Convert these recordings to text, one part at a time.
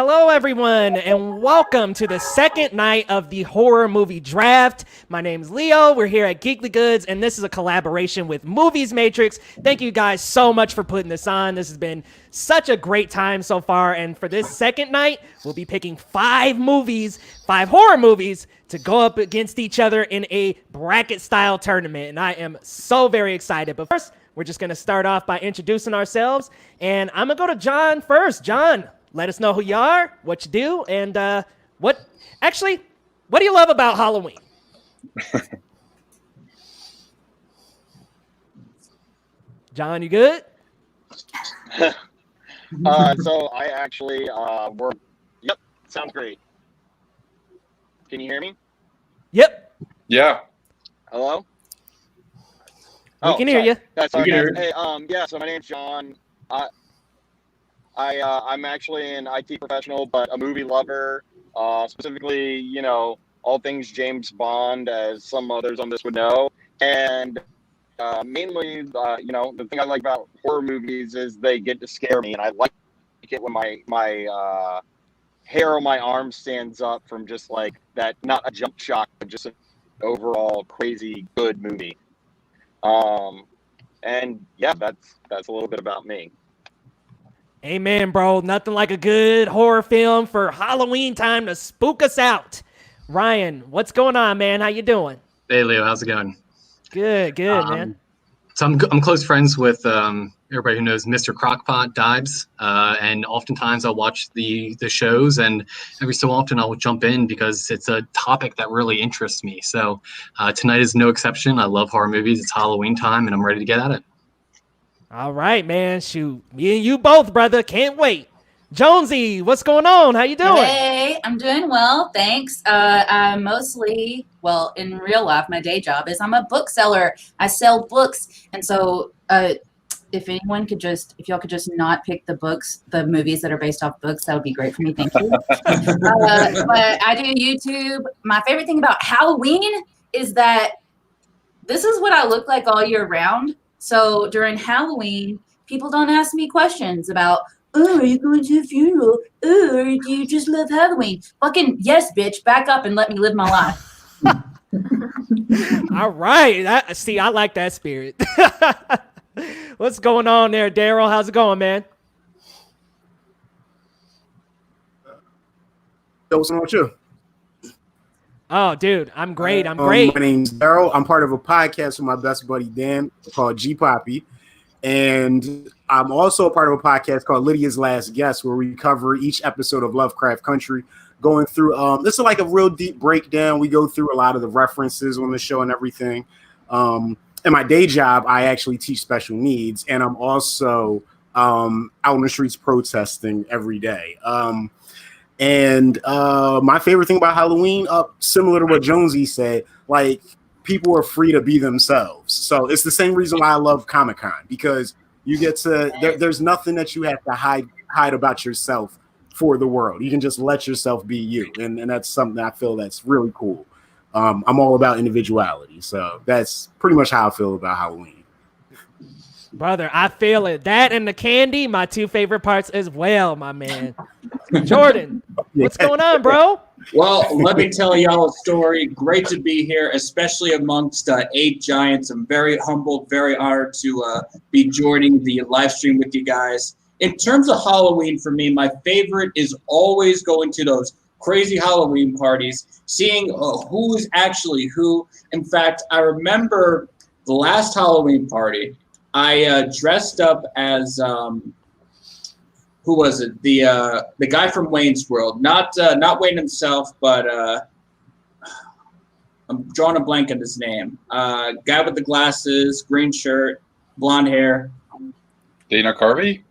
Hello, everyone, and welcome to the second night of the horror movie draft. My name's Leo. We're here at Geekly Goods, and this is a collaboration with Movies Matrix. Thank you guys so much for putting this on. This has been such a great time so far, and for this second night, we'll be picking five horror movies, to go up against each other in a bracket-style tournament, and I am so very excited. But first, we're just going to start off by introducing ourselves, and I'm going to go to John first. John, let us know who you are, what you do, and what do you love about Halloween? John, you good? So I actually work. Yep, sounds great. Can you hear me? Yep. Yeah. Hello? We can hear you. Sorry, hey, so my name's John. I'm actually an IT professional, but a movie lover. Specifically, all things James Bond, as some others on this would know. And mainly, the thing I like about horror movies is they get to scare me, and I like it when my hair on my arm stands up from just like that, not a jump shock, but just an overall crazy good movie. And yeah, that's a little bit about me. Amen, bro. Nothing like a good horror film for Halloween time to spook us out. Ryan, what's going on, man? How you doing? Hey, Leo. How's it going? Good, man. So I'm close friends with everybody who knows Mr. Crockpot Dibes, and oftentimes I'll watch the shows, and every so often I'll jump in because it's a topic that really interests me. So tonight is no exception. I love horror movies. It's Halloween time, and I'm ready to get at it. All right, man. Shoot, me and you both, brother. Can't wait. Jonesy, what's going on? How you doing? Hey, I'm doing well, thanks. I'm mostly, in real life, my day job is I'm a bookseller. I sell books, and so if y'all could just not pick the movies that are based off books, that would be great for me. Thank you. But I do YouTube. My favorite thing about Halloween is that this is what I look like all year round. So during Halloween, people don't ask me questions about, oh, are you going to a funeral? Oh, or do you just love Halloween? Fucking yes, bitch. Back up and let me live my life. All right. I like that spirit. What's going on there, Daryl? How's it going, man? What's going on with you? Oh, dude, I'm great. My name's Daryl. I'm part of a podcast with my best buddy Dan called G Poppy. And I'm also a part of a podcast called Lydia's Last Guest, where we cover each episode of Lovecraft Country, going through this is like a real deep breakdown. We go through a lot of the references on the show and everything. In my day job, I actually teach special needs, and I'm also out on the streets protesting every day. And my favorite thing about Halloween, similar to what Jonesy said, like, people are free to be themselves. So it's the same reason why I love Comic-Con, because you get to, there's nothing that you have to hide about yourself for the world. You can just let yourself be you. And that's something I feel that's really cool. I'm all about individuality. So that's pretty much how I feel about Halloween. Brother, I feel it. That and the candy, my two favorite parts as well, my man. Jordan, what's going on, bro? Well, let me tell y'all a story. Great to be here, especially amongst 8 giants. I'm very humbled, very honored to be joining the live stream with you guys. In terms of Halloween, for me, my favorite is always going to those crazy Halloween parties, seeing who is actually who. In fact, I remember the last Halloween party, I dressed up as who was it? The guy from Wayne's World, not Wayne himself, but I'm drawing a blank on his name. Guy with the glasses, green shirt, blonde hair. Dana Carvey?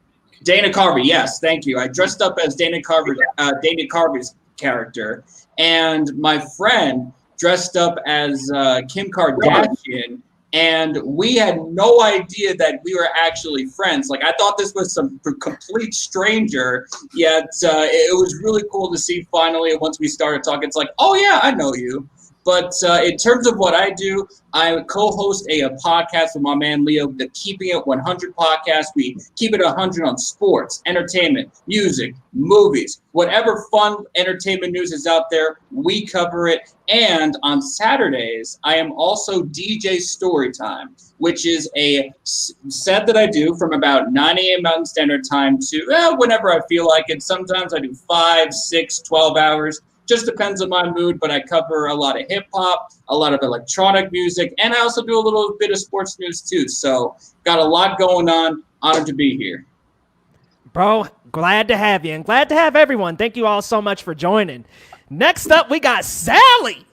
Dana Carvey, yes, thank you. I dressed up as Dana Carvey's character, and my friend dressed up as Kim Kardashian. And we had no idea that we were actually friends. Like, I thought this was some complete stranger, yet it was really cool to see finally once we started talking. It's like, oh, yeah, I know you. But in terms of what I do, I co-host a podcast with my man Leo, the Keeping It 100 podcast. We keep it 100 on sports, entertainment, music, movies, whatever fun entertainment news is out there, we cover it. And on Saturdays, I am also DJ Storytime, which is a set that I do from about 9 a.m. Mountain Standard Time to whenever I feel like it. Sometimes I do 5, 6, 12 hours. Just depends on my mood, but I cover a lot of hip-hop, a lot of electronic music, and I also do a little bit of sports news too. So got a lot going on. Honored to be here. Bro, glad to have you, and glad to have everyone. Thank you all so much for joining. Next up, we got Sally.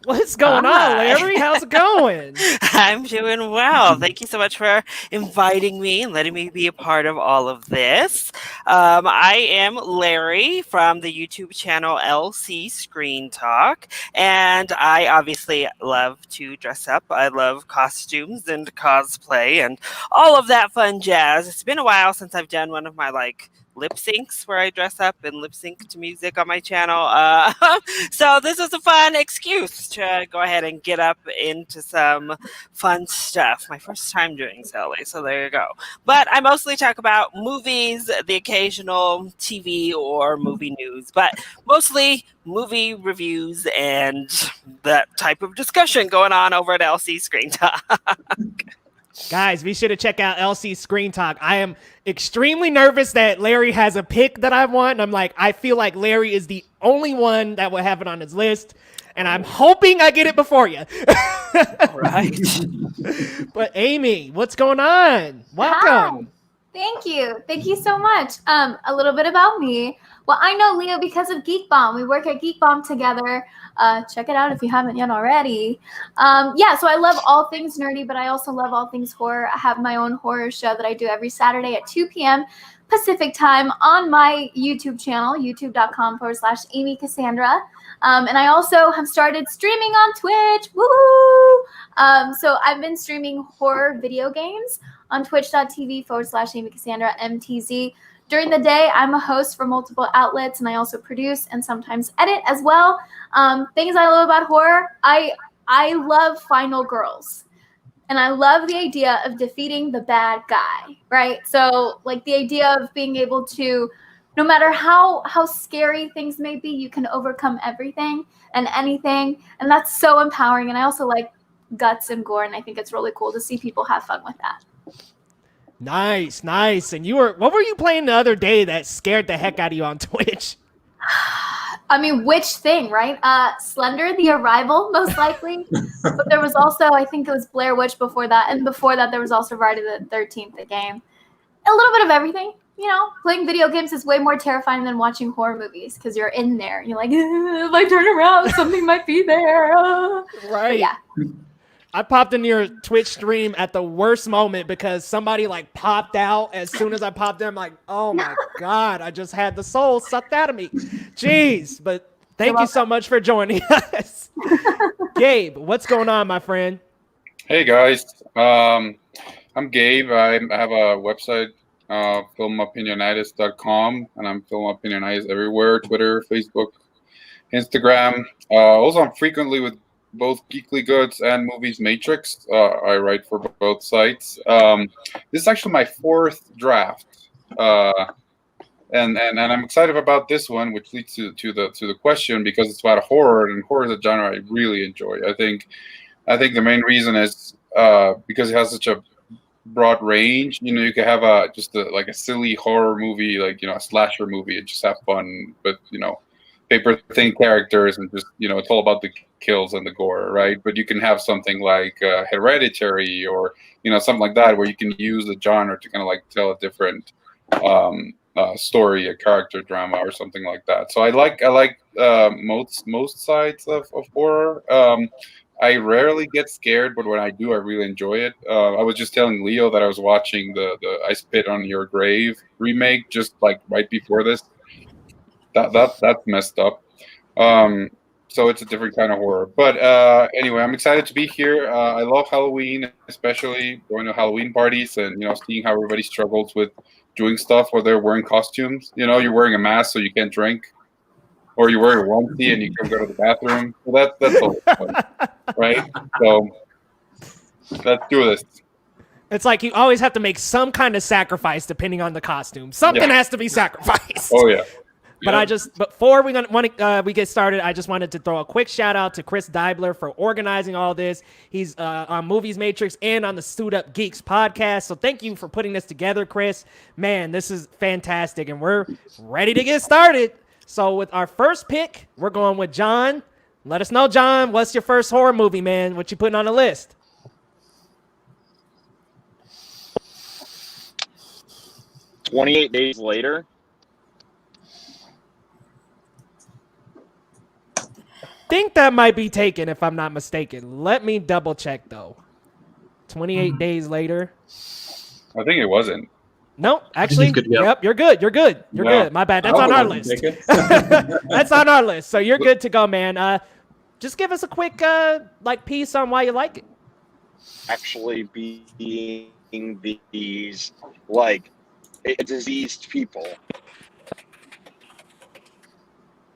What's going on, Larry? How's it going? I'm doing well. Thank you so much for inviting me and letting me be a part of all of this. I am Larry from the YouTube channel LC Screen Talk, and I obviously love to dress up. I love costumes and cosplay and all of that fun jazz. It's been a while since I've done one of my lip syncs where I dress up and lip sync to music on my channel. So this is a fun excuse to go ahead and get up into some fun stuff. My first time doing Sally, so there you go. But I mostly talk about movies, the occasional TV or movie news, but mostly movie reviews and that type of discussion going on over at LC Screen Talk. Guys, be sure to check out LC Screen Talk. I am extremely nervous that Larry has a pick that I want. I feel like Larry is the only one that will have it on his list, and I'm hoping I get it before you. Right. But Amy, what's going on? Welcome. Hi. Thank you. Thank you so much. A little bit about me. Well, I know Leo because of Geek Bomb. We work at Geek Bomb together. Check it out if you haven't yet already. So I love all things nerdy, but I also love all things horror. I have my own horror show that I do every Saturday at 2 p.m. Pacific time on my YouTube channel, youtube.com/Amy Cassandra. And I also have started streaming on Twitch. Woo! So I've been streaming horror video games on twitch.tv/Amy Cassandra MTZ. During the day, I'm a host for multiple outlets, and I also produce and sometimes edit as well. Things I love about horror, I love final girls. And I love the idea of defeating the bad guy, right? So, the idea of being able to, no matter how scary things may be, you can overcome everything and anything. And that's so empowering. And I also like guts and gore, and I think it's really cool to see people have fun with that. Nice. And what were you playing the other day that scared the heck out of you on Twitch? I mean, which thing, right? Slender, The Arrival, most likely. But there was also, I think it was Blair Witch before that. And before that, there was also Friday the 13th, the game. A little bit of everything. Playing video games is way more terrifying than watching horror movies because you're in there. You're like, if I turn around, something might be there. Right. But yeah. I popped into your Twitch stream at the worst moment because somebody popped out as soon as I popped in. I'm like, oh my God, I just had the soul sucked out of me. Jeez, but thank you so much for joining us. Gabe, what's going on, my friend? Hey guys, I'm Gabe. I have a website, filmopinionitis.com, and I'm filmopinionitis everywhere, Twitter, Facebook, Instagram. Also, I'm frequently with both Geekly Goods and Movies Matrix. I write for both sites. This is actually my 4th draft, and I'm excited about this one, which leads to the question because it's about horror, and horror is a genre I really enjoy. I think the main reason is because it has such a broad range. You can have a silly horror movie, a slasher movie, and just have fun, but paper thin characters and just it's all about the kills and the gore, right? But you can have something like Hereditary or something like that where you can use the genre to kind of tell a different story, a character drama or something like that. So I like most sides of horror. I rarely get scared, but when I do, I really enjoy it. I was just telling Leo that I was watching the I Spit on Your Grave remake just right before this. That's messed up. So it's a different kind of horror. But anyway, I'm excited to be here. I love Halloween, especially going to Halloween parties and seeing how everybody struggles with doing stuff where they're wearing costumes. You're wearing a mask so you can't drink. or you wear a onesie and you can go to the bathroom. Well, that's all fun, right? So let's do this. It's like you always have to make some kind of sacrifice depending on the costume. Something has to be sacrificed. Oh yeah. But before we get started, I just wanted to throw a quick shout out to Chris Deibler for organizing all this. He's on Movies Matrix and on the Suit Up Geeks podcast. So thank you for putting this together, Chris. Man, this is fantastic, and we're ready to get started. So with our first pick, we're going with John. Let us know, John, what's your first horror movie, man? What you putting on the list? "28 Days Later." Think that might be taken if I'm not mistaken. Let me double check though. 28 days later. I think it wasn't. No, actually, yep, you're good. You're good. My bad. That's on our list. That's on our list. So you're good to go, man. Just give us a quick piece on why you like it. Actually being these diseased people.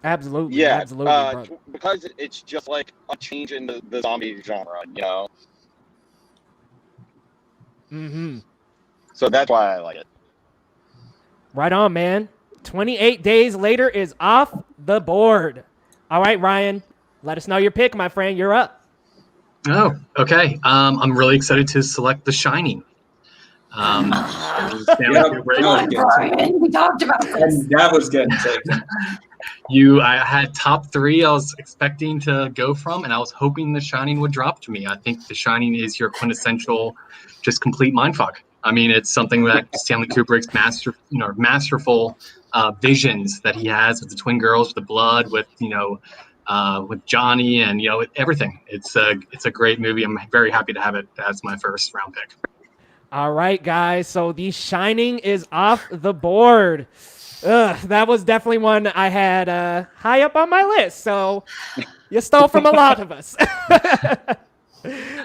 Absolutely. Yeah, absolutely. because it's just like a change in the zombie genre, you know? Mm-hmm. So that's why I like it. Right on, man. 28 Days Later is off the board. All right, Ryan, let us know your pick, my friend. You're up. Oh, okay. I'm really excited to select The Shining. We talked about this. That was getting taken. I had top three I was expecting to go from, and I was hoping The Shining would drop to me. I think The Shining is your quintessential, just complete mindfuck. I mean, it's something that Stanley Kubrick's masterful visions that he has with the twin girls, with the blood, with with Johnny, and everything. It's a great movie. I'm very happy to have it as my first round pick. All right, guys. So The Shining is off the board. That was definitely one I had high up on my list. So you stole from a lot of us.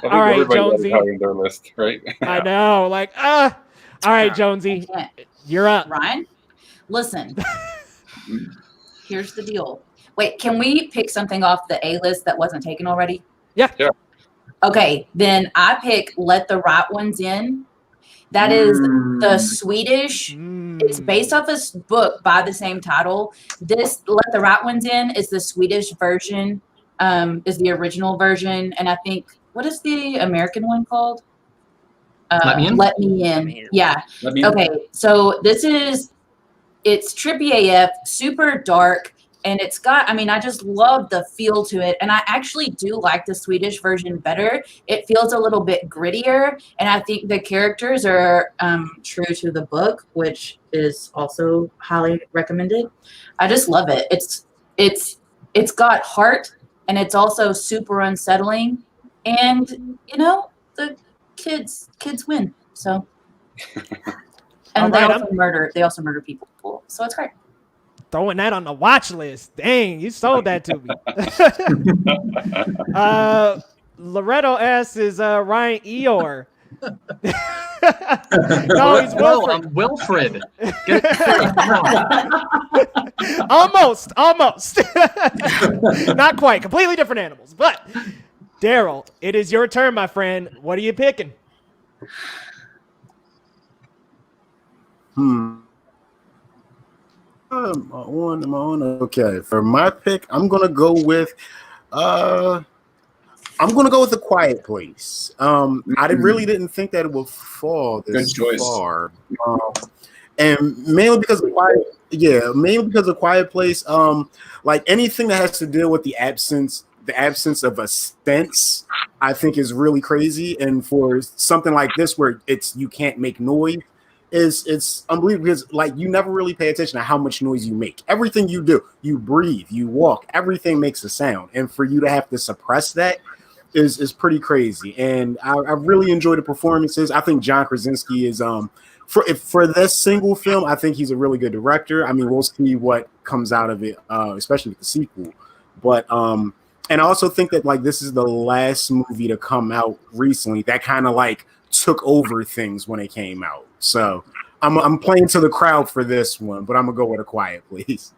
All right, Jonesy. Their list, right? I know. All right, Jonesy. You're up. Ryan, listen. Here's the deal. Wait, can we pick something off the A list that wasn't taken already? Yeah. Okay, then I pick Let the Right Ones In. That is the Swedish. It's based off a book by the same title. This Let the Right Ones In is the Swedish version, is the original version. And I think, what is the American one called? Let Me In? Let Me In. Yeah. Let Me In. Okay, so it's trippy AF, super dark. And it's got, I just love the feel to it. And I actually do like the Swedish version better. It feels a little bit grittier. And I think the characters are true to the book, which is also highly recommended. I just love it. It's got heart, and it's also super unsettling. And, the kids win. So, and they also murder people. So it's great. Throwing that on the watch list. Dang, you sold that to me. Loretto S is Ryan Eeyore. No, he's Wilfred. I'm Wilfred. Almost. Not quite. Completely different animals. But, Daryl, it is your turn, my friend. What are you picking? Am I on? Okay, for my pick, I'm gonna go with A Quiet Place. I really didn't think that it would fall this far. And mainly because of Quiet Place. Like anything that has to deal with the absence of a sense, I think is really crazy. And for something like this, where you can't make noise, it's unbelievable, because you never really pay attention to how much noise you make. Everything you do, you breathe, you walk, everything makes a sound, and for you to have to suppress that is pretty crazy. And I really enjoy the performances. I think John Krasinski is for this single film, I think he's a really good director. We'll see what comes out of it, especially with the sequel. But and I also think that this is the last movie to come out recently that kind of took over things when it came out. So I'm playing to the crowd for this one, but I'm gonna go with A Quiet Place.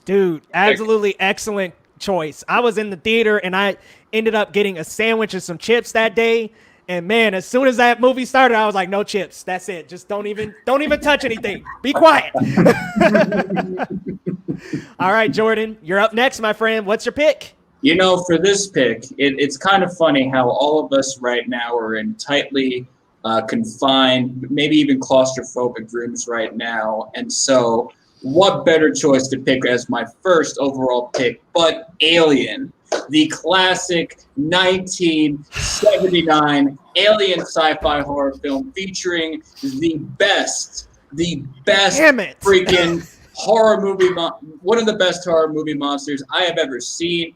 Dude, absolutely excellent choice. I was in the theater and I ended up getting a sandwich and some chips that day. And man, as soon as that movie started, I was like, no chips. That's it. Just don't even touch anything. Be quiet. All right, Jordan, you're up next, my friend. What's your pick? You know, for this pick, it's kind of funny how all of us right now are in tightly confined, maybe even claustrophobic rooms right now. And so what better choice to pick as my first overall pick but Alien, the classic 1979 alien sci-fi horror film featuring the best freaking horror movie, one of the best horror movie monsters I have ever seen.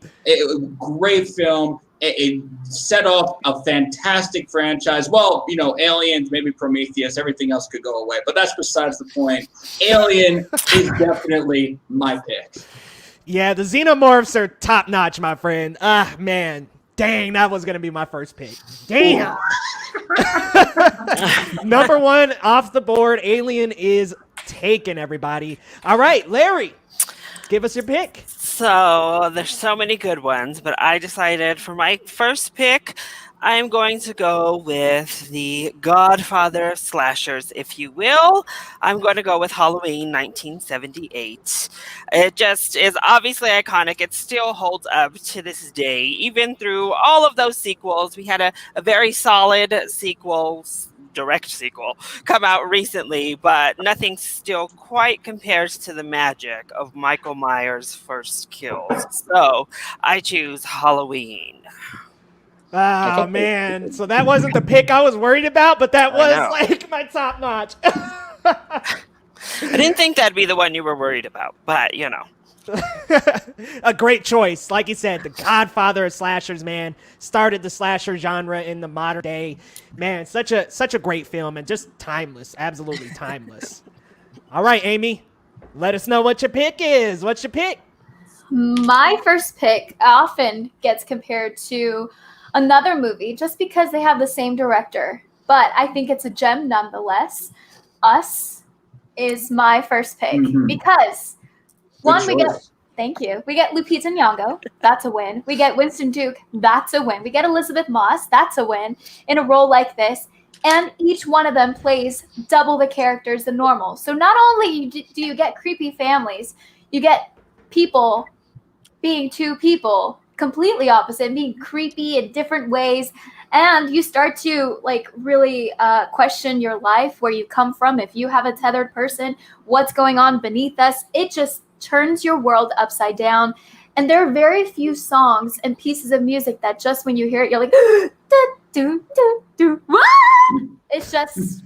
Great film. It set off a fantastic franchise. Well, you know, Aliens, maybe Prometheus, everything else could go away, but that's besides the point. Alien is definitely my pick. Yeah, the xenomorphs are top notch, my friend. Ah, man. Dang, that was going to be my first pick. Damn. Number one off the board, Alien is taken, everybody. All right, Larry, give us your pick. So there's so many good ones, but I decided for my first pick, I'm going to go with the Godfather slashers, if you will. I'm going to go with Halloween 1978. It just is obviously iconic. It still holds up to this day. Even through all of those sequels, we had a very solid direct sequel come out recently, but nothing still quite compares to the magic of Michael Myers' first kills. So I choose Halloween. Oh, man. So that wasn't the pick I was worried about, but that was like my top notch. I didn't think that'd be the one you were worried about, but you know. A great choice. Like you said, the Godfather of slashers, man, started the slasher genre in the modern day. Man, such a great film and just timeless, absolutely timeless. All right, Amy, let us know what your pick is. What's your pick? My first pick often gets compared to another movie just because they have the same director, but I think it's a gem nonetheless. Us is my first pick because one, we get Lupita Nyong'o, that's a win. We get Winston Duke, that's a win. We get Elizabeth Moss, that's a win in a role like this. And each one of them plays double the characters than normal. So not only do you get creepy families, you get people being two people, completely opposite, being creepy in different ways. And you start to really question your life, where you come from. If you have a tethered person, what's going on beneath us? It just turns your world upside down. And there are very few songs and pieces of music that just when you hear it, you're like, do, do, do. It's just,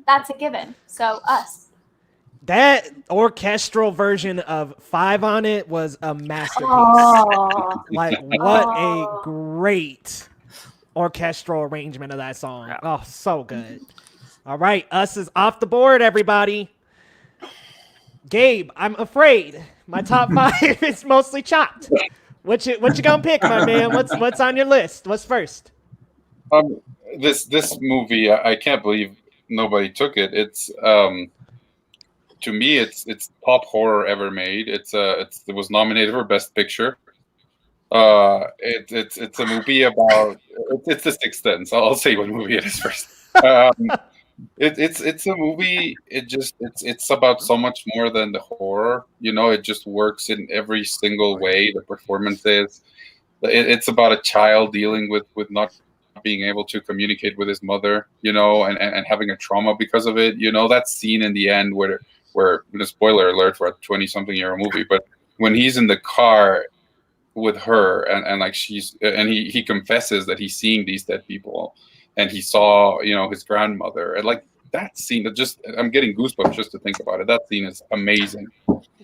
that's a given. So Us. That orchestral version of 5 on It was a masterpiece. Oh. What a great orchestral arrangement of that song. Oh, so good. All right, Us is off the board, everybody. Gabe, I'm afraid my top 5 is mostly chopped. What you gonna pick, my man? What's on your list? What's first? This movie, I can't believe nobody took it. It's to me, it's top horror ever made. It was nominated for Best Picture. It's a movie about it's The Sixth Sense. I'll say what movie it is first. It's a movie. It's about so much more than the horror. You know, it just works in every single way. The performances. It's about a child dealing with not being able to communicate with his mother. You know, and having a trauma because of it. You know, that scene in the end where the spoiler alert for a 20-something-year-old movie, but when he's in the car with her and he confesses that he's seeing these dead people and he saw his grandmother, and that scene, I'm getting goosebumps just to think about it. That scene is amazing.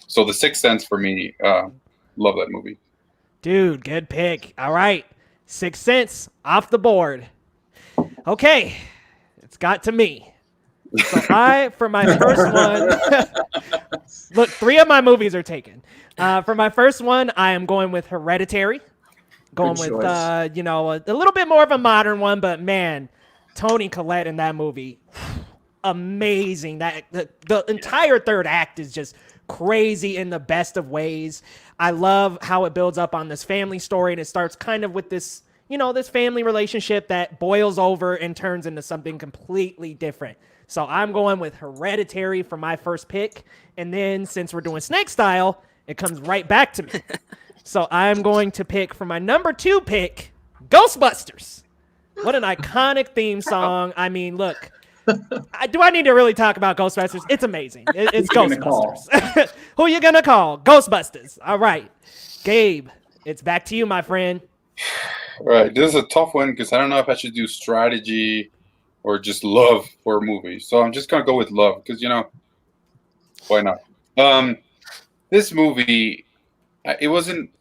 So The Sixth Sense for me, love that movie. Dude, good pick. All right, Sixth Sense off the board. Okay, it's got to me. So for my first one, look, 3 of my movies are taken. For my first one, I am going with Hereditary. Going with, a little bit more of a modern one, but man, Toni Collette in that movie, amazing. That the entire third act is just crazy in the best of ways. I love how it builds up on this family story, and it starts kind of with this, this family relationship that boils over and turns into something completely different. So I'm going with Hereditary for my first pick. And then since we're doing snake style, it comes right back to me. So I'm going to pick for my number 2 pick, Ghostbusters. What an iconic theme song. I mean, look, do I need to really talk about Ghostbusters? It's amazing. It's Ghostbusters. Who you gonna call? Ghostbusters. All right. Gabe, it's back to you, my friend. All right, this is a tough one because I don't know if I should do strategy or just love for a movie. So I'm just gonna go with love because why not? This movie, it wasn't,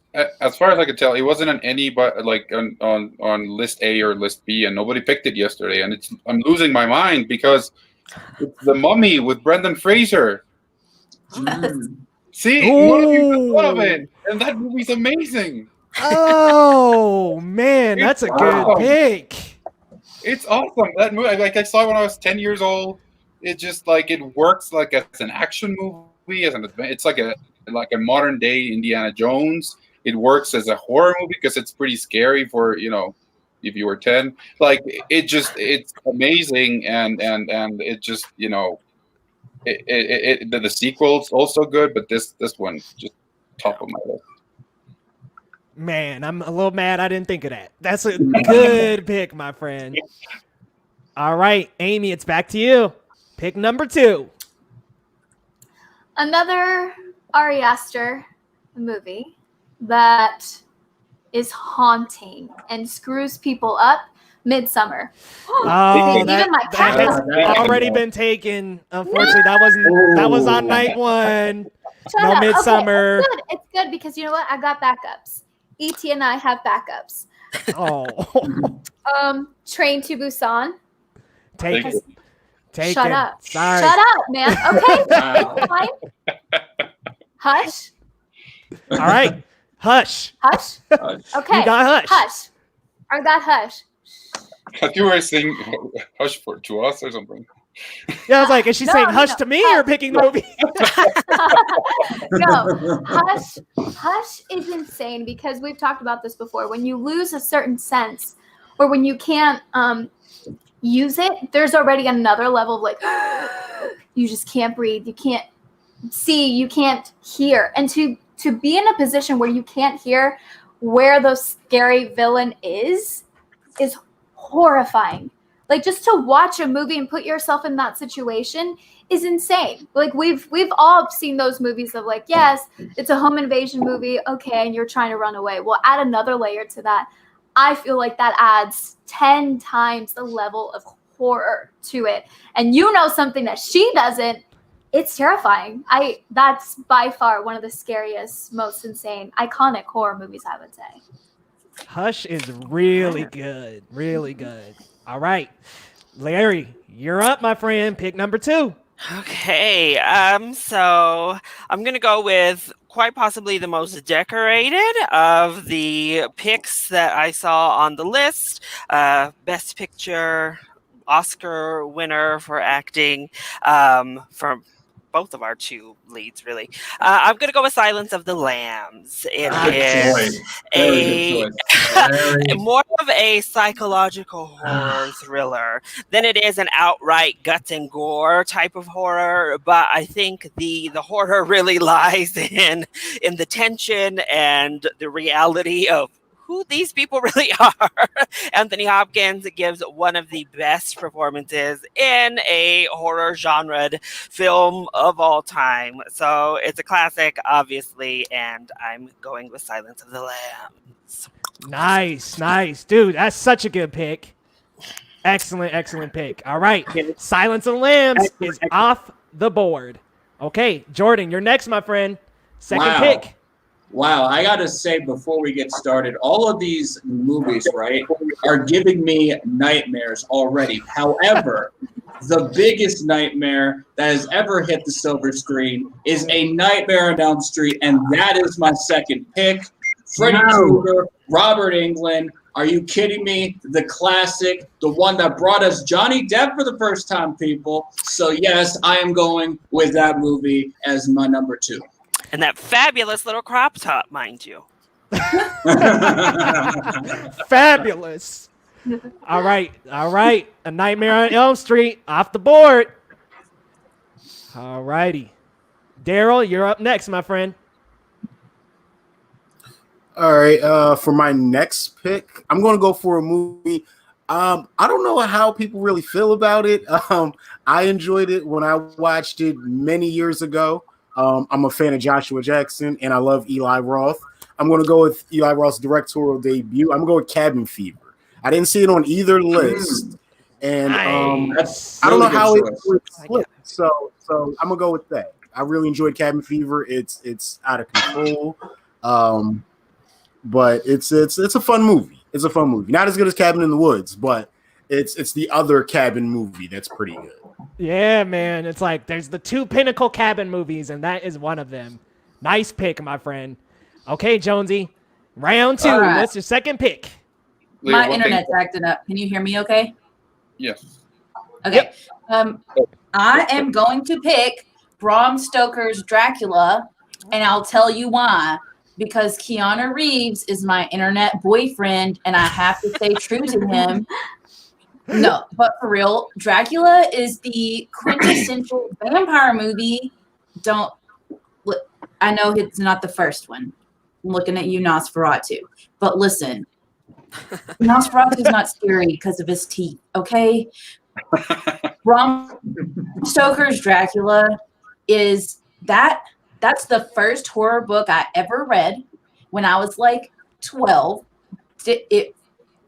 as far as I could tell, it wasn't on any but like on list A or list B, and nobody picked it yesterday. And I'm losing my mind because it's The Mummy with Brendan Fraser. See, none of you thought of it, and that movie's amazing. Oh man, that's a good pick. It's awesome. That movie, I saw it when I was 10 years old. It just it works like as an action movie, it's like a modern day Indiana Jones. It works as a horror movie because it's pretty scary for if you were 10. It's amazing, and it just the sequel's also good, but this one just top of my list. Man, I'm a little mad I didn't think of that. That's a good pick, my friend. All right, Amy, it's back to you. Pick number 2. Another Ari Aster movie that is haunting and screws people up. Midsummer. Oh, even my cat has already been taken. Unfortunately, that was on night 1. Shut no up. Midsummer. Okay, it's good because you know what? I got backups. E.T. and I have backups. Oh. Train to Busan. Take it. Shut up. Sorry. Shut up, man. Okay. It's fine. Hush. All right. Hush. Hush. Okay. You got Hush. Hush. I got Hush. I thought you were saying hush to us or something. Yeah, I was like, is she saying hush to me or picking the movie? No, Hush is insane because we've talked about this before. When you lose a certain sense or when you can't use it, there's already another level of you just can't breathe. You can't see. You can't hear. And to be in a position where you can't hear where the scary villain is horrifying. Just to watch a movie and put yourself in that situation is insane. We've all seen those movies of yes, it's a home invasion movie, okay, and you're trying to run away. Well, add another layer to that. I feel like that adds 10 times the level of horror to it. And something that she doesn't, it's terrifying. That's by far one of the scariest, most insane, iconic horror movies, I would say. Hush is really good. Really good. All right. Larry, you're up, my friend. Pick number 2. Okay. So I'm going to go with quite possibly the most decorated of the picks that I saw on the list. Best Picture, Oscar winner for acting, from both of our 2 leads, really. I'm going to go with Silence of the Lambs. It is more of a psychological horror thriller than it is an outright guts and gore type of horror. But I think the horror really lies in the tension and the reality of who these people really are. Anthony Hopkins gives one of the best performances in a horror genre film of all time. So it's a classic, obviously, and I'm going with Silence of the Lambs. Nice. Dude, that's such a good pick. Excellent pick. All right. Silence of the Lambs is off the board. Okay, Jordan, you're next, my friend. Second pick. Wow, I gotta say before we get started, all of these movies, right, are giving me nightmares already. However, the biggest nightmare that has ever hit the silver screen is A Nightmare on Elm Street, and that is my second pick. Freddy Krueger, Robert Englund, Are you kidding me? The classic, the one that brought us Johnny Depp for the first time, people. So yes, I am going with that movie as my number 2. And that fabulous little crop top, mind you. Fabulous. All right. A Nightmare on Elm Street off the board. All righty. Daryl, you're up next, my friend. All right. For my next pick, I'm going to go for a movie. I don't know how people really feel about it. I enjoyed it when I watched it many years ago. I'm a fan of Joshua Jackson, and I love Eli Roth. I'm going to go with Eli Roth's directorial debut. I'm going to go with Cabin Fever. I didn't see it on either list, and Nice. I don't know how it I split. So I'm gonna go with that. I really enjoyed Cabin Fever. It's out of control, but it's a fun movie. It's a fun movie. Not as good as Cabin in the Woods, but it's the other Cabin movie that's pretty good. Yeah, man. It's like there's the 2 pinnacle Cabin movies, and that is one of them. Nice pick, my friend. Okay, Jonesy. Round 2. All right. What's your second pick? Leo, My one thing- internet's acting up. Can you hear me okay? Yes. Okay. I am going to pick Bram Stoker's Dracula, and I'll tell you why. Because Keanu Reeves is my internet boyfriend, and I have to stay true to him. No, but for real, Dracula is the quintessential vampire movie. I know it's not the first one. I'm looking at you, Nosferatu. But listen, Nosferatu is not scary because of his teeth, okay? Bram Stoker's Dracula is that's the first horror book I ever read when I was like 12. It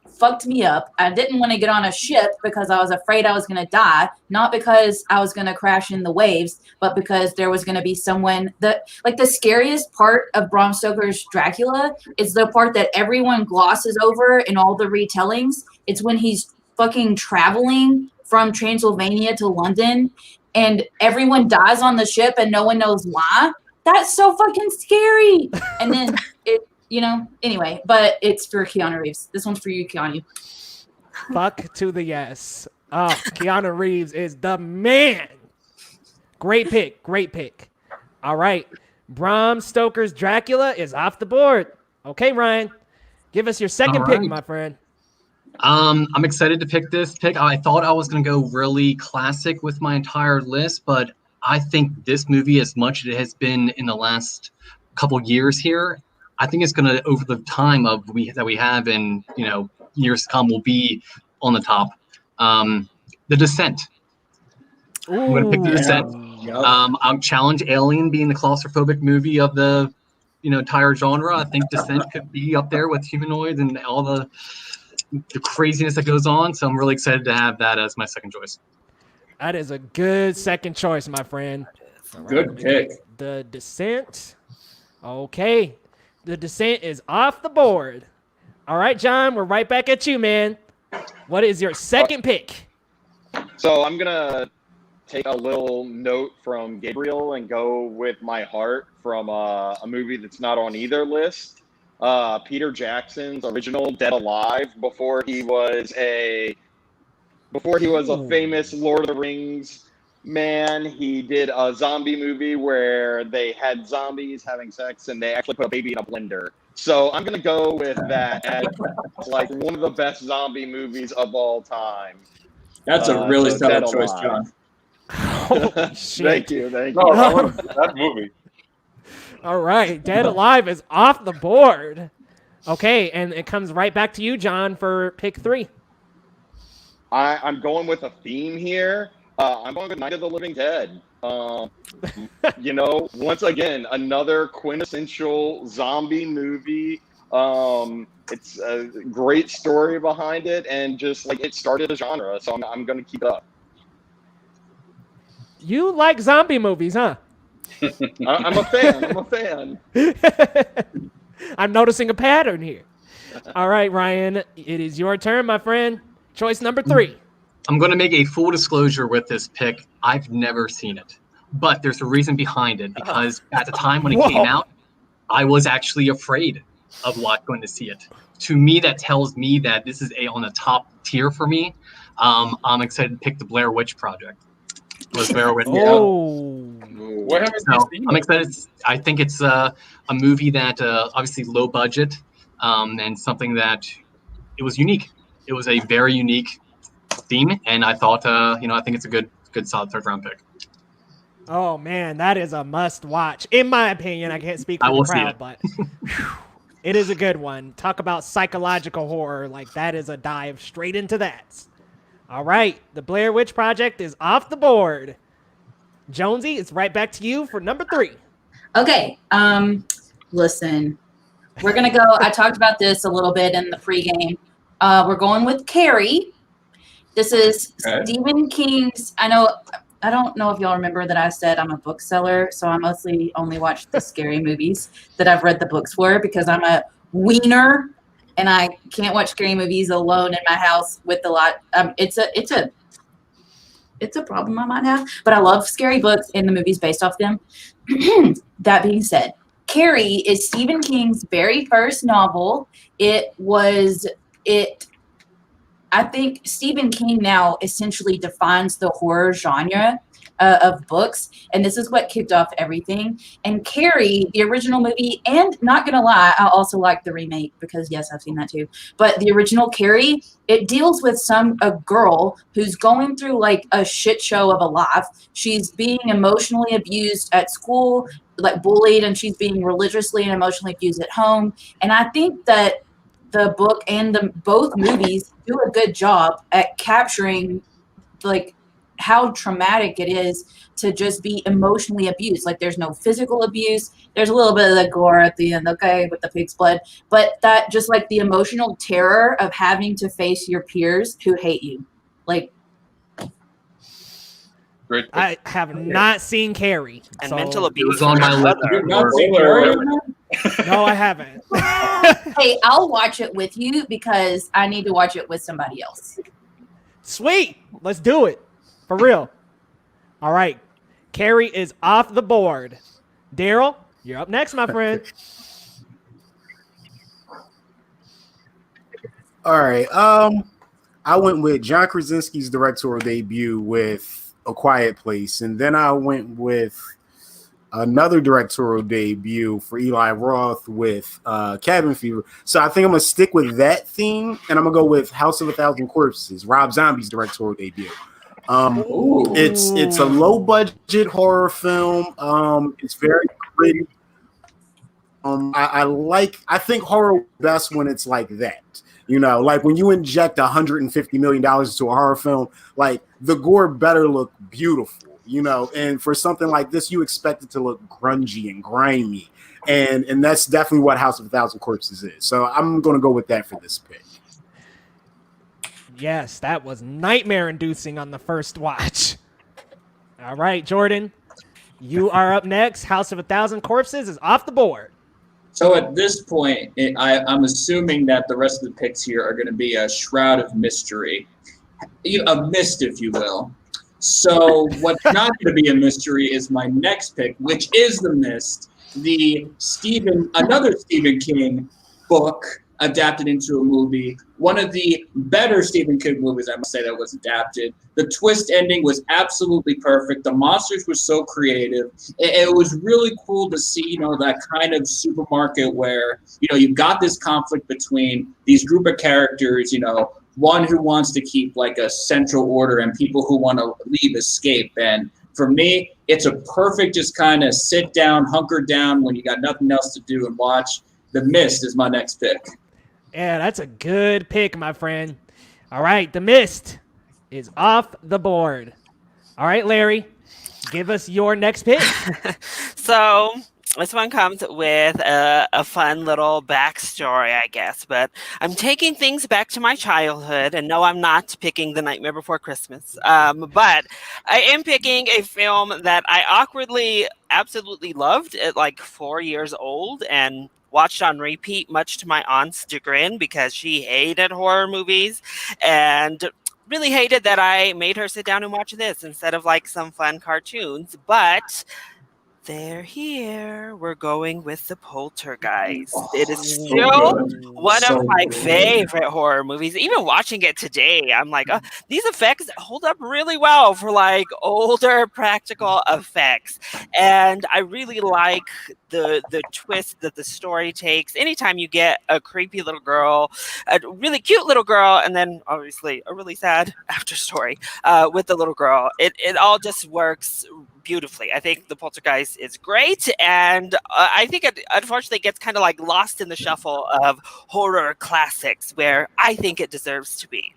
fucked me up. I didn't want to get on a ship because I was afraid I was going to die, not because I was going to crash in the waves, but because there was going to be someone that, like, the scariest part of Bram Stoker's Dracula is the part that everyone glosses over in all the retellings. It's when he's fucking traveling from Transylvania to London and everyone dies on the ship and no one knows why. That's so fucking scary. And then anyway, but it's for Keanu Reeves. This one's for you, Keanu. Fuck to the yes. Oh, Keanu Reeves is the man. Great pick. All right. Bram Stoker's Dracula is off the board. Okay, Ryan. Give us your second pick, my friend. I'm excited to pick this pick. I thought I was going to go really classic with my entire list, but I think this movie, as much as it has been in the last couple years here, I think it's going to, over the time that we have in years to come, will be on the top. The Descent. Ooh. I'm going to pick The Descent. Yep. I'll challenge Alien being the claustrophobic movie of the entire genre. I think Descent could be up there with Humanoids and all the craziness that goes on. So I'm really excited to have that as my second choice. That is a good second choice, my friend. Good pick. The Descent. Okay. The Descent is off the board. All right, John, we're right back at you, man. What is your second pick? So I'm gonna take a little note from Gabriel and go with my heart from a movie that's not on either list. Peter Jackson's original Dead Alive, before he was a famous Lord of the Rings man. He did a zombie movie where they had zombies having sex and they actually put a baby in a blender. So I'm gonna go with that as like one of the best zombie movies of all time. That's a really solid Dead choice, Alive. John. Holy shit. Thank you. No, that movie. All right, Dead Alive is off the board. Okay, and it comes right back to you, John, for pick 3. I'm going with a theme here. I'm going with Night of the Living Dead. Once again, another quintessential zombie movie. It's a great story behind it, and just like it started a genre, so I'm going to keep it up. You like zombie movies, huh? I'm a fan. I'm noticing a pattern here. All right, Ryan, it is your turn, my friend. Choice number 3. I'm going to make a full disclosure with this pick. I've never seen it, but there's a reason behind it, because at the time when it came out, I was actually afraid of going to see it. to me, that tells me that this is on the top tier for me. I'm excited to pick the Blair Witch Project. Was Blair Witch? Oh. What haven't you So seen? I'm excited. I think it's a movie that obviously low budget, and something that it was unique. It was a very unique theme, and I thought, I think it's a good solid third round pick. Oh man, that is a must watch. In my opinion, I can't speak I for the will see crowd, it. but it is a good one. Talk about psychological horror. Like, that is a dive straight into that. All right, the Blair Witch Project is off the board. Jonesy, it's right back to you for number 3. Okay. Listen, we're gonna go. I talked about this a little bit in the pregame. We're going with Carrie. This is Stephen King's. I don't know if y'all remember that I said I'm a bookseller, so I mostly only watch the scary movies that I've read the books for because I'm a wiener and I can't watch scary movies alone in my house with a lot. It's a problem I might have, but I love scary books and the movies based off them. That being said, Carrie is Stephen King's very first novel. I think Stephen King now essentially defines the horror genre of books, and this is what kicked off everything. And Carrie, the original movie, and not gonna lie, I also like the remake because yes, I've seen that too. But the original Carrie, it deals with a girl who's going through like a shit show of a life. She's being emotionally abused at school, like bullied, and she's being religiously and emotionally abused at home. And I think that the book and both movies do a good job at capturing like how traumatic it is to just be emotionally abused. Like, there's no physical abuse. There's a little bit of the gore at the end, okay, with the pig's blood. But that just like the emotional terror of having to face your peers who hate you. Like, Great. I have not seen Carrie. And so- mental It abuse. was on my list. You've not seen Carrie? No, I haven't. hey, I'll watch it with you because I need to watch it with somebody else. Sweet. Let's do it. For real. All right. Carrie is off the board. Daryl, you're up next, my friend. All right. I went with John Krasinski's directorial debut with A Quiet Place, and then I went with another directorial debut for Eli Roth with Cabin Fever. So I think I'm gonna stick with that theme, and I'm gonna go with House of a Thousand Corpses, Rob Zombie's directorial debut. It's a low budget horror film. It's very pretty. I think horror best when it's like that. You know, like when you inject $150 million into a horror film, like the gore better look beautiful, you know, and for something like this, you expect it to look grungy and grimy. And that's definitely what House of a Thousand Corpses is. So I'm going to go with that for this pick. Yes, that was nightmare inducing on the first watch. All right, Jordan, you are up next. House of a Thousand Corpses is off the board. So at this point, I'm assuming that the rest of the picks here are going to be a shroud of mystery, a mist, if you will. So what's not going to be a mystery is my next pick, which is The Mist, another Stephen King book adapted into a movie. One of the better Stephen King movies, I must say, that was adapted. The twist ending was absolutely perfect. The monsters were so creative. It was really cool to see, that kind of supermarket where, you've got this conflict between these group of characters, one who wants to keep like a central order and people who want to leave, escape. And for me, it's a perfect just kind of sit down, hunker down when you got nothing else to do and watch. The Mist is my next pick. Yeah, that's a good pick, my friend. All right, The Mist is off the board. All right, Larry, give us your next pick. So this one comes with a fun little backstory, I guess. But I'm taking things back to my childhood. And no, I'm not picking The Nightmare Before Christmas. But I am picking a film that I awkwardly absolutely loved at like 4 years old and watched on repeat, much to my aunt's chagrin, because she hated horror movies and really hated that I made her sit down and watch this instead of like some fun cartoons. But They're here. We're going with the Poltergeist. It is So still good. one So of my good. favorite horror movies. Even watching it today, I'm like, these effects hold up really well for like older practical effects. And I really like the twist that the story takes. Anytime you get a creepy little girl, a really cute little girl, and then obviously a really sad after story with the little girl, it all just works beautifully. I think the Poltergeist is great, and I think it unfortunately gets kind of like lost in the shuffle of horror classics, where I think it deserves to be.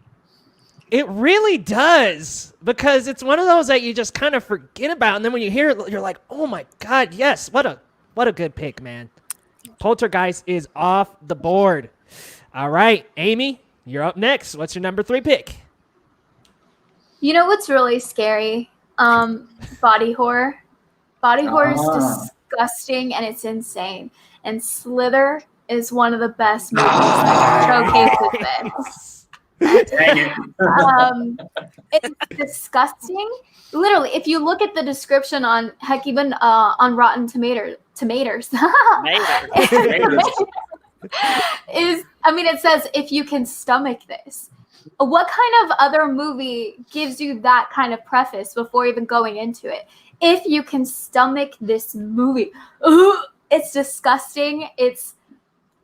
It really does, because it's one of those that you just kind of forget about, and then when you hear it, you're like, oh my god, yes, what a good pick, man. Poltergeist is off the board. All right, Amy, you're up next. What's your number 3 pick? You know what's really scary? Body horror. Body horror is disgusting and it's insane. And Slither is one of the best movies that showcases this. Dang it. It's disgusting. Literally, if you look at the description on, heck, even on Rotten Tomatoes, it says if you can stomach this. What kind of other movie gives you that kind of preface before even going into it? If you can stomach this movie, it's disgusting. It's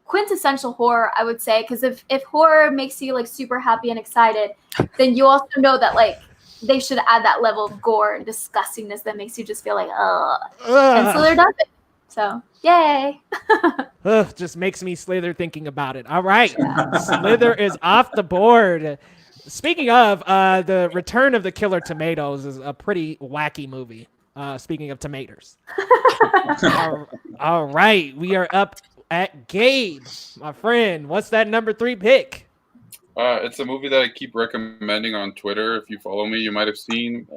quintessential horror, I would say, because if horror makes you like super happy and excited, then you also know that like they should add that level of gore and disgustingness that makes you just feel like, and Slither does it. So, yay. Just makes me slither thinking about it. All right. Slither is off the board. Speaking of, the Return of the Killer Tomatoes is a pretty wacky movie. Speaking of tomatoes. All right. We are up at Gabe, my friend. What's that number 3 pick? It's a movie that I keep recommending on Twitter. If you follow me, you might have seen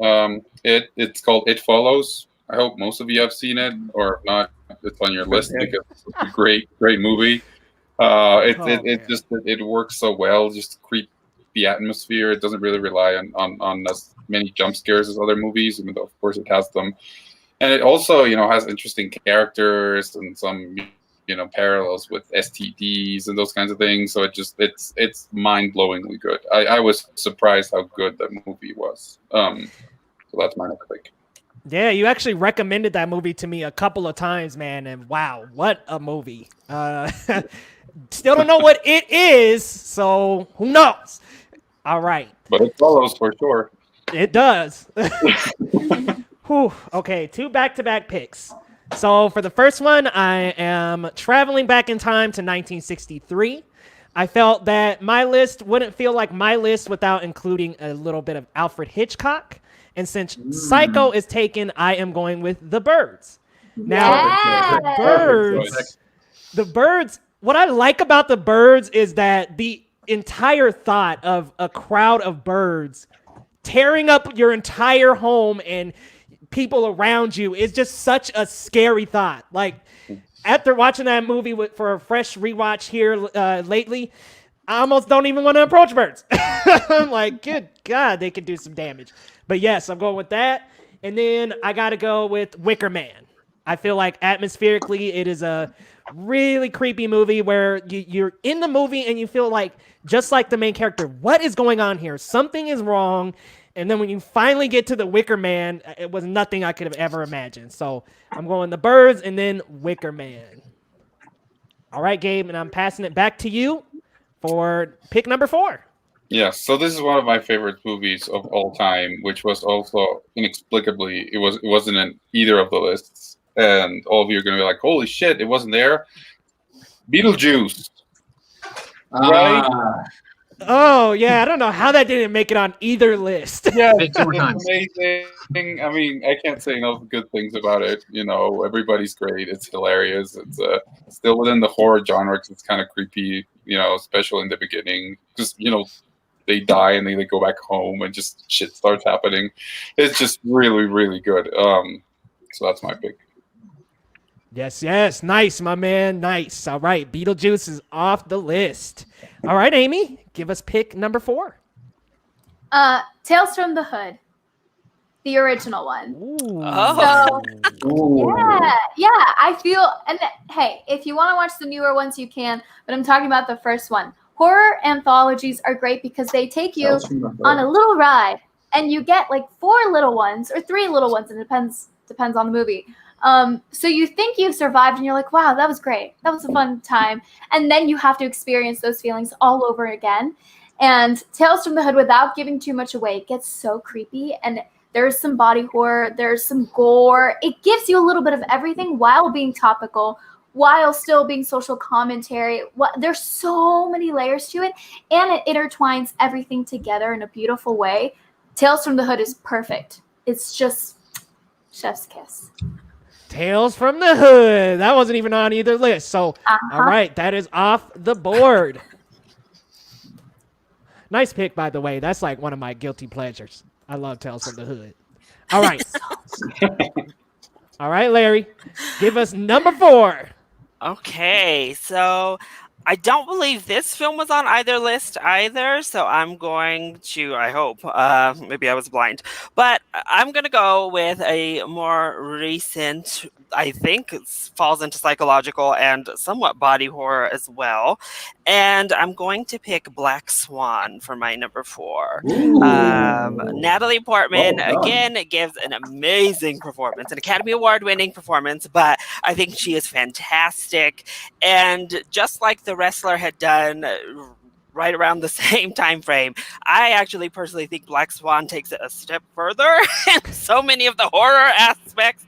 It's called It Follows. I hope most of you have seen it, or if not, it's on your list because it's a great movie. It works so well, just creep the atmosphere. It doesn't really rely on as many jump scares as other movies, even though of course it has them. And it also, has interesting characters and some, parallels with STDs and those kinds of things. So it's mind-blowingly good. I was surprised how good that movie was. So that's my next pick. Yeah, you actually recommended that movie to me a couple of times, man, and wow, what a movie. Still don't know what it is, so who knows? All right. But it follows for sure. It does. Whew. Okay, 2 back-to-back picks. So for the first one, I am traveling back in time to 1963. I felt that my list wouldn't feel like my list without including a little bit of Alfred Hitchcock. And since Psycho is taken, I am going with The Birds. Now, The Birds, what I like about The Birds is that the entire thought of a crowd of birds tearing up your entire home and people around you is just such a scary thought. Like, after watching that movie for a fresh rewatch here lately, I almost don't even want to approach birds. I'm like, good God, they could do some damage. But yes, I'm going with that. And then I got to go with Wicker Man. I feel like atmospherically it is a really creepy movie where you're in the movie and you feel like, just like the main character, what is going on here? Something is wrong. And then when you finally get to the Wicker Man, it was nothing I could have ever imagined. So I'm going The Birds and then Wicker Man. All right, Gabe, and I'm passing it back to you for pick number 4. Yes, so this is one of my favorite movies of all time, which was also inexplicably, it wasn't in either of the lists. And all of you are going to be like, holy shit, it wasn't there. Beetlejuice. Right? Oh, yeah, I don't know how that didn't make it on either list. Yeah, it's amazing. I mean, I can't say enough good things about it. Everybody's great. It's hilarious. It's still within the horror genre because it's kind of creepy, especially in the beginning. Just, they die and they go back home and just shit starts happening. It's just really, really good. So that's my pick. Yes. Nice, my man. Nice. All right. Beetlejuice is off the list. All right, Amy, give us pick number 4. Tales from the Hood. the original one. Ooh. Oh. Yeah, I feel, and hey, if you want to watch the newer ones, you can, but I'm talking about the first one. Horror anthologies are great because they take you on a little ride, and you get like 4 little ones or 3 little ones. It depends on the movie. So you think you've survived, and you're like, wow, that was great. That was a fun time. And then you have to experience those feelings all over again. And Tales from the Hood, without giving too much away, it gets so creepy, and there's some body horror, there's some gore. It gives you a little bit of everything while being topical, while still being social commentary. There's so many layers to it, and it intertwines everything together in a beautiful way. Tales from the Hood is perfect. It's just chef's kiss. Tales from the Hood. That wasn't even on either list. So, all right, that is off the board. Nice pick, by the way. That's like one of my guilty pleasures. I love Tales from the Hood. All right. All right, Larry. Give us number 4. Okay, so I don't believe this film was on either list either, so I'm going to, I hope, maybe I was blind, but I'm going to go with a more recent, I think falls into psychological and somewhat body horror as well, and I'm going to pick Black Swan for my number 4. Natalie Portman, again, gives an amazing performance, an Academy Award-winning performance, but I think she is fantastic, and just like the wrestler had done right around the same time frame, I actually personally think Black Swan takes it a step further in so many of the horror aspects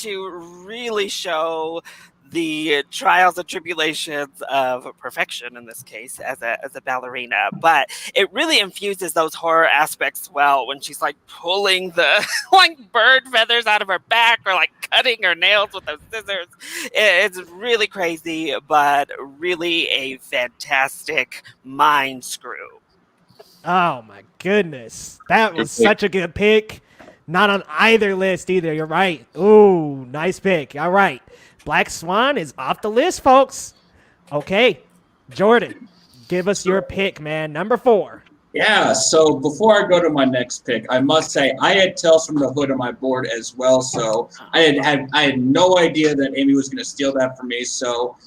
to really show the trials and tribulations of perfection in this case as a ballerina, but it really infuses those horror aspects well when she's like pulling the like bird feathers out of her back or like cutting her nails with those scissors. It's really crazy, but really a fantastic mind screw. Oh my goodness. That was such a good pick. Not on either list either. You're right. Ooh, nice pick. All right. Black Swan is off the list, folks. Okay. Jordan, give us your pick, man. Number 4. Yeah, so before I go to my next pick, I must say I had Tales from the Hood on my board as well. So I had no idea that Amy was going to steal that from me. So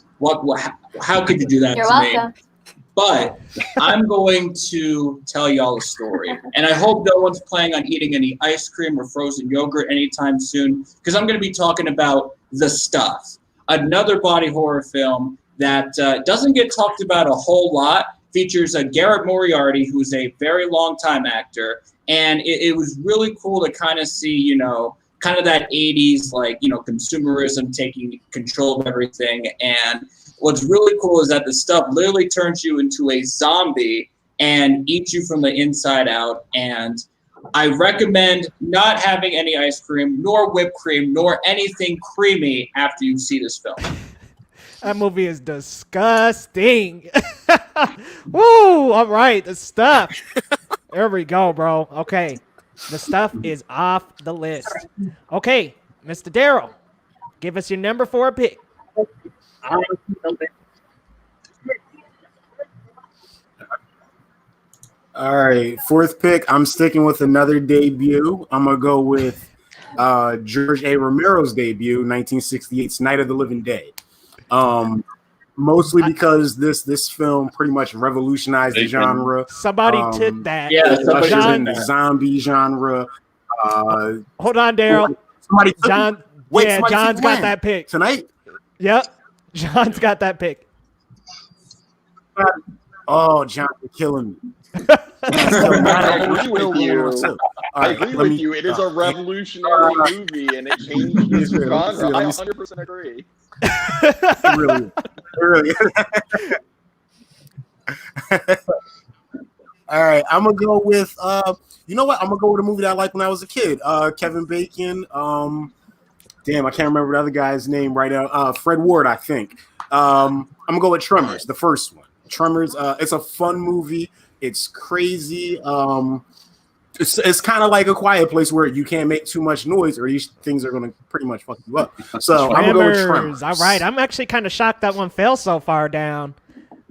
how could you do that You're to welcome. me? But I'm going to tell y'all a story. And I hope no one's planning on eating any ice cream or frozen yogurt anytime soon, because I'm going to be talking about The Stuff, another body horror film that doesn't get talked about a whole lot. Features Garrett Moriarty, who's a very long-time actor. And it was really cool to kind of see, kind of that 80s, consumerism taking control of everything. And what's really cool is that The Stuff literally turns you into a zombie and eats you from the inside out. And I recommend not having any ice cream, nor whipped cream, nor anything creamy after you see this film. That movie is disgusting. Woo! All right, The Stuff. There we go, bro. Okay. The Stuff is off the list. Okay, Mr. Darryl, give us your number 4 pick. All right, 4th pick. I'm sticking with another debut. I'm gonna go with George A. Romero's debut, 1968's Night of the Living Dead. Mostly because this film pretty much revolutionized the genre. Somebody took that. Yeah, Ushered in the zombie genre. Hold on, Darryl. Somebody took John. Wait, Yeah, somebody John's took got when? that pick. Tonight? Yep. John's got that pick. Oh, John, you're killing me. I agree with you. I agree with you. It is a revolutionary movie, and it changed this genre. I 100% agree. Really. All right, I'm gonna go with you know what? I'm gonna go with a movie that I liked when I was a kid. Kevin Bacon. Damn, I can't remember the other guy's name right now. Fred Ward, I think. I'm gonna go with Tremors, the first one. Tremors. It's a fun movie. It's crazy. It's kind of like A Quiet Place where you can't make too much noise or these things are going to pretty much fuck you up. So I'm going to go with Tremors. All right. I'm actually kind of shocked that one fell so far down.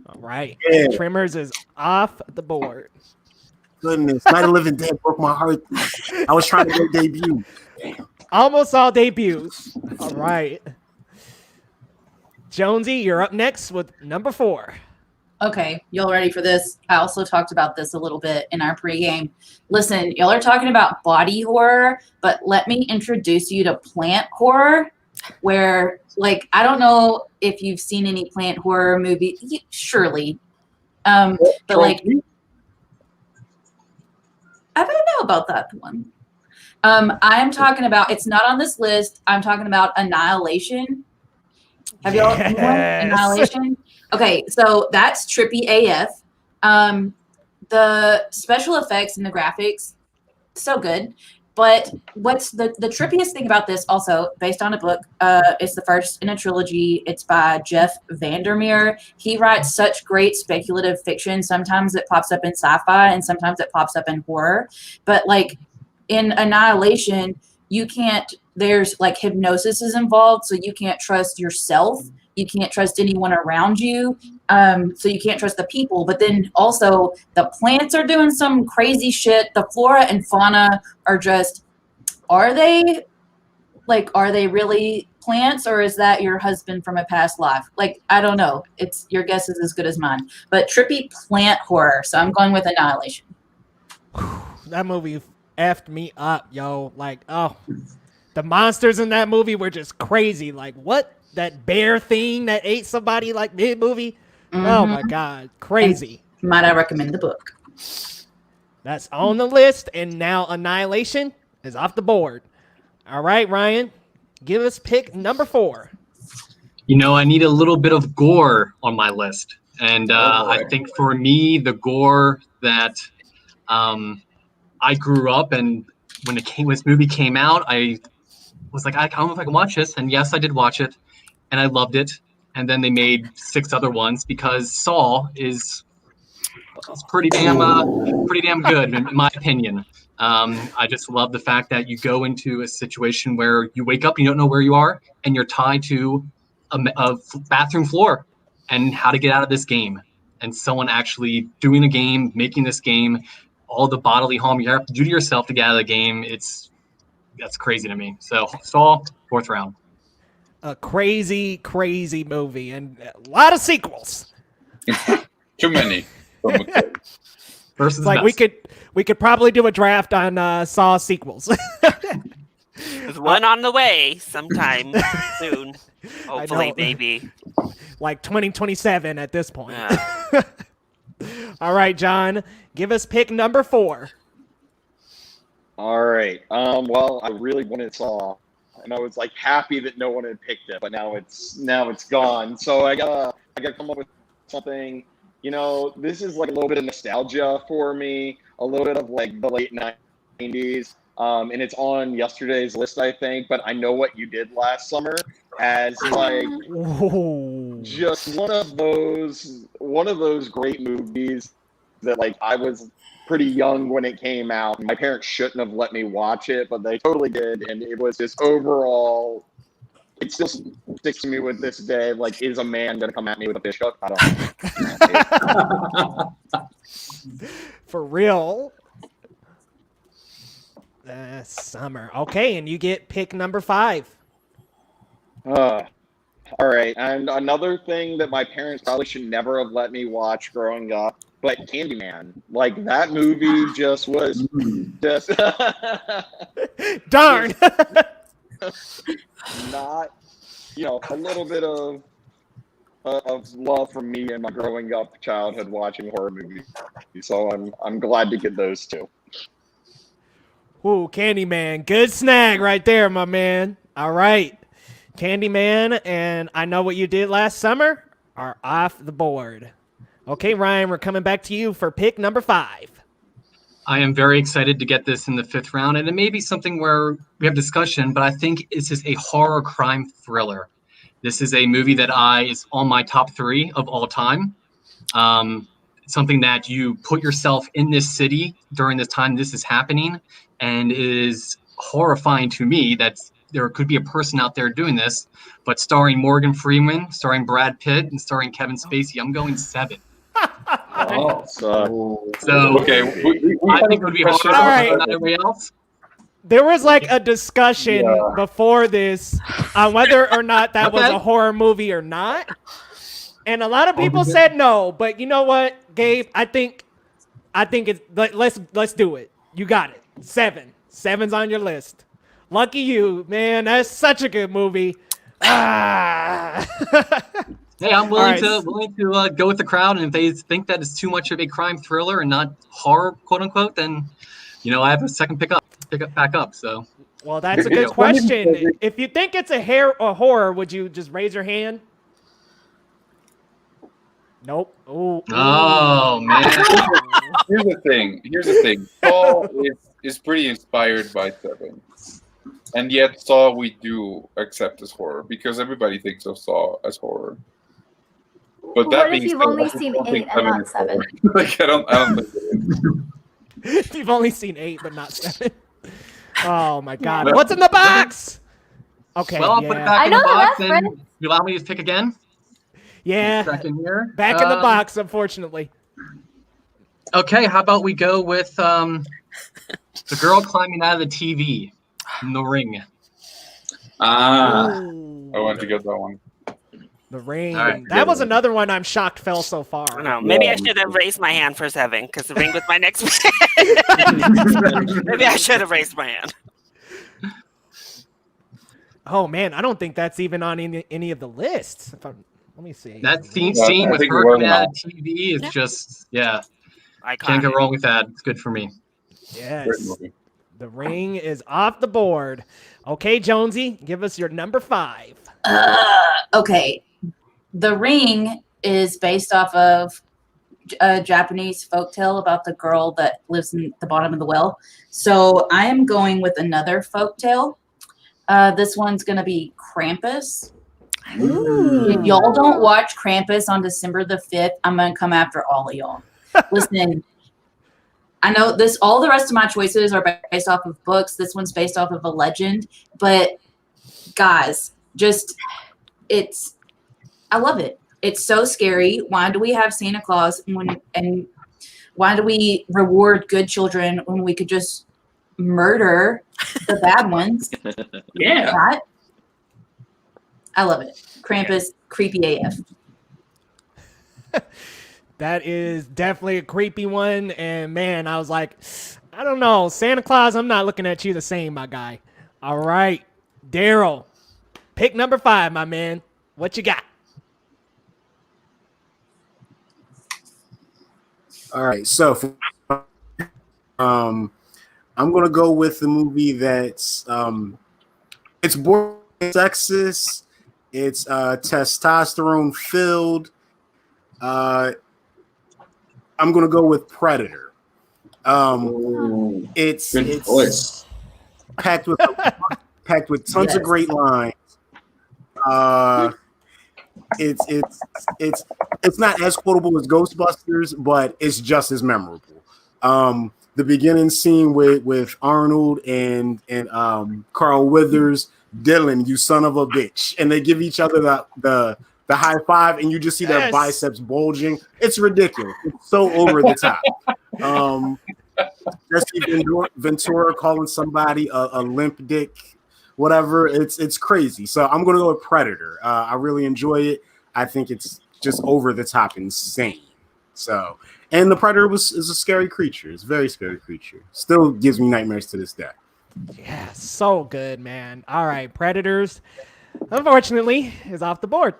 All right. Yeah. Tremors is off the board. goodness. Night of the Living Dead broke my heart. I was trying to go debut. Almost all debuts. All right. Jonesy, you're up next with number 4. Okay, y'all ready for this? I also talked about this a little bit in our pregame. Listen, y'all are talking about body horror, but let me introduce you to plant horror, where, like, I don't know if you've seen any plant horror movie, surely. But, like, I don't know about that one. I'm talking about, it's not on this list, I'm talking about Annihilation. Have y'all seen one? Annihilation? Okay, so that's trippy AF. The special effects and the graphics, so good. But what's the trippiest thing about this, also based on a book, it's the first in a trilogy. It's by Jeff Vandermeer. He writes such great speculative fiction. Sometimes it pops up in sci-fi and sometimes it pops up in horror. But like in Annihilation, you can't, there's like hypnosis is involved, so you can't trust yourself. You can't trust anyone around you. So you can't trust the people. But then also the plants are doing some crazy shit. The flora and fauna are just, are they really plants, or is that your husband from a past life? Like, I don't know. It's, your guess is as good as mine. But trippy plant horror. So I'm going with Annihilation. That movie effed me up, yo. Like, oh, the monsters in that movie were just crazy. Like, what? That bear thing that ate somebody like mid-movie? Mm-hmm. Oh, my God. Crazy. And might I recommend the book? That's on the list, and now Annihilation is off the board. All right, Ryan, give us pick number 4. You know, I need a little bit of gore on my list. And I think for me, the gore that I grew up, and when this movie came out, I was like, I don't know if I can watch this. And yes, I did watch it, and I loved it. And then they made 6 other ones because Saw is pretty damn good in my opinion. I just love the fact that you go into a situation where you wake up and you don't know where you are, and you're tied to a bathroom floor and how to get out of this game. And someone actually doing a game, making this game, all the bodily harm you have to do to yourself to get out of the game. That's crazy to me. So Saw, 4th round. A crazy, crazy movie, and a lot of sequels. Too many. Versus like we could probably do a draft on Saw sequels. There's one on the way sometime soon. Hopefully, maybe. Like 2027 at this point. Yeah. All right, John, give us pick number 4. All right. Well, I really wanted Saw, and I was like happy that no one had picked it, but now it's gone. So I gotta come up with something. You know, this is like a little bit of nostalgia for me, a little bit of like the late 90s, and it's on yesterday's list, I think. But I Know What You Did Last Summer as like just one of those great movies that like I was pretty young when it came out. My parents shouldn't have let me watch it, but they totally did, and it was just overall. It still sticks to me with this day. Like, is a man gonna come at me with a fish hook? I don't know. For real. Summer. Okay, and you get pick number 5. All right. And another thing that my parents probably should never have let me watch growing up, but Candyman. Like, that movie just was just darn. Not, a little bit of love from me and my growing up childhood watching horror movies. So I'm glad to get those 2. Ooh, Candyman. Good snag right there, my man. All right. Candyman and I Know What You Did Last Summer are off the board. Okay, Ryan, we're coming back to you for pick number 5. I am very excited to get this in the 5th round, and it may be something where we have discussion, but I think this is a horror crime thriller. This is a movie that is on my top 3 of all time. Something that you put yourself in this city during this time this is happening, and it is horrifying to me that there could be a person out there doing this, but starring Morgan Freeman, starring Brad Pitt, and starring Kevin Spacey, I'm going 7. Oh, So, So Okay, I think it would be hard for All right. everybody else. There was like a discussion Yeah. before this on whether or not that was Okay. a horror movie or not. And a lot of people said no, but you know what, Gabe? I think it's let's do it. You got it. 7. 7's on your list. Lucky you, man. That's such a good movie. Ah. Hey, I'm willing All to go with the crowd, and if they think that it's too much of a crime thriller and not horror, quote unquote, then I have a second back up. So Well, that's a good question. If you think it's a horror, would you just raise your hand? Nope. Ooh. oh man, Here's the thing. Saw is pretty inspired by 7. And yet Saw we do accept as horror because everybody thinks of Saw as horror. But that What if being you've said, only I just seen don't 8 think and not is horror. 7? Like I don't think it is. You've only seen 8, but not 7. Oh my God! What's in the box? Okay. well, I'll put it back I in the know the box, reference. and you allow me to pick again. Yeah. Back in here. Back in the box, unfortunately. Okay, how about we go with the girl climbing out of the TV in The Ring? Ooh. I wanted to get that one. The Ring. All right. That was another one I'm shocked fell so I far. don't know. Maybe I should have raised my hand for 7 because The Ring was my next one. Maybe I should have raised my hand. Oh man, I don't think that's even on any of the lists. Let me see. That scene I with think her it was coming out not. of TV is just can't Iconic. go wrong with that. It's good for me. Great Yes. movie. The Ring is off the board. Okay, Jonesy, give us your number 5. Okay. The Ring is based off of a Japanese folktale about the girl that lives in the bottom of the well. So I am going with another folktale. This one's going to be Krampus. If y'all don't watch Krampus on December the 5th, I'm going to come after all of y'all. Listen, I know all the rest of my choices are based off of books. This one's based off of a legend. But guys, I love it. It's so scary. Why do we have Santa Claus and why do we reward good children when we could just murder the bad ones? yeah. Right? I love it. Krampus, creepy AF. That is definitely a creepy one. And man, I was like, I don't know. Santa Claus, I'm not looking at you the same, my guy. All right. Daryl, pick number 5, my man. What you got? All right, so I'm gonna go with the movie that's it's born sexist, it's testosterone filled. I'm gonna go with Predator. It's Good choice. packed with tons of great lines. It's not as quotable as Ghostbusters, but it's just as memorable. The beginning scene with Arnold and Carl Withers, Dylan, you son of a bitch, and they give each other the high five, and you just see their biceps bulging. It's ridiculous. It's so over the top. Jesse Ventura calling somebody a limp dick. Whatever, it's crazy. So I'm gonna go with Predator. I really enjoy it. I think it's just over the top insane. So, and the Predator is a scary creature. It's a very scary creature. Still gives me nightmares to this day. Yeah, so good, man. All right, Predators, unfortunately, is off the board.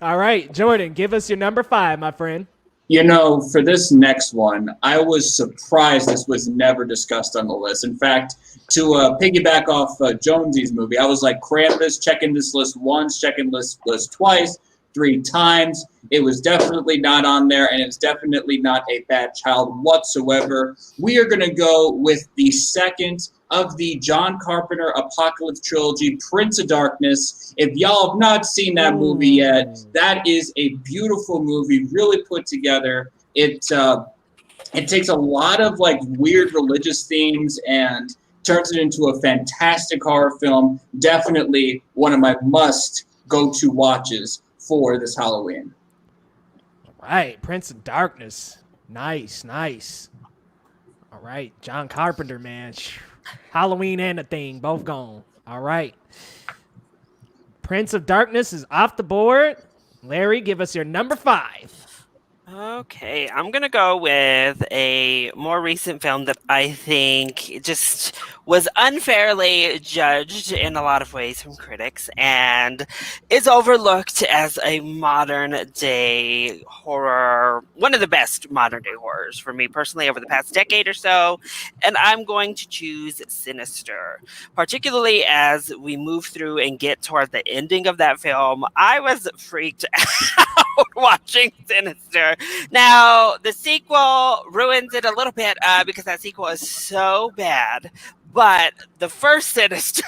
All right, Jordan, give us your number 5, my friend. You know, for this next one, I was surprised this was never discussed on the list. In fact, to piggyback off Jonesy's movie, I was like, Krampus, checking this list once, checking this list twice, 3 times. It was definitely not on there, and it's definitely not a bad child whatsoever. We are going to go with the second of the John Carpenter Apocalypse trilogy, Prince of Darkness. If y'all have not seen that movie yet, that is a beautiful movie, really put together. It takes a lot of like weird religious themes and turns it into a fantastic horror film. Definitely one of my must go-to watches for this Halloween. right, Prince of Darkness. Nice. All right, John Carpenter, man. Halloween and The Thing, both gone. All right. Prince of Darkness is off the board. Larry, give us your number 5. Okay, I'm going to go with a more recent film that I think just was unfairly judged in a lot of ways from critics and is overlooked as a modern day horror, one of the best modern day horrors for me personally over the past decade or so. And I'm going to choose Sinister, particularly as we move through and get toward the ending of that film. I was freaked out watching Sinister. Now, the sequel ruins it a little bit because that sequel is so bad. But the first Sinister,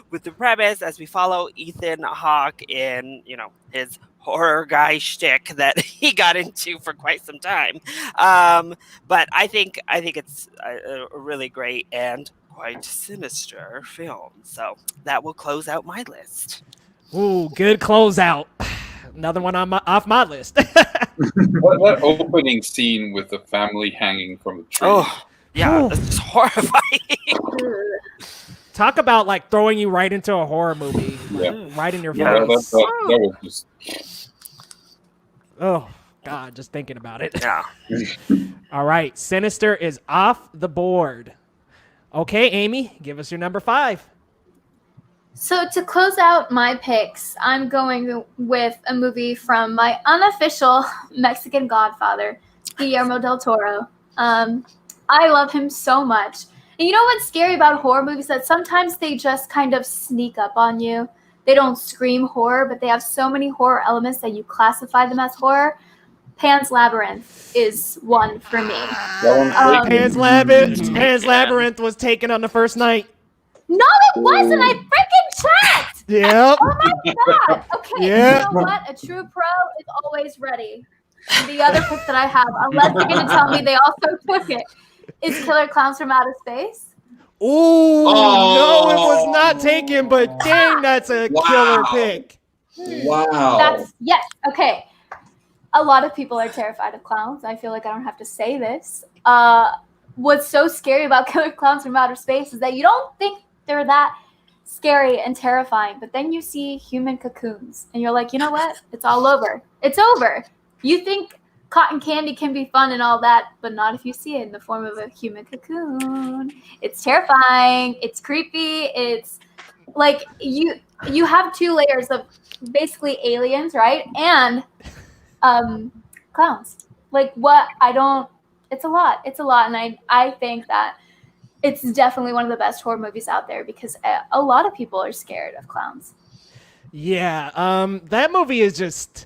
with the premise as we follow Ethan Hawke in, his horror guy shtick that he got into for quite some time. But I think it's a really great and quite sinister film. So that will close out my list. Ooh, good closeout. Another one off my list. What opening scene with the family hanging from the tree? Oh, yeah, this is horrifying. Talk about like throwing you right into a horror movie, right in your face. That was just... Oh God, just thinking about it. Yeah. All right, Sinister is off the board. Okay, Amy, give us your number 5. So to close out my picks, I'm going with a movie from my unofficial Mexican godfather, Guillermo del Toro. I love him so much. And you know what's scary about horror movies? That sometimes they just kind of sneak up on you. They don't scream horror, but they have so many horror elements that you classify them as horror. Pan's Labyrinth is one for me. Pan's Labyrinth was taken on the first night. No, it wasn't. I freaking checked. Yep. Oh my God. Okay. Yeah. You know what? A true pro is always ready. And the other pick that I have, unless you're going to tell me they also took it, is Killer Clowns from Outer Space. Ooh, no, it was not taken, but dang, that's a killer pick. Wow. Yes. Okay. A lot of people are terrified of clowns. I feel like I don't have to say this. What's so scary about Killer Clowns from Outer Space is that you don't think they're that scary and terrifying, but then you see human cocoons and you're like, you know what? It's all over. It's over. You think cotton candy can be fun and all that, but not if you see it in the form of a human cocoon. It's terrifying. It's creepy. It's like you have 2 layers of basically aliens, right? And clowns. Like what? It's a lot. And I think that it's definitely one of the best horror movies out there because a lot of people are scared of clowns. Yeah, that movie is just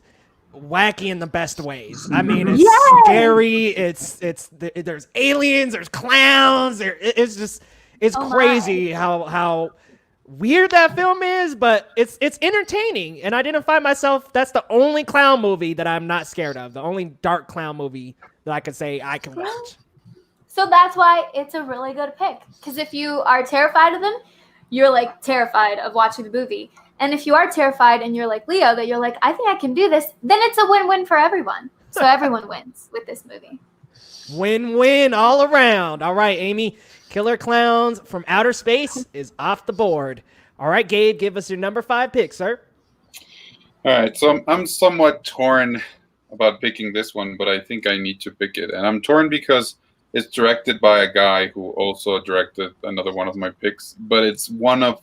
wacky in the best ways. I mean, it's scary. There's aliens, there's clowns. It's crazy how weird that film is, but it's entertaining. And I didn't find myself. That's the only clown movie that I'm not scared of. The only dark clown movie that I can say I can watch. So that's why it's a really good pick. Because if you are terrified of them, you're like terrified of watching the movie. And if you are terrified and you're like Leo, that you're like, I think I can do this, then it's a win-win for everyone. So everyone wins with this movie. Win-win all around. All right, Amy, Killer Clowns from Outer Space is off the board. All right, Gabe, give us your number 5 pick, sir. All right, so I'm somewhat torn about picking this one, but I think I need to pick it. And I'm torn because it's directed by a guy who also directed another one of my picks, but it's one of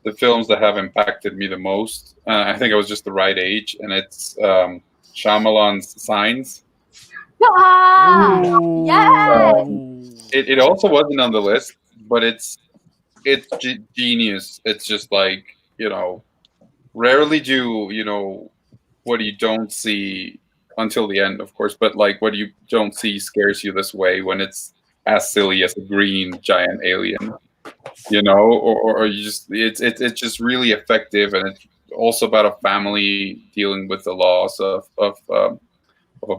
the films that have impacted me the most. I think I was just the right age, and it's Shyamalan's Signs. Yes! It also wasn't on the list, but it's genius. It's just like, rarely do, what you don't see until the end, of course, but like what you don't see scares you this way when it's as silly as a green giant alien, or you just it's just really effective, and it's also about a family dealing with the loss of a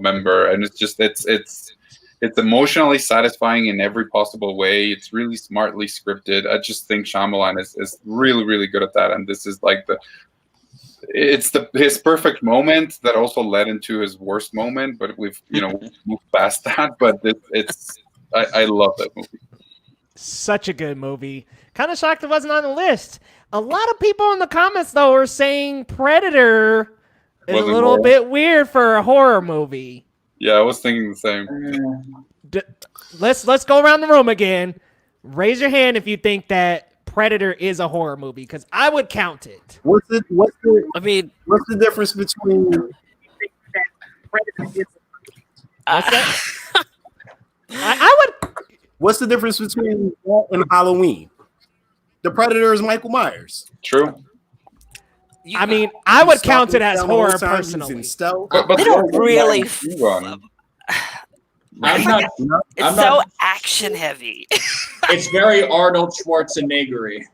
member, and it's emotionally satisfying in every possible way. It's really smartly scripted. I just think Shyamalan is really, really good at that, and this is like it's his perfect moment that also led into his worst moment, but we've moved past that. But I love that movie. Such a good movie. Kind of shocked it wasn't on the list. A lot of people in the comments though are saying Predator is a little bit weird for a horror movie. Yeah, I was thinking the same. Let's go around the room again. Raise your hand if you think that Predator is a horror movie, because I would count it. What's the difference between What's that? I would. What's the difference between that and Halloween? The Predator is Michael Myers. True. I mean, I would count it as horror personally. But they don't really. It's so action heavy. It's very Arnold Schwarzenegger-y.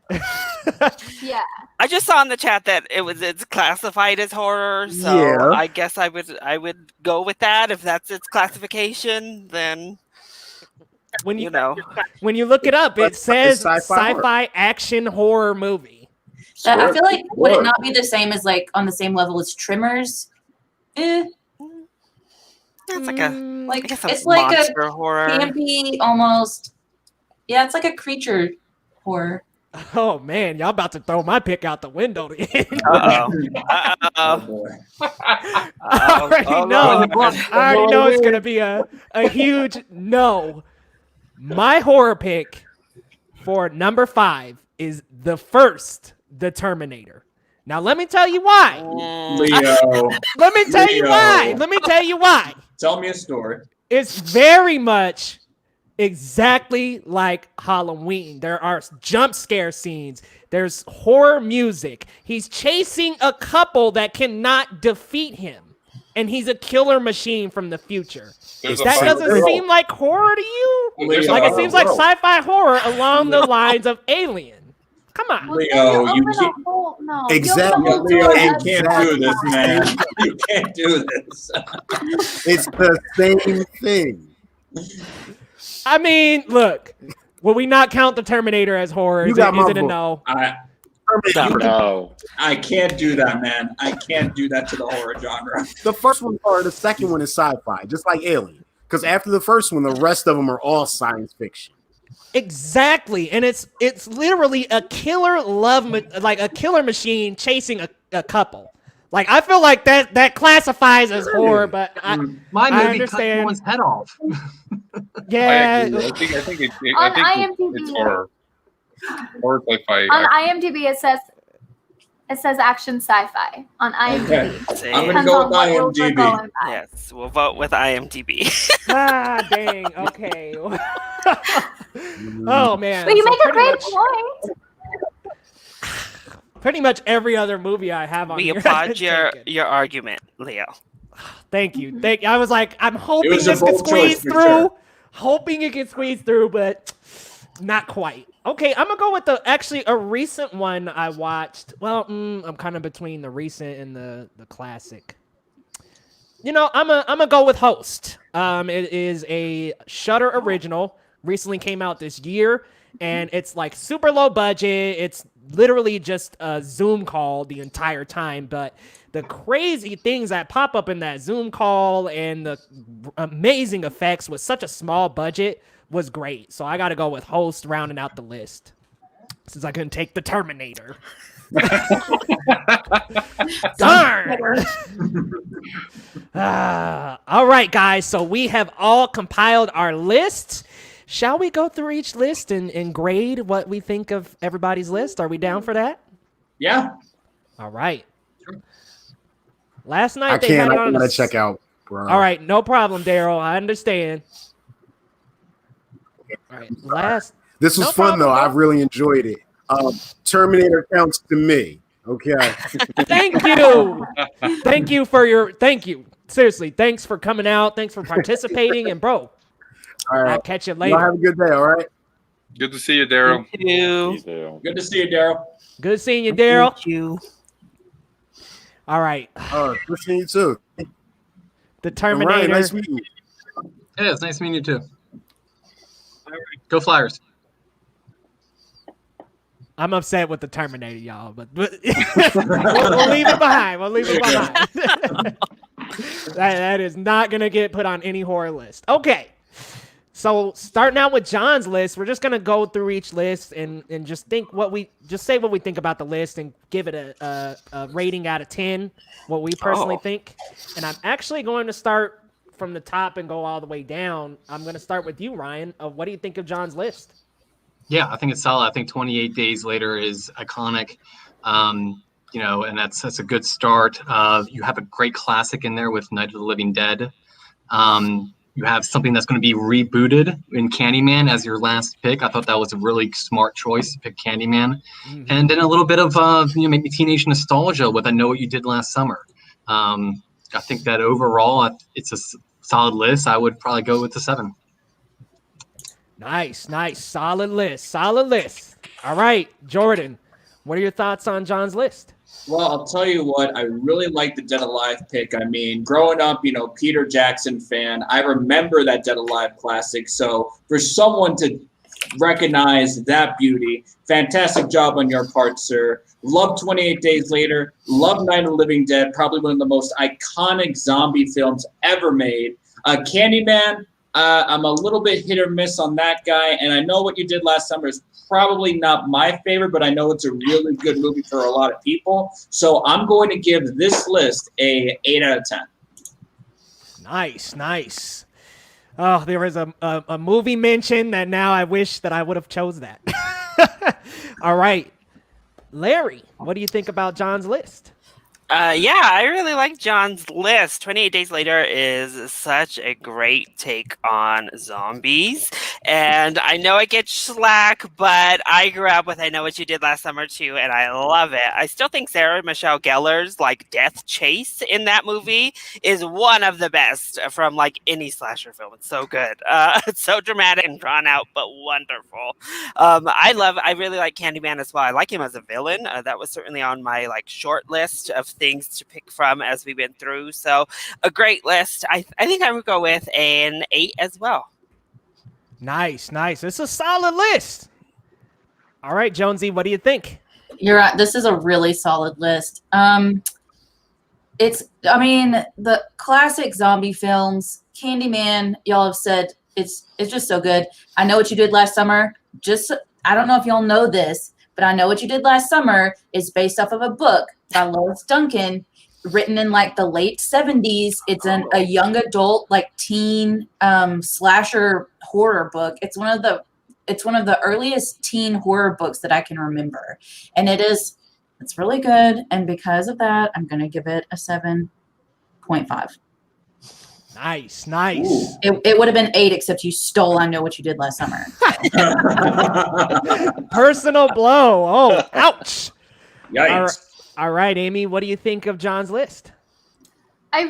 Yeah. I just saw in the chat that it's classified as horror, so Yeah. I guess I would go with that. If that's its classification, then When you know. when you look it up, it says sci-fi sci-fi action horror movie. I feel like would it not be the same as like on the same level as Tremors? That's like a Like I guess it's like a monster horror. campy almost. Yeah, it's like a creature horror. Oh man, y'all about to throw my pick out the window. Uh-oh. I already know it's gonna be a huge no. My horror pick for number 5 is the first The Terminator. Now let me tell you why. Leo. Let me tell you why. Tell me a story. It's very much exactly like Halloween. There are jump scare scenes. There's horror music. He's chasing a couple that cannot defeat him. And he's a killer machine from the future. That doesn't seem like horror to you? Like it seems like sci-fi horror along the lines of Alien. Come on. Leo, you can't. No. Exactly. Leo, you can't do this, man. You can't do this. It's the same thing. I mean, look. Will we not count the Terminator as horror? Is it a no? No. I can't do that, man. I can't do that to the horror genre. The first one or the second one is sci-fi, just like Alien. Because after the first one, the rest of them are all science fiction. Exactly, and it's literally a killer a killer machine chasing a couple. Like I feel like that classifies as horror, but My movie I cut understand. someone's head off. Yeah, I think On it's IMDb. horror. Horror sci-fi. On IMDb, it says action sci-fi on IMDb. Okay. I'm gonna go with IMDb. Yes, we'll vote with IMDb. Ah, dang. Okay. Oh man. But you So make a pretty great much- point. Pretty much every other movie I have on We here. applaud has been taken. your argument, Leo. Thank you. I was like, I'm hoping was a this can bold choice squeeze for through. sure. Hoping it can squeeze through, but not quite. Okay, I'm gonna go with a recent one I watched. Well, I'm kind of between the recent and the classic. You know, I'm gonna go with Host. It is a Shudder original. Recently came out this year, and it's like super low budget. It's literally just a Zoom call the entire time, but the crazy things that pop up in that Zoom call and the amazing effects with such a small budget was great. So I got to go with Host rounding out the list since I couldn't take the Terminator. Darn. All right, guys. So we have all compiled our lists. Shall we go through each list and grade what we think of everybody's list? Are we down for that? Yeah. All right. Last night I they can't. had it I on gotta check out, bro. All right, no problem, Daryl. I understand. All right, This was No fun though. problem, I really enjoyed it. Terminator counts to me. Okay. Thank you. Thank you. Seriously, thanks for coming out. Thanks for participating. And bro, All right. I'll catch you Y'all later. have a good day. All right. Good to see you, Daryl. Thank you. You too. Good to see you, Daryl. Good seeing you, Daryl. Thank you. All right, Good seeing you too. the All Terminator. right. Nice meeting you. Yeah, it's nice meeting you too. Go Flyers. I'm upset with the Terminator, y'all, but we'll leave it behind. We'll leave it behind. that is not gonna get put on any horror list. Okay. So starting out with John's list, we're just gonna go through each list and just say what we think about the list and give it a rating out of 10, what we personally think. And I'm actually going to start from the top and go all the way down. I'm gonna start with you, Ryan. What do you think of John's list? Yeah, I think it's solid. I think 28 Days Later is iconic. And that's a good start. You have a great classic in there with Night of the Living Dead. You have something that's going to be rebooted in Candyman as your last pick. I thought that was a really smart choice to pick Candyman. Mm-hmm. And then a little bit of maybe teenage nostalgia with I Know What You Did Last Summer. I think that overall it's a solid list. I would probably go with the 7. Nice. Solid list. All right, Jordan, what are your thoughts on John's list? Well, I'll tell you what, I really like the Dead Alive pick. I mean, growing up, Peter Jackson fan, I remember that Dead Alive classic. So for someone to recognize that beauty, fantastic job on your part, sir. Love 28 Days Later. Love Night of the Living Dead, probably one of the most iconic zombie films ever made. Candyman, I'm a little bit hit or miss on that guy. And I Know What You Did Last Summer is probably not my favorite, but I know it's a really good movie for a lot of people. So I'm going to give this list a 8 out of 10. Nice. Oh, there was a movie mention that now I wish that I would have chose that. All right. Larry, what do you think about John's list? Yeah, I really like John's list. 28 Days Later is such a great take on zombies. And I know I get slack, but I grew up with I Know What You Did Last Summer too, and I love it. I still think Sarah Michelle Gellar's death chase in that movie is one of the best from any slasher film. It's so good. It's so dramatic and drawn out, but wonderful. I really like Candyman as well. I like him as a villain. That was certainly on my short list of things to pick from as we went through. So a great list. I think I would go with an 8 as well. Nice. It's a solid list. All right, Jonesy, what do you think? You're right. This is a really solid list. The classic zombie films, Candyman, y'all have said it's just so good. I Know What You Did Last Summer. I don't know if y'all know this, but I Know What You Did Last Summer is based off of a book by Lois Duncan, written in the late 70s. It's a young adult, teen slasher horror book. It's one of the earliest teen horror books that I can remember. And it's really good. And because of that, I'm going to give it a 7.5. Nice. It would have been 8, except you stole I Know What You Did Last Summer. Personal blow. Oh, ouch. Yikes. All right, Amy, what do you think of John's list? I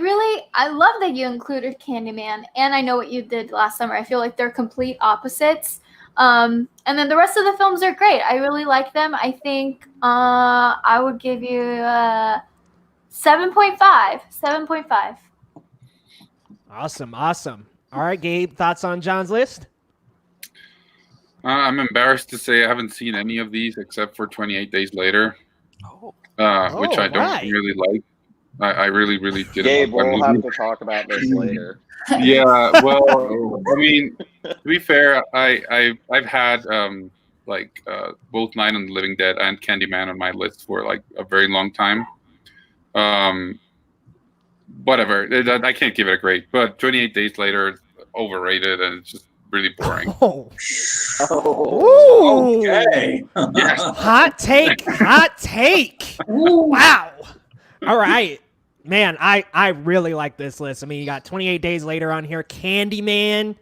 love that you included Candyman and I Know What You Did Last Summer. I feel like they're complete opposites. And then the rest of the films are great. I really like them. I think I would give you 7.5. 7.5. Awesome. All right, Gabe, thoughts on John's list? I'm embarrassed to say I haven't seen any of these except for 28 Days Later, which I don't really like. I really didn't. Gabe, like we'll have to talk about this later. Yeah, well, I mean, to be fair, I've had both Night of the Living Dead and Candyman on my list for a very long time. Whatever, I can't give it a grade, but 28 Days Later is overrated and it's just really boring. Okay. Yes. Hot take. Wow. All right. Man, I really like this list. I mean, you got 28 Days Later on here. Candyman.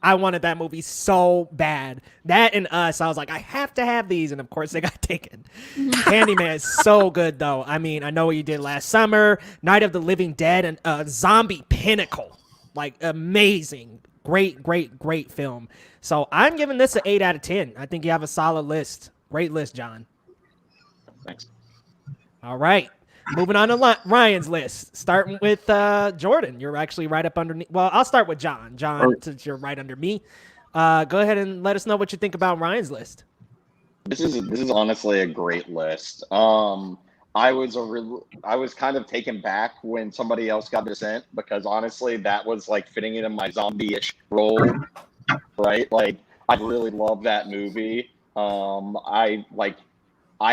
I wanted that movie so bad. That and Us, I was like, I have to have these. And of course, they got taken. Candyman is so good, though. I mean, I Know What You Did Last Summer, Night of the Living Dead, and Zombie Pinnacle. Amazing. Great film. So I'm giving this an 8 out of 10. I think you have a solid list. Great list, John. Thanks. All right. Moving on to Ryan's list. Starting with Jordan. You're actually right up underneath. Well, I'll start with John. John, since you're right under me. Go ahead and let us know what you think about Ryan's list. This is honestly a great list. I was kind of taken back when somebody else got Descent, because honestly, that was like fitting into my zombie-ish role, right? Like, I really love that movie. I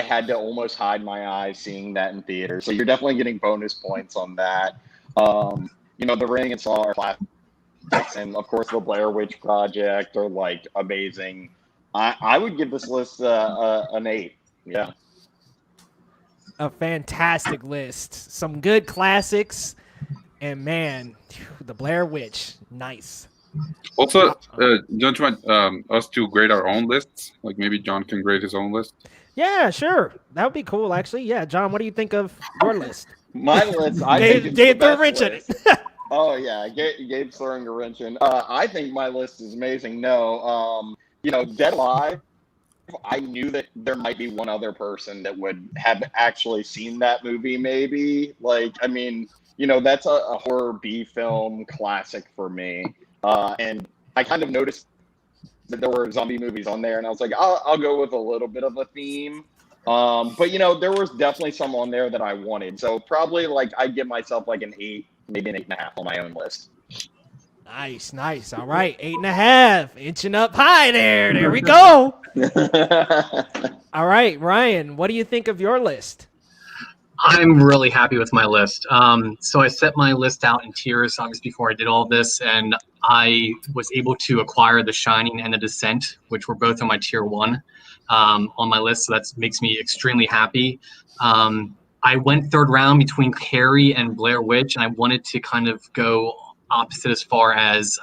had to almost hide my eyes seeing that in theater. So you're definitely getting bonus points on that. The Ring and Saw are classics, and of course the Blair Witch Project are like amazing. I would give this list an 8. Yeah. A fantastic list. Some good classics. And man, the Blair Witch. Nice. Also, don't you want us to grade our own lists? Like maybe John can grade his own list. Yeah, sure. That would be cool, actually. Yeah, John, what do you think of your list? My list, I think it's the Gabe threw a best wrench in list. it. Oh yeah, Gabe's throwing a wrench in. I think my list is amazing. No, Dead Alive. I knew that there might be one other person that would have actually seen that movie. Maybe that's a horror B film classic for me. And I kind of noticed that there were zombie movies on there, and I was like, I'll go with a little bit of a theme. But there was definitely some on there that I wanted. So probably I'd give myself like an 8, maybe an 8.5 on my own list. Nice. All right, 8.5, inching up high there. There we go. All right, Ryan, what do you think of your list? I'm really happy with my list. So I set my list out in tiers, obviously, before I did all this, and I was able to acquire The Shining and The Descent, which were both on my tier 1 on my list. So that makes me extremely happy. I went third round between Carrie and Blair Witch, and I wanted to kind of go opposite as far as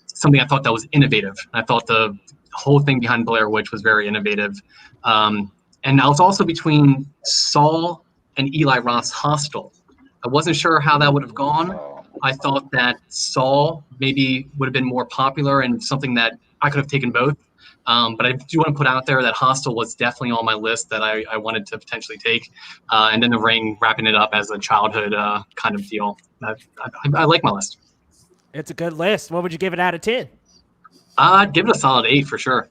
something I thought that was innovative. I thought the whole thing behind Blair Witch was very innovative. And I was also between Saw and Eli Roth's Hostel. I wasn't sure how that would have gone. I thought that Saw maybe would have been more popular and something that I could have taken both. But I do want to put out there that Hostel was definitely on my list that I wanted to potentially take. And then The Ring, wrapping it up as a childhood kind of deal. I like my list. It's a good list. What would you give it out of 10? I'd give it a solid 8 for sure.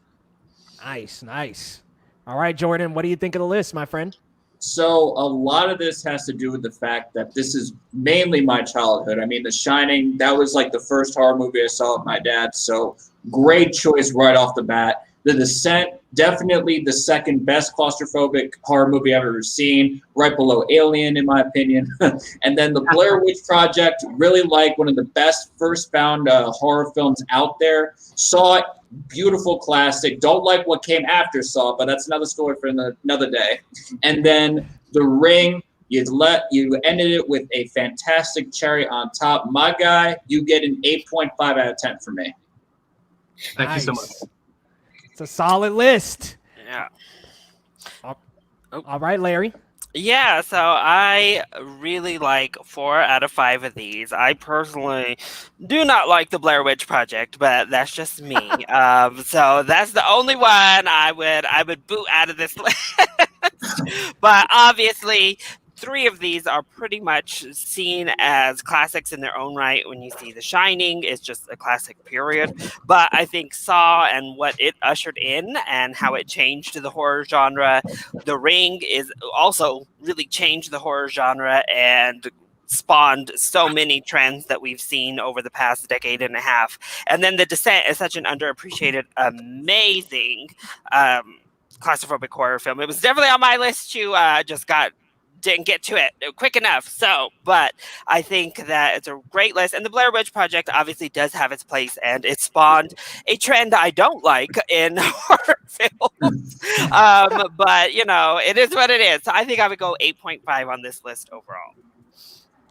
Nice. All right, Jordan, what do you think of the list, my friend? So a lot of this has to do with the fact that this is mainly my childhood. I mean, The Shining, that was like the first horror movie I saw with my dad. So great choice right off the bat. The Descent, definitely the second best claustrophobic horror movie I've ever seen, right below Alien, in my opinion. And then The Blair Witch Project, really like one of the best first found horror films out there. Saw it, beautiful classic. Don't like what came after Saw, but that's another story for another day. And then The Ring, you ended it with a fantastic cherry on top. My guy, you get an 8.5 out of 10 from me. Thank you so much. It's a solid list. Yeah. All right, Larry. Yeah, so I really like 4 out of 5 of these. I personally do not like the Blair Witch Project, but that's just me. So that's the only one I would boot out of this list. But obviously, 3 of these are pretty much seen as classics in their own right. When you see The Shining, it's just a classic period. But I think Saw and what it ushered in and how it changed the horror genre. The Ring is also really changed the horror genre and spawned so many trends that we've seen over the past decade and a half. And then The Descent is such an underappreciated, amazing claustrophobic horror film. It was definitely on my list too. Didn't get to it quick enough. But I think that it's a great list. And the Blair Witch Project obviously does have its place, and it spawned a trend I don't like in horror films. But, it is what it is. So I think I would go 8.5 on this list overall.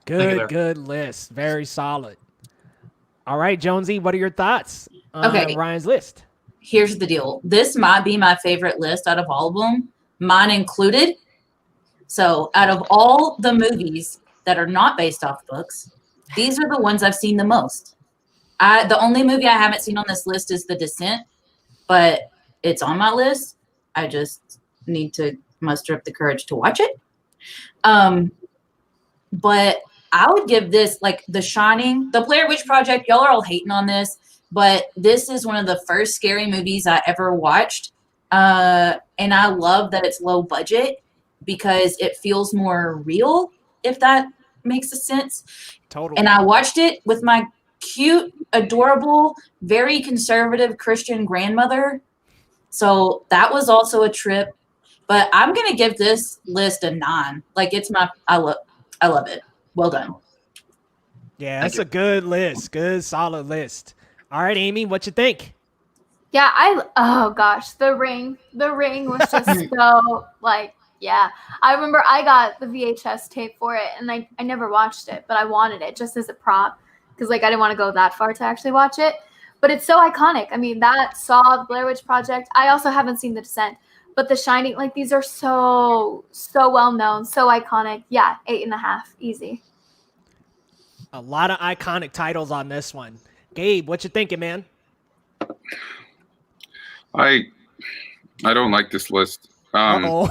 Good list. Very solid. All right, Jonesy, what are your thoughts on Ryan's list? Here's the deal. This might be my favorite list out of all of them, mine included. So out of all the movies that are not based off books, these are the ones I've seen the most. The only movie I haven't seen on this list is The Descent, but it's on my list. I just need to muster up the courage to watch it. But I would give this, like, The Shining, The Blair Witch Project, y'all are all hating on this, but this is one of the first scary movies I ever watched. And I love that it's low budget because it feels more real, if that makes a sense. Totally. And I watched it with my cute, adorable, very conservative Christian grandmother. So that was also a trip. But I'm gonna give this list a 9. Like it's I love it. Well done. Yeah, that's a good list. Good, solid list. All right, Amy, what you think? Yeah, oh gosh, The Ring. The Ring was just so like, yeah. I remember I got the VHS tape for it and I never watched it, but I wanted it just as a prop because like I didn't want to go that far to actually watch it. But it's so iconic. I mean, that Saw, the Blair Witch Project. I also haven't seen The Descent, but The Shining, like these are so well known, so iconic. Yeah, 8.5, easy. A lot of iconic titles on this one. Gabe, what you thinking, man? I don't like this list. Hot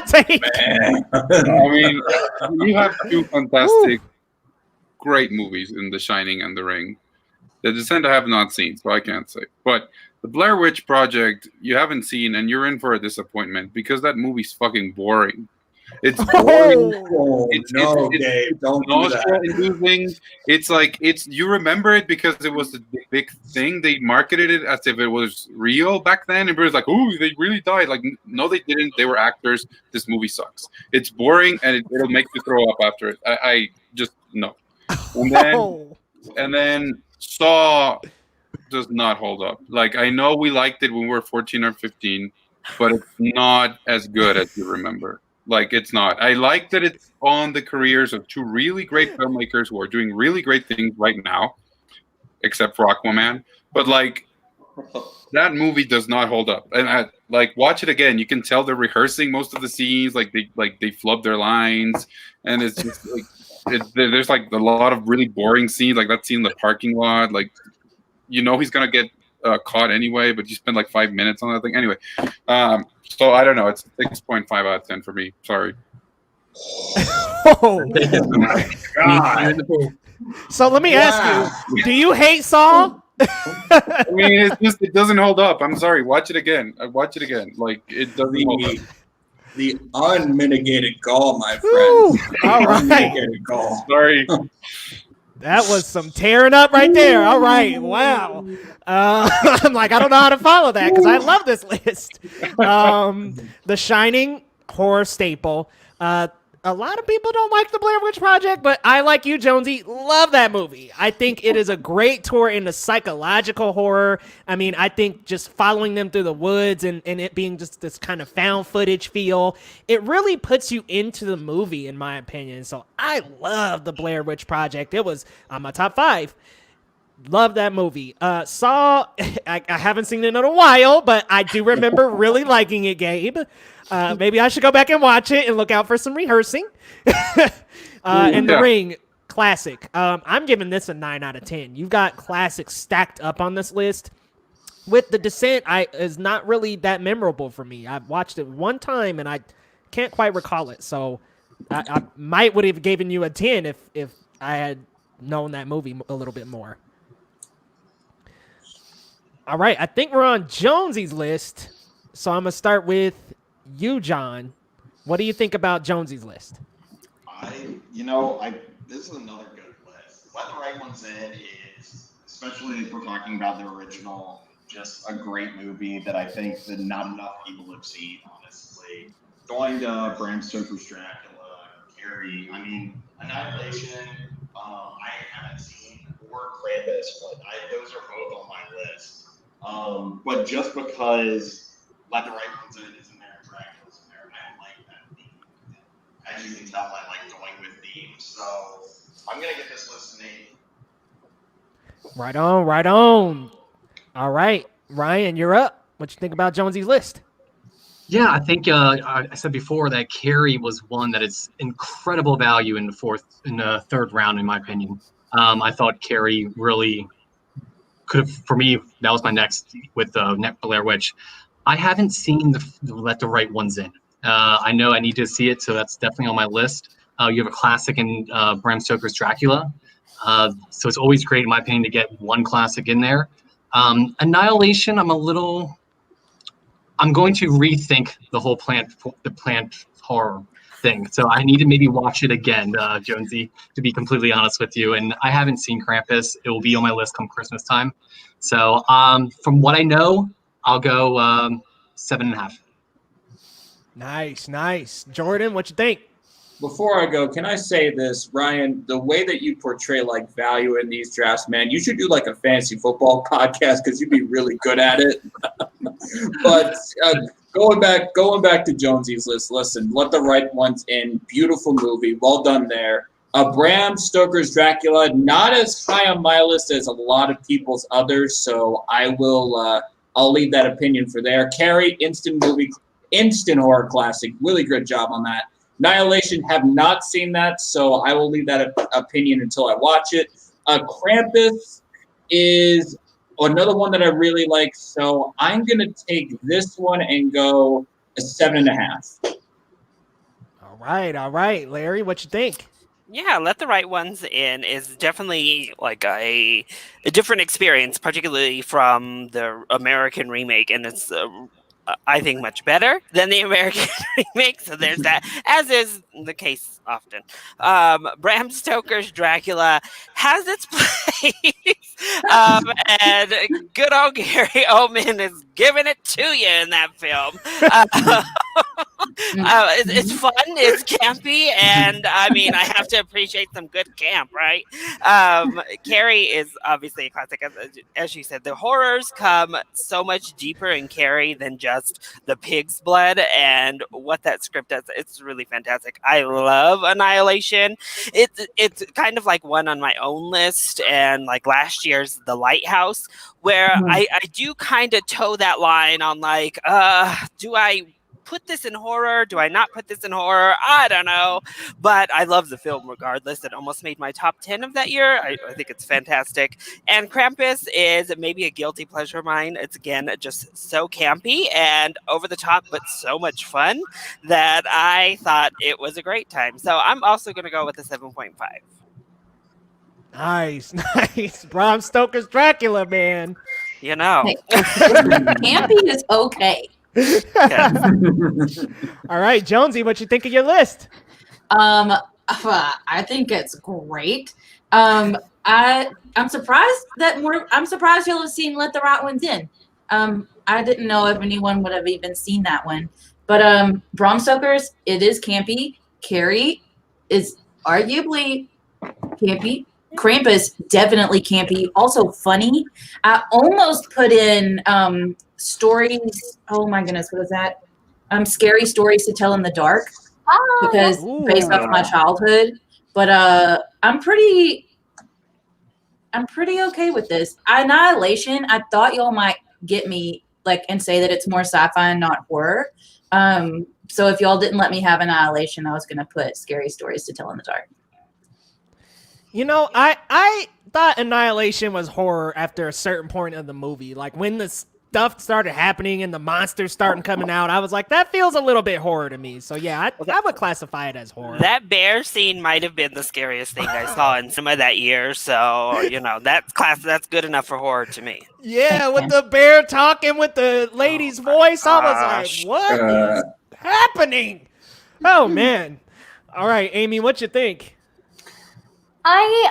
take. I mean, you have two fantastic, great movies in The Shining and The Ring. The Descent I have not seen, so I can't say. But the Blair Witch Project you haven't seen, and you're in for a disappointment because that movie's fucking boring. It's boring. It's Dave, don't do that. Inducing. It's like you remember it because it was a big thing. They marketed it as if it was real back then, and everybody's like, "Oh, they really died." Like, no, they didn't. They were actors. This movie sucks. It's boring, and it'll make you throw up after it. I just no. And then Saw does not hold up. Like, I know we liked it when we were 14 or 15, but it's not as good as you remember. Like, it's not. I like that it's on the careers of two really great filmmakers who are doing really great things right now, except for Aquaman. But, like, that movie does not hold up. And watch it again. You can tell they're rehearsing most of the scenes. Like, they flub their lines. And it's just, like, there's, like, a lot of really boring scenes. Like, that scene in the parking lot. Like, you know he's going to get caught anyway, but you spend, like, 5 minutes on that thing. Anyway, so I don't know. It's 6.5 out of 10 for me. Sorry. Oh my God. So let me ask you: do you hate Saw? I mean, it doesn't hold up. I'm sorry. Watch it again. Watch it again. Like, it doesn't hold up. The unmitigated gall, my friend. All right. Unmitigated gall. Sorry. That was some tearing up right there. All right. Wow. I'm like, I don't know how to follow that because I love this list. The Shining, horror staple. A lot of people don't like the Blair Witch Project, but I, like you, Jonesy, love that movie. I think it is a great tour into psychological horror. I mean, I think just following them through the woods and it being just this kind of found footage feel, it really puts you into the movie, in my opinion. So I love the Blair Witch Project. It was on my top 5. Love that movie. Saw, I haven't seen it in a while, but I do remember really liking it, Gabe. Maybe I should go back and watch it and look out for some rehearsing. And The Ring, classic. I'm giving this a 9 out of 10. You've got classics stacked up on this list. With The Descent, is not really that memorable for me. I've watched it one time and I can't quite recall it. So I might would have given you a 10 if I had known that movie a little bit more. All right, I think we're on Jonesy's list. So I'm going to start with you, John. What do you think about Jonesy's list? This is another good list. Let the Right Ones In is, especially if we're talking about the original, just a great movie that I think that not enough people have seen, honestly. Going to Bram Stoker's Dracula, Carrie, Annihilation, I haven't seen, or Krampus, but those are both on my list. But just because Let the Right Ones In is in there, Dracula's in there, I like that theme. As you can tell, I like going with themes. So I'm going to get this list an 8. Right on, right on. All right, Ryan, you're up. What you think about Jonesy's list? Yeah, I think I said before that Carrie was one that is incredible value in the third round, in my opinion. I thought Carrie really could have, for me, that was my next with Blair Witch. I haven't seen the Let the Right Ones In. I know I need to see it, so that's definitely on my list. You have a classic in Bram Stoker's Dracula. So it's always great, in my opinion, to get one classic in there. Annihilation, I'm a little I'm going to rethink the whole plant horror thing. So I need to maybe watch it again, Jonesy, to be completely honest with you. And I haven't seen Krampus. It will be on my list come Christmas time. So from what I know, I'll go 7.5. Nice. Jordan, what you think? Before I go, can I say this, Ryan? The way that you portray like value in these drafts, man, you should do like a fantasy football podcast because you'd be really good at it. But going back to Jonesy's list, listen, Let the Right Ones In, beautiful movie, well done there. Bram Stoker's Dracula, not as high on my list as a lot of people's others, so I'll leave that opinion for there. Carrie, instant horror classic, really good job on that. Annihilation, have not seen that, so I will leave that opinion until I watch it. Krampus is another one that I really like, so I'm going to take this one and go a 7.5. All right. Larry, what you think? Yeah, Let the Right Ones In is definitely like a different experience, particularly from the American remake, and it's I think much better than the American remake. So there's that, as is the case often. Bram Stoker's Dracula has its place, and good old Gary Oldman is giving it to you in that film. It's fun, it's campy, and I mean, I have to appreciate some good camp, right? Carrie is obviously a classic. As you said, the horrors come so much deeper in Carrie than just the pig's blood and what that script does. It's really fantastic. I love Annihilation. It's kind of like one on my own list, and like last year's The Lighthouse, where I do kind of toe that line on like, do I put this in horror? Do I not put this in horror? I don't know. But I love the film regardless. It almost made my top 10 of that year. I think it's fantastic. And Krampus is maybe a guilty pleasure of mine. It's, again, just so campy and over the top, but so much fun that I thought it was a great time. So I'm also going to go with a 7.5. Nice. Bram Stoker's Dracula, man. You know. Campy is okay. All right, Jonesy, what you think of your list? I think it's great. I'm surprised y'all have seen Let the Right Ones In. I didn't know if anyone would have even seen that one. But Bram Stoker's, it is campy. Carrie is arguably campy. Krampus, definitely campy. Also funny. I almost put in stories. Oh my goodness, what is that? Scary stories to tell in the dark, because based off my childhood. But I'm pretty okay with this. Annihilation, I thought y'all might get me like and say that it's more sci-fi and not horror. So if y'all didn't let me have Annihilation, I was gonna put Scary Stories to Tell in the Dark. You know, I thought Annihilation was horror after a certain point of the movie. Like when the stuff started happening and the monsters starting coming out, I was like, that feels a little bit horror to me. So yeah, I would classify it as horror. That bear scene might have been the scariest thing I saw in some of that year. So, you know, that's good enough for horror to me. Yeah, with the bear talking with the lady's voice, I was like, what is happening? Oh man. All right, Amy, what you think? I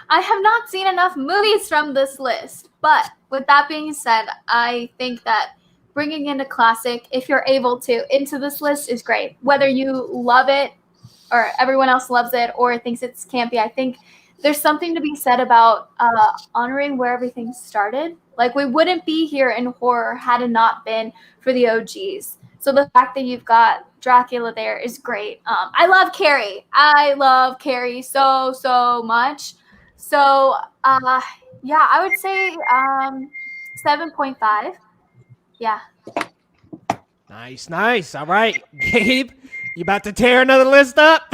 have not seen enough movies from this list, but with that being said, I think that bringing in a classic, if you're able to, into this list is great. Whether you love it or everyone else loves it or thinks it's campy, I think there's something to be said about honoring where everything started. Like, we wouldn't be here in horror had it not been for the OGs. So the fact that you've got Dracula there is great. I love Carrie. I love Carrie so much. So, yeah, I would say 7.5. Yeah. Nice. All right, Gabe, you about to tear another list up?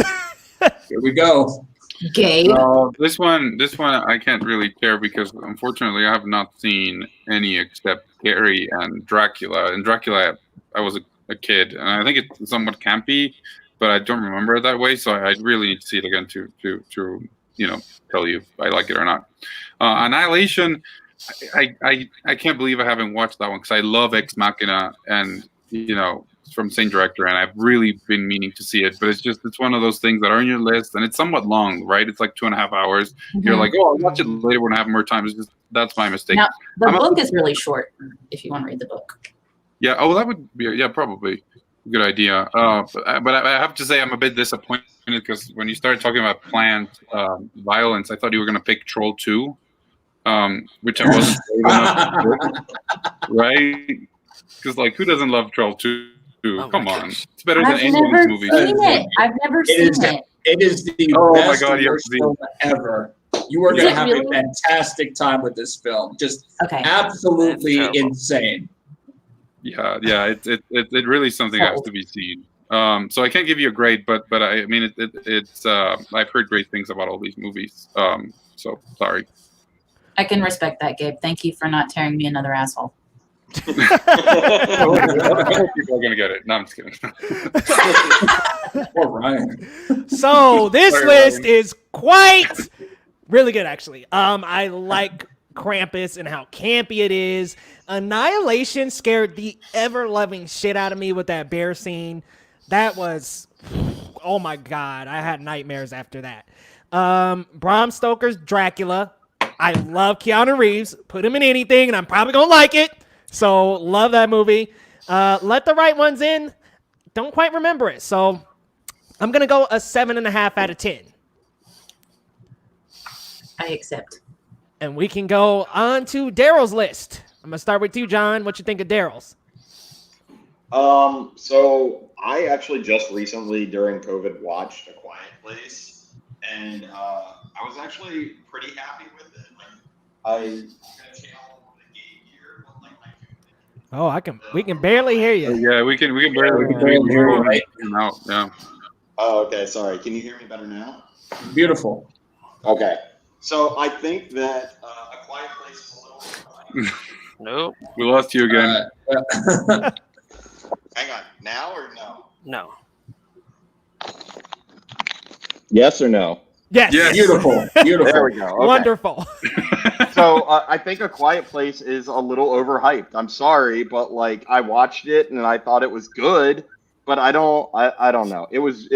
Here we go. Gabe. This one I can't really tear because unfortunately I have not seen any except Carrie and Dracula. And Dracula, I was a kid, and I think it's somewhat campy, but I don't remember it that way. So I really need to see it again to tell you if I like it or not. Annihilation, I can't believe I haven't watched that one because I love Ex Machina, and from the same director, and I've really been meaning to see it. But it's one of those things that are on your list, and it's somewhat long, right? It's like 2.5 hours. You're like, oh, I'll watch it later when I have more time. That's my mistake. Now, the book is really short if you want to read the book. Yeah. Oh, that would be probably a good idea. But I have to say I'm a bit disappointed because when you started talking about planned violence, I thought you were going to pick Troll 2, which I wasn't right? Because who doesn't love Troll 2? Come on, it's better than any of these movies. I've never seen it. It is the best film ever. You are going to have a fantastic time with this film. Just absolutely insane. Yeah, it really is something that has to be seen. So I can't give you a grade, but I mean it's I've heard great things about all these movies. So sorry. I can respect that, Gabe. Thank you for not tearing me another asshole. People are gonna get it. No, I'm just kidding. Poor Ryan. So this list is quite really good, actually. I like Krampus and how campy it is. Annihilation scared the ever-loving shit out of me with that bear scene. That was, oh my god, I had nightmares after that. Bram Stoker's Dracula. I love Keanu Reeves. Put him in anything, and I'm probably gonna like it. So love that movie. Let the Right Ones In. Don't quite remember it, so I'm gonna go a 7.5 out of 10. I accept. And we can go on to Daryl's list. I'm gonna start with you, John. What you think of Daryl's? So I actually just recently during COVID watched A Quiet Place, and I was actually pretty happy with it. We can barely hear you. Yeah, we can barely hear you. Right? Yeah. Oh, okay. Sorry. Can you hear me better now? Beautiful. Okay. So I think that A Quiet Place is a little. Nope. We lost you again. Hang on. Now or no? No. Yes or no? Yes. Beautiful. There we go. Okay. Wonderful. So I think A Quiet Place is a little overhyped. I'm sorry, but I watched it and I thought it was good, but I don't know. It was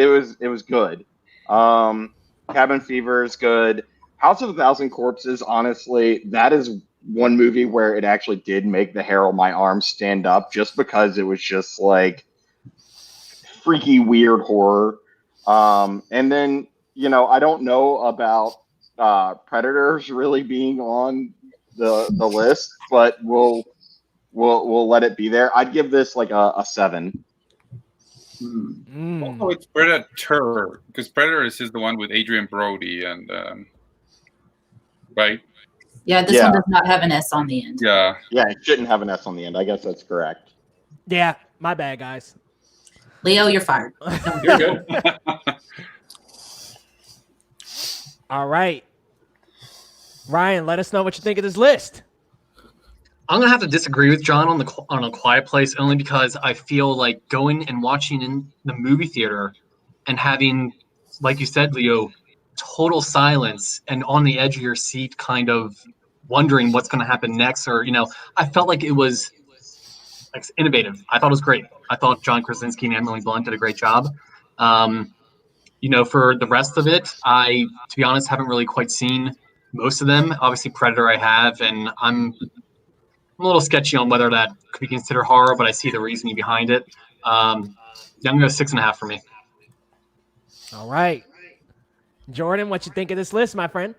good. Cabin Fever is good. House of a Thousand Corpses, honestly, that is one movie where it actually did make the hair on my arm stand up just because it was just freaky weird horror. And then I don't know about Predators really being on the list, but we'll let it be there. I'd give this a 7. Oh, it's Predator because Predator is the one with Adrian Brody and right. Yeah, this one does not have an S on the end. Yeah, it shouldn't have an S on the end. I guess that's correct. Yeah, my bad, guys. Leo, you're fired. You're good. All right. Ryan, let us know what you think of this list. I'm gonna have to disagree with John on A Quiet Place only because I feel like going and watching in the movie theater and having, like you said, Leo, total silence and on the edge of your seat, kind of wondering what's going to happen next, or I felt like it was innovative. I thought it was great. I thought John Krasinski and Emily Blunt did a great job. For the rest of it, I, to be honest, haven't really quite seen most of them. Obviously, Predator I have, and I'm a little sketchy on whether that could be considered horror, but I see the reasoning behind it. I'm going to go 6.5 for me. All right. Jordan, what you think of this list, my friend?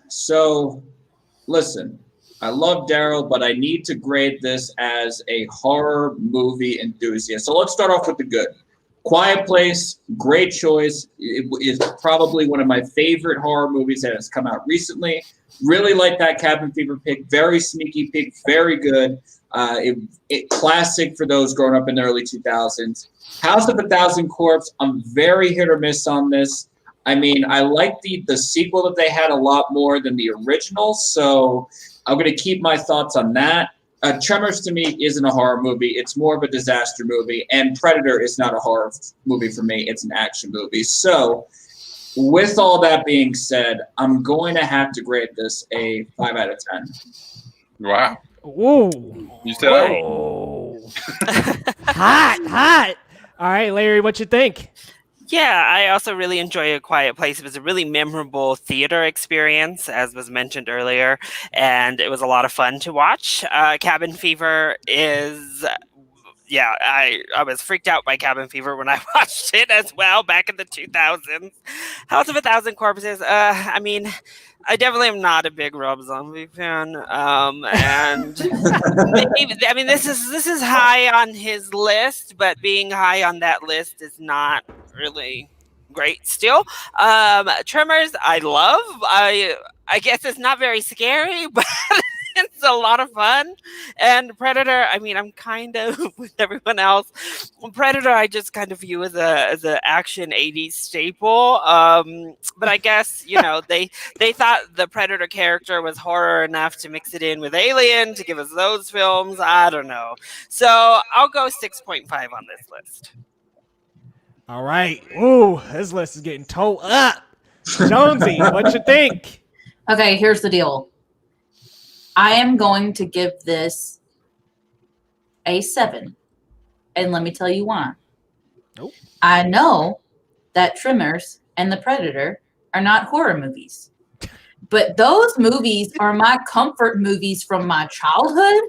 So, listen, I love Daryl, but I need to grade this as a horror movie enthusiast. So let's start off with the good. Quiet Place, great choice. It is probably one of my favorite horror movies that has come out recently. Really like that Cabin Fever pick. Very sneaky pick. Very good. It classic for those growing up in the early 2000s. House of a Thousand Corpse, I'm very hit or miss on this. I mean, I like the sequel that they had a lot more than the original, so I'm going to keep my thoughts on that. Tremors to me isn't a horror movie. It's more of a disaster movie, and Predator is not a horror movie for me. It's an action movie. So with all that being said, I'm going to have to grade this a 5 out of 10. Wow. Ooh. You said Hot. All right, Larry, what you think? Yeah, I also really enjoy A Quiet Place. It was a really memorable theater experience, as was mentioned earlier, and it was a lot of fun to watch. Cabin Fever is... Yeah, I was freaked out by Cabin Fever when I watched it as well back in the 2000s. House of a Thousand Corpses. I mean, I definitely am not a big Rob Zombie fan, and maybe, I mean, this is high on his list, but being high on that list is not really great. Still, Tremors, I love. I guess it's not very scary, but it's a lot of fun. And Predator, I mean, I'm kind of with everyone else. Predator, I just kind of view as a action 80s staple. But I guess, you know, they thought the Predator character was horror enough to mix it in with Alien to give us those films. I don't know. So I'll go 6.5 on this list. All right. Ooh, this list is getting towed up. Jonesy, what you think? Okay, here's the deal. I am going to give this a 7. And let me tell you why. Nope. I know that Tremors and The Predator are not horror movies. But those movies are my comfort movies from my childhood.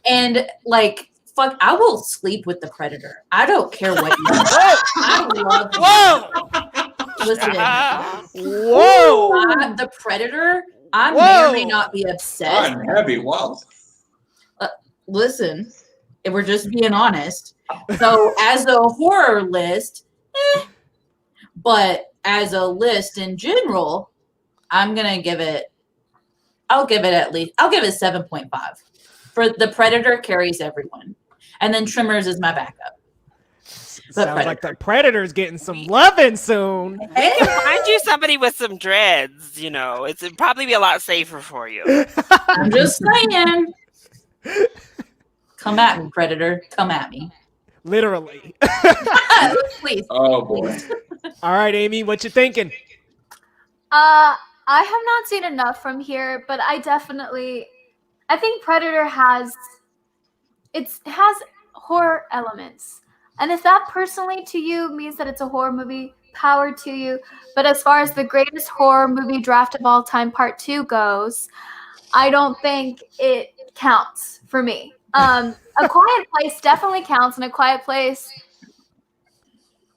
And like, fuck, I will sleep with The Predator. I don't care what you do. I love Whoa! Listen. Whoa! The Predator, I may or may not be obsessed. I'm heavy. Wow. Listen, if we're just being honest. So as a horror list, but as a list in general, I'll give it 7.5. For The Predator carries everyone. And then Tremors is my backup. Sounds like The Predator's getting some loving soon. Hey, Find you somebody with some dreads, you know. It'd probably be a lot safer for you. I'm just saying. Come at me, Predator. Come at me. Literally. Please. Oh boy. All right, Amy, what you thinking? I have not seen enough from here, but I think Predator has horror elements. And if that personally to you means that it's a horror movie, power to you. But as far as the greatest horror movie draft of all time part 2 goes, I don't think it counts for me. A Quiet Place definitely counts, and A Quiet Place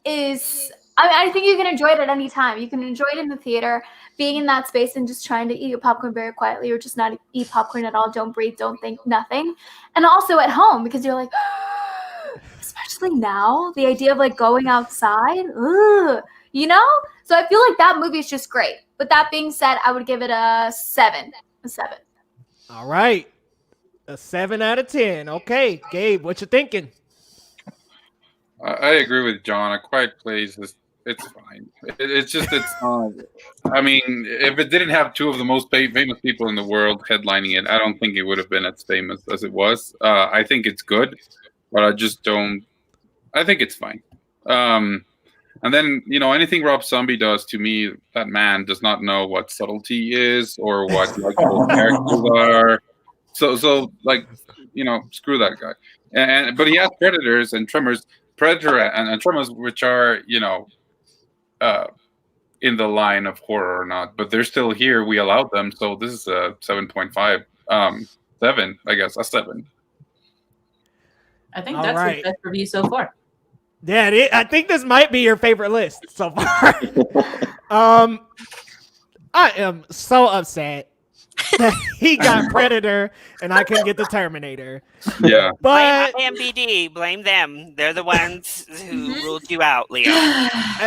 is, I think you can enjoy it at any time. You can enjoy it in the theater, being in that space and just trying to eat your popcorn very quietly, or just not eat popcorn at all. Don't breathe, don't think, nothing. And also at home, because you're like, especially now, the idea of like going outside, you know? So I feel like that movie is just great. But that being said, I would give it a 7. A 7. All right. A 7 out of 10. Okay, Gabe, what you thinking? I agree with John. A Quiet Place it's fine. It's I mean, if it didn't have two of the most famous people in the world headlining it, I don't think it would have been as famous as it was. I think it's good, but I just don't. I think it's fine. And then, you know, anything Rob Zombie does, to me, that man does not know what subtlety is or what likable characters are. So like, you know, screw that guy. But he has Predators and Tremors, Predator and Tremors, which are, you know, in the line of horror or not, but they're still here. We allowed them, so this is a 7.5, 7, I guess, a 7. I think All that's right. the best review so far. Yeah, I think this might be your favorite list so far. I am so upset that he got Predator and I couldn't get the Terminator. Yeah. But Blame IMDb. Blame them. They're the ones who ruled you out, Leo.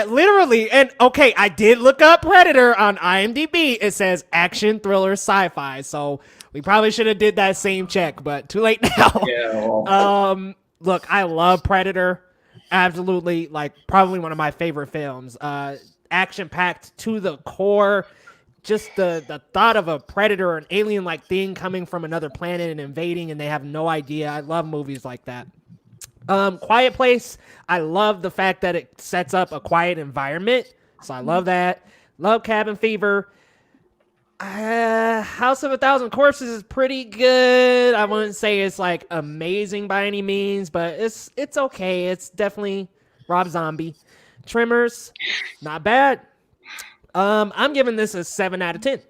literally, and okay, I did look up Predator on IMDb. It says action, thriller, sci-fi. So we probably should have did that same check, but too late now. Yeah. Well, Look, I love Predator. Absolutely, like probably one of my favorite films. Action-packed to the core. Just the thought of a predator or an alien-like thing coming from another planet and invading, and they have no idea. I love movies like that. Quiet Place, I love the fact that it sets up a quiet environment. So I love that. Love Cabin Fever. House of a Thousand Corpses is pretty good. I wouldn't say it's like amazing by any means, but it's okay. It's definitely Rob Zombie. Tremors, not bad. I'm giving this a 7 out of 10.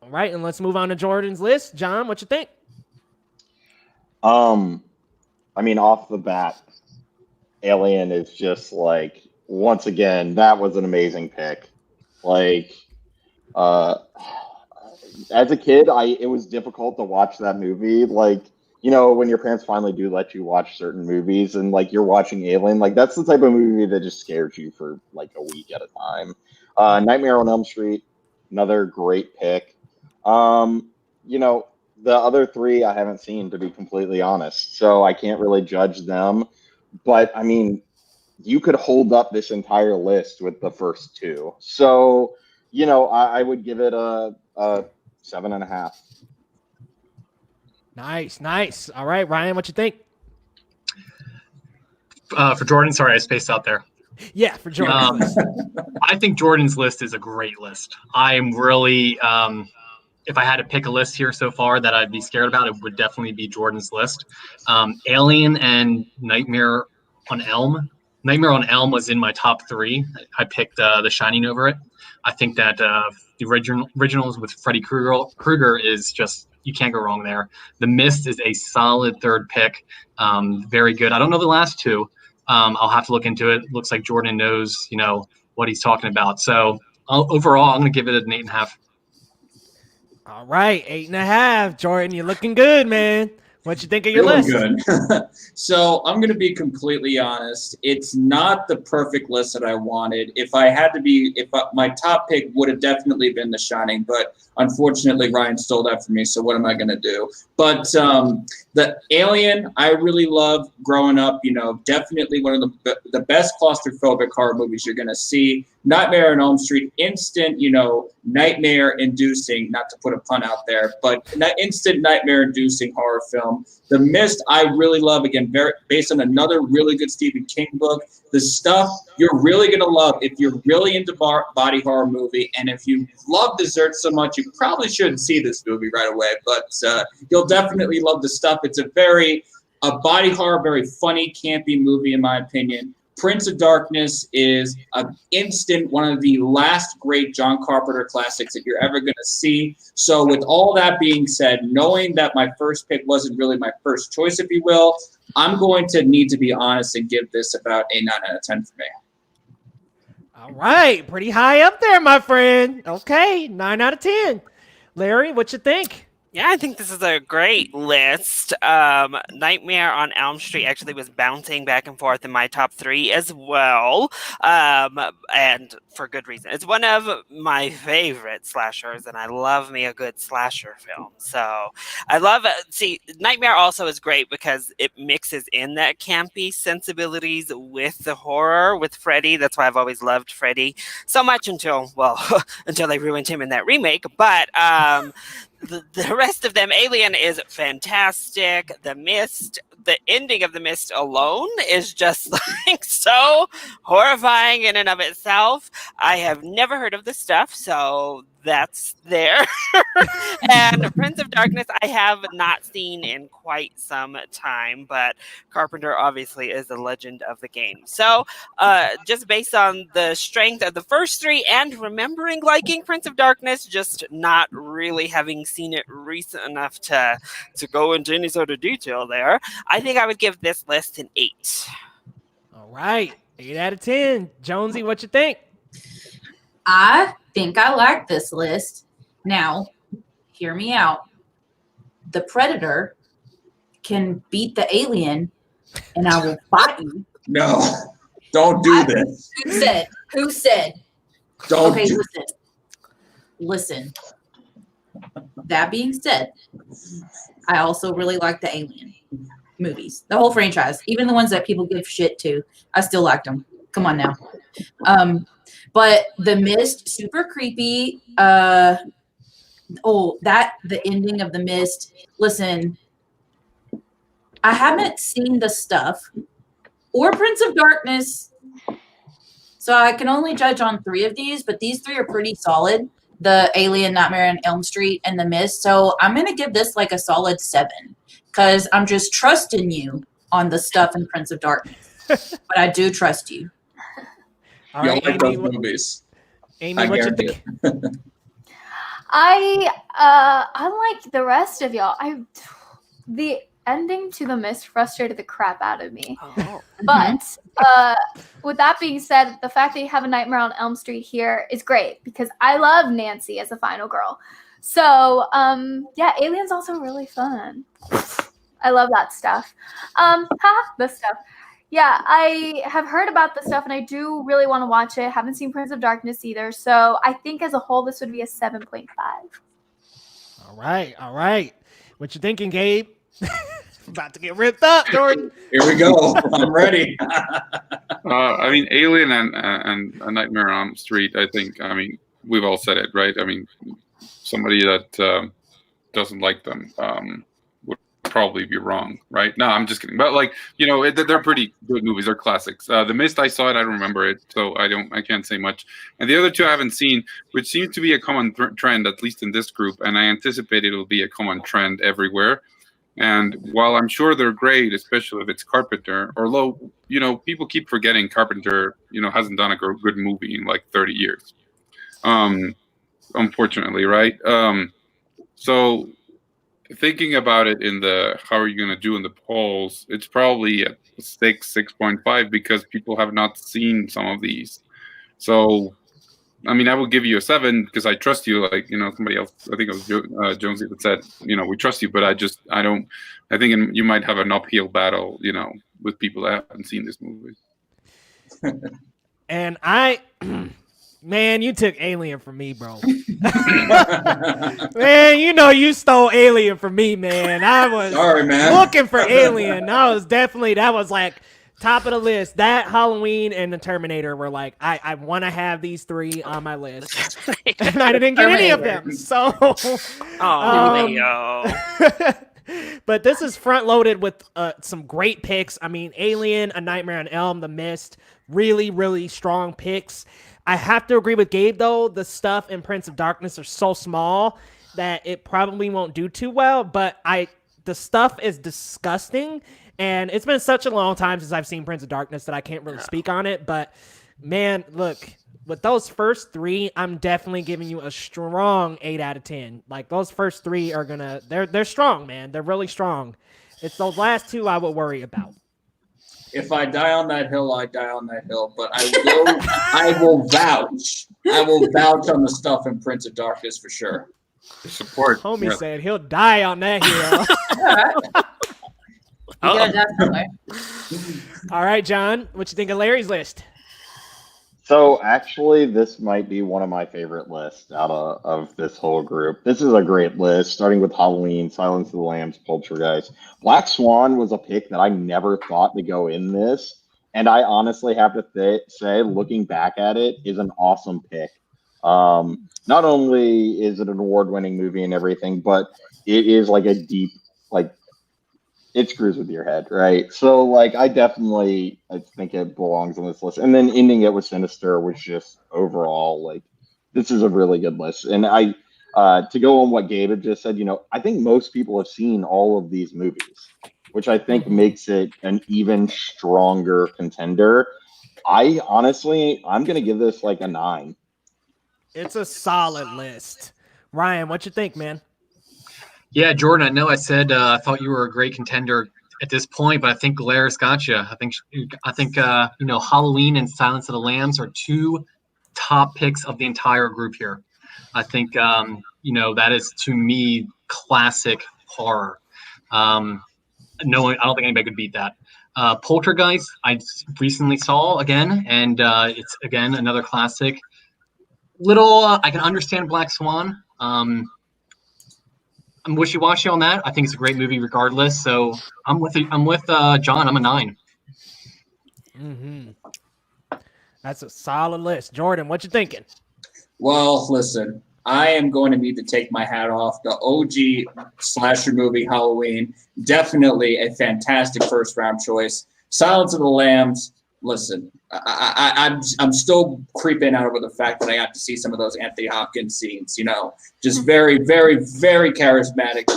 All right, and let's move on to Jordan's list. John, what you think? I mean, off the bat, Alien is just like, once again, that was an amazing pick. Like, as a kid, it was difficult to watch that movie. Like, you know, when your parents finally do let you watch certain movies and like you're watching Alien, like that's the type of movie that just scares you for like a week at a time. Nightmare on Elm Street, another great pick. You know, the other three I haven't seen, to be completely honest, so I can't really judge them. But I mean, you could hold up this entire list with the first two. So, you know, I would give it a 7.5. Nice. All right, Ryan, what you think? For Jordan, sorry, I spaced out there. Yeah, for Jordan's list. I think Jordan's list is a great list. I am really, if I had to pick a list here so far that I'd be scared about, it would definitely be Jordan's list. Alien and Nightmare on Elm. Nightmare on Elm was in my top 3. I picked The Shining over it. I think that the originals with Freddy Krueger is just, you can't go wrong there. The Mist is a solid 3rd pick. Very good. I don't know the last 2. I'll have to look into it. Looks like Jordan knows, you know, what he's talking about. So overall, I'm going to give it an 8.5. All right, 8.5. Jordan, you're looking good, man. What you think of your list? Good. So I'm going to be completely honest. It's not the perfect list that I wanted. If my top pick would have definitely been The Shining, but unfortunately Ryan stole that from me. So what am I going to do? But the Alien, I really loved growing up. You know, definitely one of the best claustrophobic horror movies you're going to see. Nightmare on Elm Street, instant, you know, nightmare-inducing, not to put a pun out there, but instant nightmare-inducing horror film. The Mist, I really love, again, based on another really good Stephen King book. The stuff you're really going to love if you're really into body horror movie, and if you love dessert so much, you probably shouldn't see this movie right away, but you'll definitely love the stuff. It's a body horror, very funny, campy movie, in my opinion. Prince of Darkness is an instant, one of the last great John Carpenter classics that you're ever going to see. So with all that being said, knowing that my first pick wasn't really my first choice, if you will, I'm going to need to be honest and give this about a 9 out of 10 for me. All right, pretty high up there, my friend. Okay, 9 out of 10. Larry, what you think? Yeah, I think this is a great list. Nightmare on Elm Street actually was bouncing back and forth in my top 3 as well, and for good reason. It's one of my favorite slashers, and I love me a good slasher film. So I love it. See, Nightmare also is great because it mixes in that campy sensibilities with the horror with Freddy. That's why I've always loved Freddy so much until they ruined him in that remake. But the rest of them, Alien is fantastic. The Mist, the ending of The Mist alone is just like so horrifying in and of itself. I have never heard of this stuff, so that's there. And Prince of Darkness, I have not seen in quite some time, but Carpenter obviously is a legend of the game. So just based on the strength of the first 3 and remembering liking Prince of Darkness, just not really having seen it recent enough to go into any sort of detail there, I think I would give this list an 8. All right, 8 out of 10. Jonesy, what you think? I think I like this list. Now, hear me out. The Predator can beat the Alien, and I will fight you. No, don't do this. Who said? Don't okay, do listen. That being said, I also really like the Alien movies, the whole franchise, even the ones that people give shit to. I still liked them. Come on now. But The Mist, super creepy. The ending of The Mist. Listen, I haven't seen The Stuff or Prince of Darkness, so I can only judge on 3 of these, but these 3 are pretty solid. the Alien, Nightmare on Elm Street, and The Mist. So I'm going to give this like a solid 7 because I'm just trusting you on the stuff in Prince of Darkness. But I do trust you. All right, like Amy, those movies. Amy, what you think? Unlike the rest of y'all, the ending to The Mist frustrated the crap out of me. Oh. But with that being said, the fact that you have a Nightmare on Elm Street here is great because I love Nancy as a final girl. So yeah, Alien's also really fun. I love that stuff. The stuff. Yeah, I have heard about the stuff and I do really want to watch it. Haven't seen Prince of Darkness either. So I think as a whole, this would be a 7.5. All right. What you thinking, Gabe? About to get ripped up, Jordan. Here we go. I'm ready. I mean, Alien and A Nightmare on Elm Street, I think, I mean, we've all said it, right? I mean, somebody that doesn't like them would probably be wrong, right? No, I'm just kidding. But, like, you know, they're pretty good movies. They're classics. The Mist, I saw it. I don't remember it, so I can't say much. And the other two I haven't seen, which seems to be a common trend, at least in this group, and I anticipate it'll be a common trend everywhere. And while I'm sure they're great, especially if it's Carpenter, although, you know, people keep forgetting Carpenter, you know, hasn't done a good movie in like 30 years. Unfortunately, right? So thinking about it in the how are you going to do in the polls, it's probably at 6.5 because people have not seen some of these. So I mean, I will give you a 7 because I trust you. Like, you know, somebody else, I think it was Jonesy that said, you know, we trust you, but I think you might have an uphill battle, you know, with people that haven't seen this movie. And man, you took Alien from me, bro. Man, you know you stole Alien from me, man. I was looking for Alien. That was like top of the list. That, Halloween, and the Terminator were like, I want to have these 3 on my list. And I didn't get any of them. So, but this is front loaded with some great picks. I mean, Alien, A Nightmare on Elm, The Mist, really, really strong picks. I have to agree with Gabe, though. The stuff in Prince of Darkness are so small that it probably won't do too well. But the stuff is disgusting. And it's been such a long time since I've seen Prince of Darkness that I can't really speak on it. But, man, look, with those first 3, I'm definitely giving you a strong 8 out of 10. Like, those first 3 are they're strong, man. They're really strong. It's those last 2 I would worry about. If I die on that hill, I die on that hill. But I will vouch. I will vouch on the stuff in Prince of Darkness for sure. Support. Homie said he'll die on that hill. All right, John, what you think of Larry's list? So actually, this might be one of my favorite lists out of this whole group. This is a great list, starting with Halloween, Silence of the Lambs, Poltergeist. Black Swan was a pick that I never thought to go in this, and I honestly have to say, looking back at it, is an awesome pick. Not only is it an award-winning movie and everything, but it is like a deep, like, it screws with your head, right? So, like, I think it belongs on this list. And then ending it with Sinister was just overall, like, this is a really good list. And to go on what Gabe had just said, you know, I think most people have seen all of these movies, which I think makes it an even stronger contender. I'm going to give this like a 9. It's a solid list. Ryan, what you think, man? Yeah, Jordan, I know I said I thought you were a great contender at this point, but I think Blair's got you. I think you know, Halloween and Silence of the Lambs are 2 top picks of the entire group here. I think you know, that is, to me, classic horror. I don't think anybody could beat that. Poltergeist, I recently saw again, and it's again another classic. I can understand Black Swan. I'm wishy-washy on that. I think it's a great movie regardless. So I'm with John. I'm a 9. Mm-hmm. That's a solid list. Jordan, what you thinking? Well, listen, I am going to need to take my hat off. The OG slasher movie Halloween, definitely a fantastic first-round choice. Silence of the Lambs, listen, I'm still creeping out over the fact that I got to see some of those Anthony Hopkins scenes. Just very, very, very charismatic,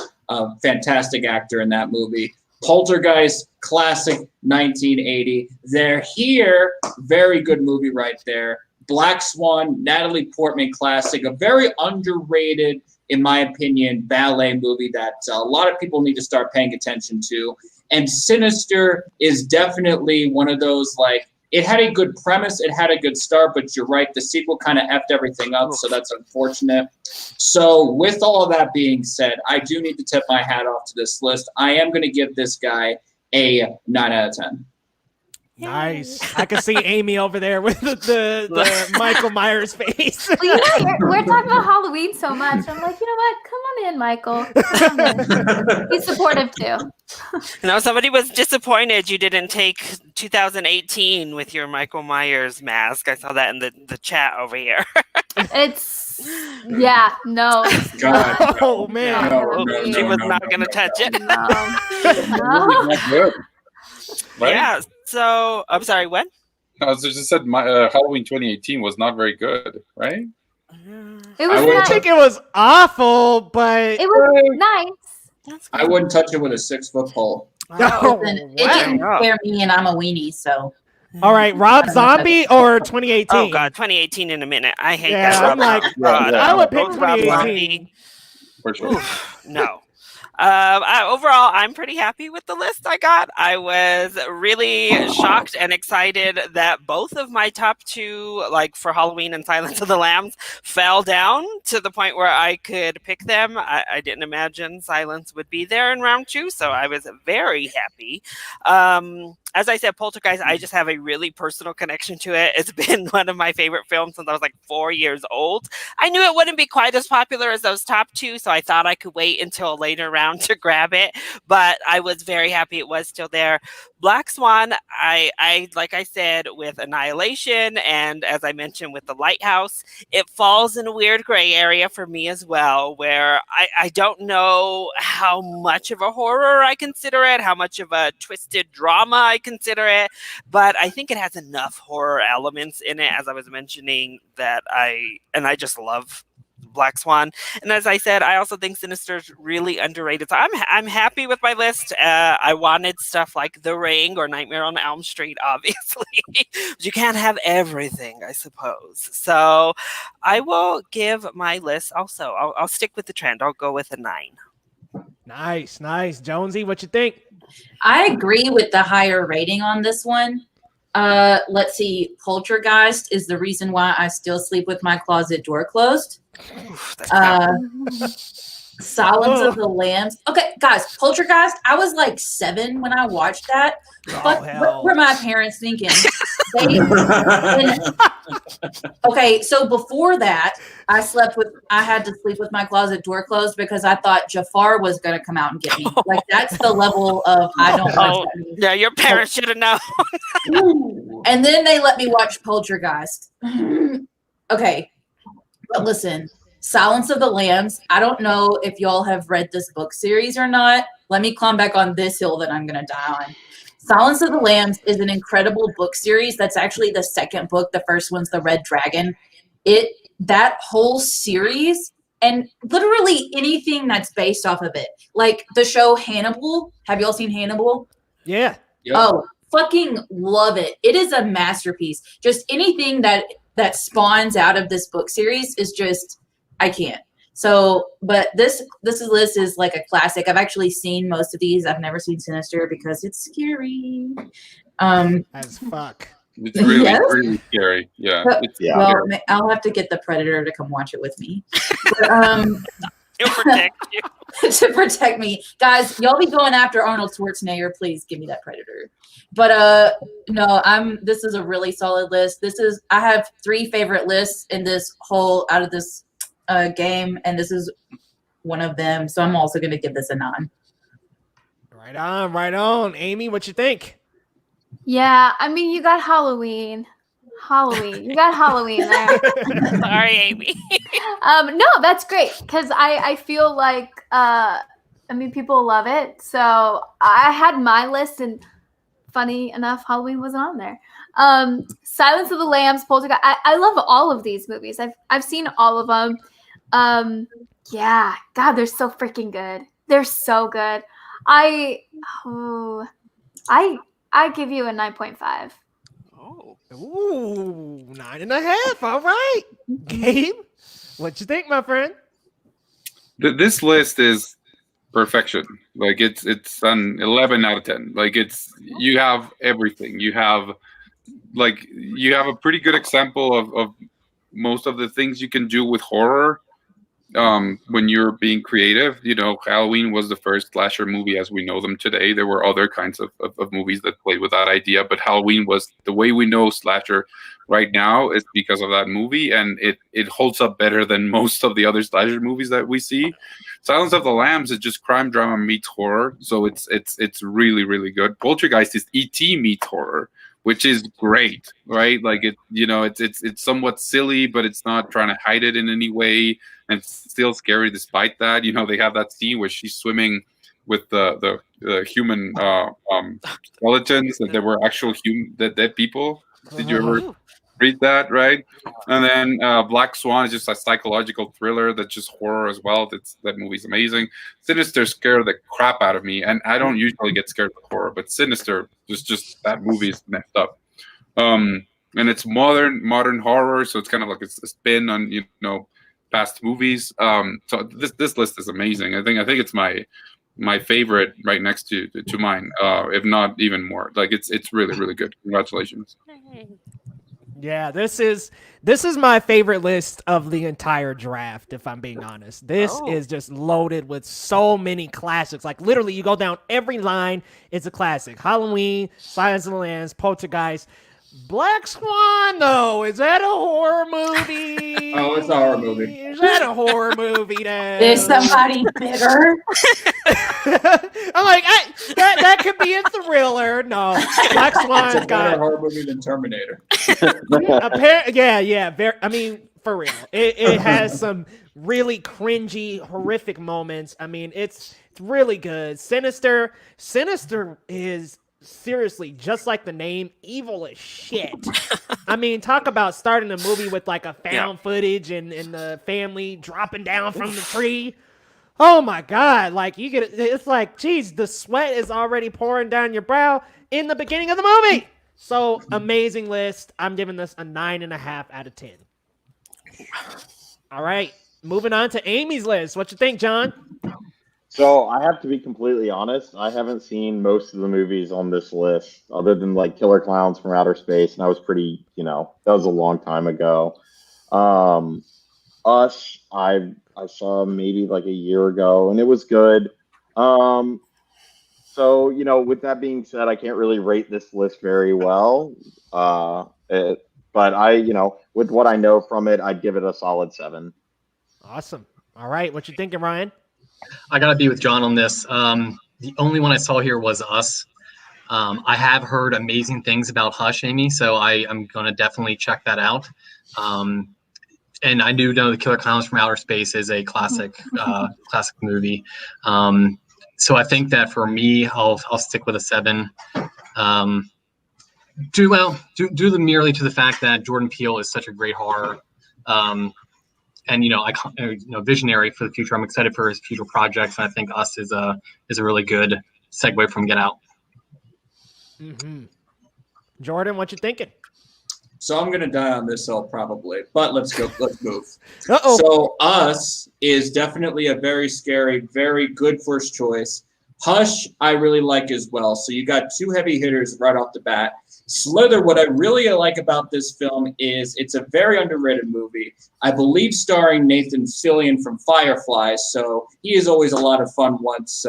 fantastic actor in that movie. Poltergeist, classic 1980. They're Here, very good movie right there. Black Swan, Natalie Portman classic, a very underrated, in my opinion, ballet movie that a lot of people need to start paying attention to. And Sinister is definitely one of those, it had a good premise, it had a good start, but you're right, the sequel kind of effed everything up, so that's unfortunate. So with all of that being said, I do need to tip my hat off to this list. I am going to give this guy a 9 out of 10. Nice. I can see Amy over there with the Michael Myers face. Well, we're talking about Halloween so much. I'm like, you know what? Come on in, Michael. Come on in. He's supportive too. Somebody was disappointed you didn't take 2018 with your Michael Myers mask. I saw that in the chat over here. No. God. Oh, man. She was not going to touch it. Good. Right? Yeah. So, I'm sorry, what? I just said Halloween 2018 was not very good, right? It was I nice. think it was awful, but It was nice. I wouldn't touch it with a 6-foot pole. Oh, It didn't scare me, and I'm a weenie, so. All right, Rob Zombie or 2018? Oh, God, 2018 in a minute. I hate that. I'm like, I would pick Rob 2018. Zombie. For sure. No. Overall, I'm pretty happy with the list I got. I was really shocked and excited that both of my top two, for Halloween and Silence of the Lambs, fell down to the point where I could pick them. I didn't imagine Silence would be there in round 2, so I was very happy. As I said, Poltergeist, I just have a really personal connection to it. It's been one of my favorite films since I was 4 years old. I knew it wouldn't be quite as popular as those top two, so I thought I could wait until a later round to grab it. But I was very happy it was still there. Black Swan, I like I said, with Annihilation, and as I mentioned with The Lighthouse, it falls in a weird gray area for me as well, where I don't know how much of a horror I consider it, how much of a twisted drama I consider it, but I think it has enough horror elements in it, as I was mentioning, that I just love Black Swan. And as I said, I also think Sinister is really underrated. So I'm happy with my list. I wanted stuff like The Ring or Nightmare on Elm Street, obviously. But you can't have everything, I suppose. So I will give my list also. I'll stick with the trend. I'll go with a 9. Nice. Jonesy, what you think? I agree with the higher rating on this one. Let's see. Poltergeist is the reason why I still sleep with my closet door closed. Silence of the Lambs. Okay, guys, Poltergeist. I was 7 when I watched that. What were my parents thinking? Okay, so before that, I had to sleep with my closet door closed because I thought Jafar was going to come out and get me. That's the level of I don't watch that movie. Yeah, your parents should have known. And then they let me watch Poltergeist. Okay, but listen, Silence of the Lambs. I don't know if y'all have read this book series or not. Let me climb back on this hill that I'm going to die on. Silence of the Lambs is an incredible book series. That's actually the second book. The first one's The Red Dragon. That whole series and literally anything that's based off of it. Like the show Hannibal. Have y'all seen Hannibal? Yeah. Yep. Oh, fucking love it. It is a masterpiece. Just anything that spawns out of this book series is just, I can't. So, but this list is like a classic. I've actually seen most of these. I've never seen Sinister because it's scary. As fuck. It's really, Yes. really scary. Yeah. It's Well, scary. I'll have to get the Predator to come watch it with me. But, He'll protect you. to protect me. Guys, y'all be going after Arnold Schwarzenegger. Please give me that Predator. But no, this is a really solid list. I have 3 favorite lists in this whole out of this game, and this is one of them. So I'm also gonna give this a 9. Right on. Amy, what you think? Yeah, I mean, you got Halloween. You got Halloween there. Sorry, Amy. No, that's great because I feel like people love it. So I had my list, and funny enough, Halloween wasn't on there. Silence of the Lambs, Poltergeist. I love all of these movies. I've seen all of them. Yeah, God, they're so freaking good. They're so good. I give you a 9.5. Oh. Ooh, 9.5. All right. Gabe, what you think, my friend? This list is perfection. Like it's an 11 out of 10. Like you have everything. You have a pretty good example of most of the things you can do with horror when you're being creative. Halloween was the first slasher movie as we know them today. There were other kinds of movies that played with that idea, but Halloween was the way we know slasher right now is because of that movie, and it holds up better than most of the other slasher movies that we see. Silence of the Lambs is just crime drama meets horror, so it's really, really good. Poltergeist is E.T. meets horror, which is great, right? Like it's somewhat silly, but it's not trying to hide it in any way, and it's still scary despite that. They have that scene where she's swimming with the human skeletons, that there were actual dead people. Did you ever read that? Right? And then Black Swan is just a psychological thriller that's just horror as well. That movie's amazing. Sinister scared the crap out of me, and I don't usually get scared of horror, but Sinister just that movie is messed up. And it's modern horror, so it's kind of like it's a spin on past movies. So this list is amazing. I think it's my favorite, right next to mine, if not even more. Like it's really, really good. Congratulations. Yeah, this is my favorite list of the entire draft, if I'm being honest. This is just loaded with so many classics. Like literally you go down every line, it's a classic. Halloween, Silence of the Lambs, Poltergeist. Black Swan, though, is that a horror movie? Oh, it's a horror movie. Is that a horror movie then? Is somebody bitter? I'm like, that could be a thriller. No, Black Swan's It's a better got horror movie than Terminator. yeah. I mean, for real, it has some really cringy, horrific moments. I mean, it's really good. Sinister is seriously just like the name, evil as shit. I mean, talk about starting a movie with like a found footage and the family dropping down from the tree. Oh my God. Like it's like, geez, the sweat is already pouring down your brow in the beginning of the movie. So amazing list. I'm giving this a 9.5 out of 10. All right. Moving on to Amy's list. What you think, John? So I have to be completely honest. I haven't seen most of the movies on this list other than like Killer Clowns from Outer Space. And I was pretty, that was a long time ago. Us, I saw maybe like a year ago and it was good. So, with that being said, I can't really rate this list very well. But with what I know from it, I'd give it a solid 7. Awesome. All right. What you thinking, Ryan? I gotta be with John on this. The only one I saw here was Us. I have heard amazing things about Hush, Amy, so I'm gonna definitely check that out. And I do know the Killer Clowns from Outer Space is a classic movie. So I think that for me, I'll stick with a 7. Due merely to the fact that Jordan Peele is such a great horror. And visionary for the future. I'm excited for his future projects, and I think Us is a really good segue from Get Out. Mm-hmm. Jordan, what you thinking? So I'm gonna die on this hill probably, but let's go. Let's move. Uh-oh. So Us is definitely a very scary, very good first choice. Hush, I really like as well. So you got 2 heavy hitters right off the bat. Slither, what I really like about this film is it's a very underrated movie. I believe starring Nathan Fillion from Firefly, so he is always a lot of fun once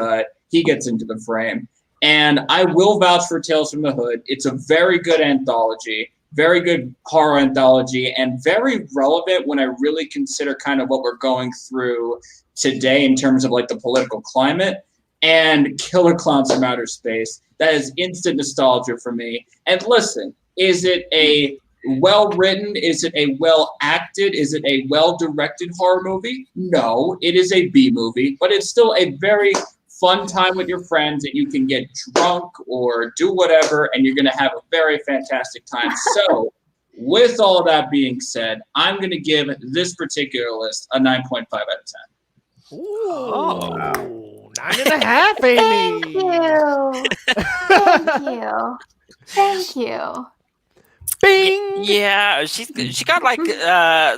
he gets into the frame. And I will vouch for Tales from the Hood. It's a very good anthology, very good horror anthology, and very relevant when I really consider kind of what we're going through today in terms of like the political climate. And Killer Clowns from Outer Space. That is instant nostalgia for me. And listen, is it a well-written, is it a well-acted, is it a well-directed horror movie? No, it is a B movie, but it's still a very fun time with your friends, and you can get drunk or do whatever, and you're going to have a very fantastic time. So, with all that being said, I'm going to give this particular list a 9.5 out of 10. Ooh, 9.5, Amy. Thank you. Thank you. Bing. Yeah, she got like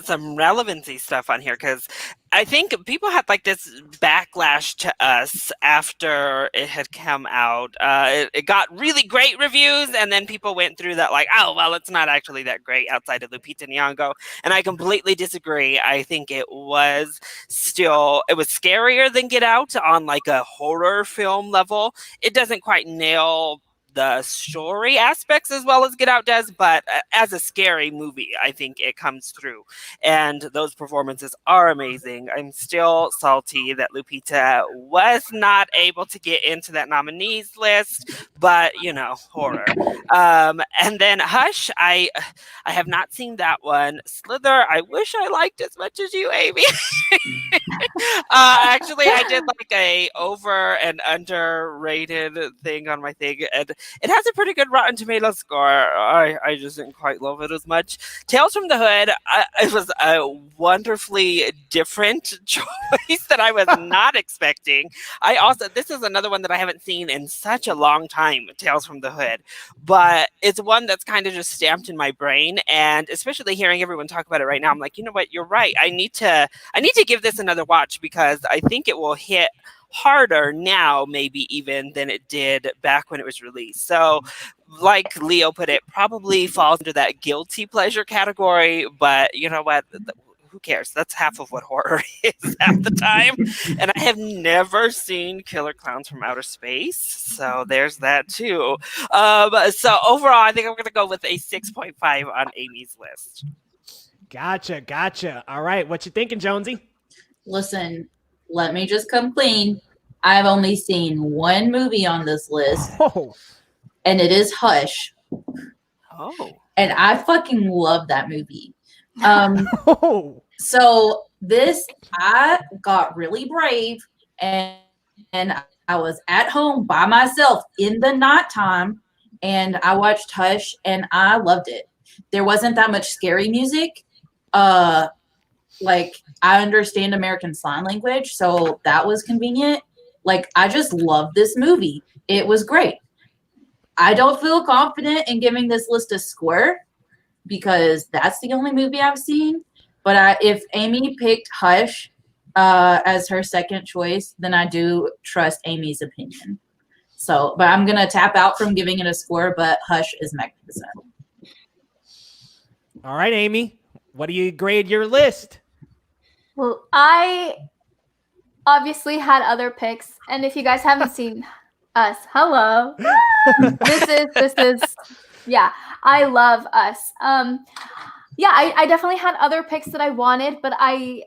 some relevancy stuff on here because I think people had like this backlash to us after it had come out. It got really great reviews, and then people went through that like, oh well, it's not actually that great outside of Lupita Nyong'o, and I completely disagree. I think it was scarier than Get Out on like a horror film level. It doesn't quite nail the story aspects as well as Get Out does, but as a scary movie, I think it comes through. And those performances are amazing. I'm still salty that Lupita was not able to get into that nominees list, but horror. And then Hush, I have not seen that one. Slither, I wish I liked as much as you, Amy. Actually, I did like a over and underrated thing on my thing, and it has a pretty good Rotten Tomatoes score. I just didn't quite love it as much. Tales from the Hood, it was a wonderfully different choice that I was not expecting. This is another one that I haven't seen in such a long time, Tales from the Hood, but it's one that's kind of just stamped in my brain, and especially hearing everyone talk about it right now, I'm like, you know what, you're right. I need to give this another watch because I think it will hit harder now, maybe even than it did back when it was released. So, like Leo put it, probably falls into that guilty pleasure category, but you know what? Who cares? That's half of what horror is half the time. And I have never seen Killer Clowns from Outer Space, so there's that too. So overall, I think I'm going to go with a 6.5 on Amy's list. Gotcha. All right, what you thinking, Jonesy? Listen, let me just come clean. I've only seen one movie on this list, and it is Hush. Oh. And I fucking love that movie. So I got really brave, and I was at home by myself in the nighttime, and I watched Hush, and I loved it. There wasn't that much scary music. Like, I understand American Sign Language, so that was convenient. Like, I just loved this movie. It was great. I don't feel confident in giving this list a score because that's the only movie I've seen. But if Amy picked Hush as her second choice, then I do trust Amy's opinion. So, but I'm going to tap out from giving it a score, but Hush is magnificent. All right, Amy, what do you grade your list? Well, I obviously had other picks, and if you guys haven't seen Us, hello. This is yeah, I love Us. I definitely had other picks that I wanted, but I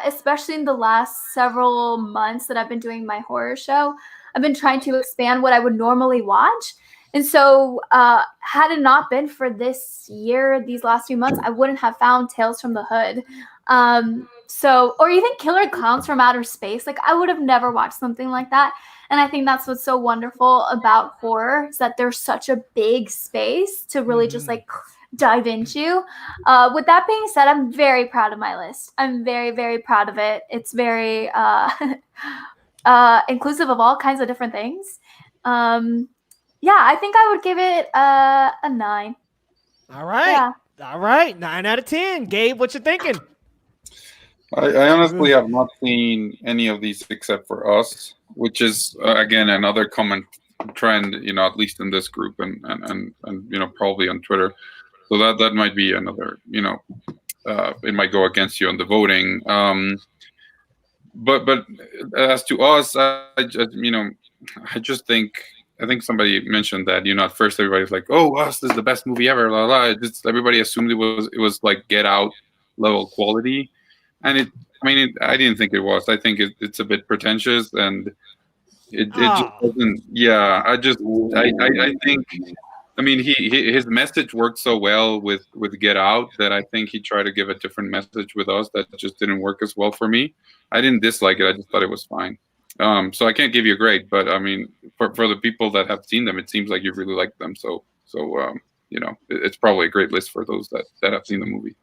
especially in the last several months that I've been doing my horror show, I've been trying to expand what I would normally watch. And so had it not been for this year, these last few months, I wouldn't have found Tales from the Hood. Or even Killer Clowns from Outer Space. Like, I would have never watched something like that. And I think that's what's so wonderful about horror is that there's such a big space to really just like dive into. With that being said, I'm very proud of my list. I'm very, very proud of it. It's very inclusive of all kinds of different things. I think I would give it a 9. All right. Yeah. All right. 9 out of 10. Gabe, what you thinking? I honestly have not seen any of these except for Us, which is again another common trend, at least in this group and probably on Twitter. So that might be another, it might go against you on the voting. But as to Us, I think somebody mentioned that, at first everybody's like, oh, Us is the best movie ever, blah, blah. Everybody assumed it was like Get Out level quality. And I didn't think it was. I think it's a bit pretentious, and it just doesn't. Yeah, I think. His message worked so well with Get Out that I think he tried to give a different message with Us that just didn't work as well for me. I didn't dislike it. I just thought it was fine. So I can't give you a grade, but I mean, for the people that have seen them, it seems like you really like them. So you know, it's probably a great list for those that have seen the movie.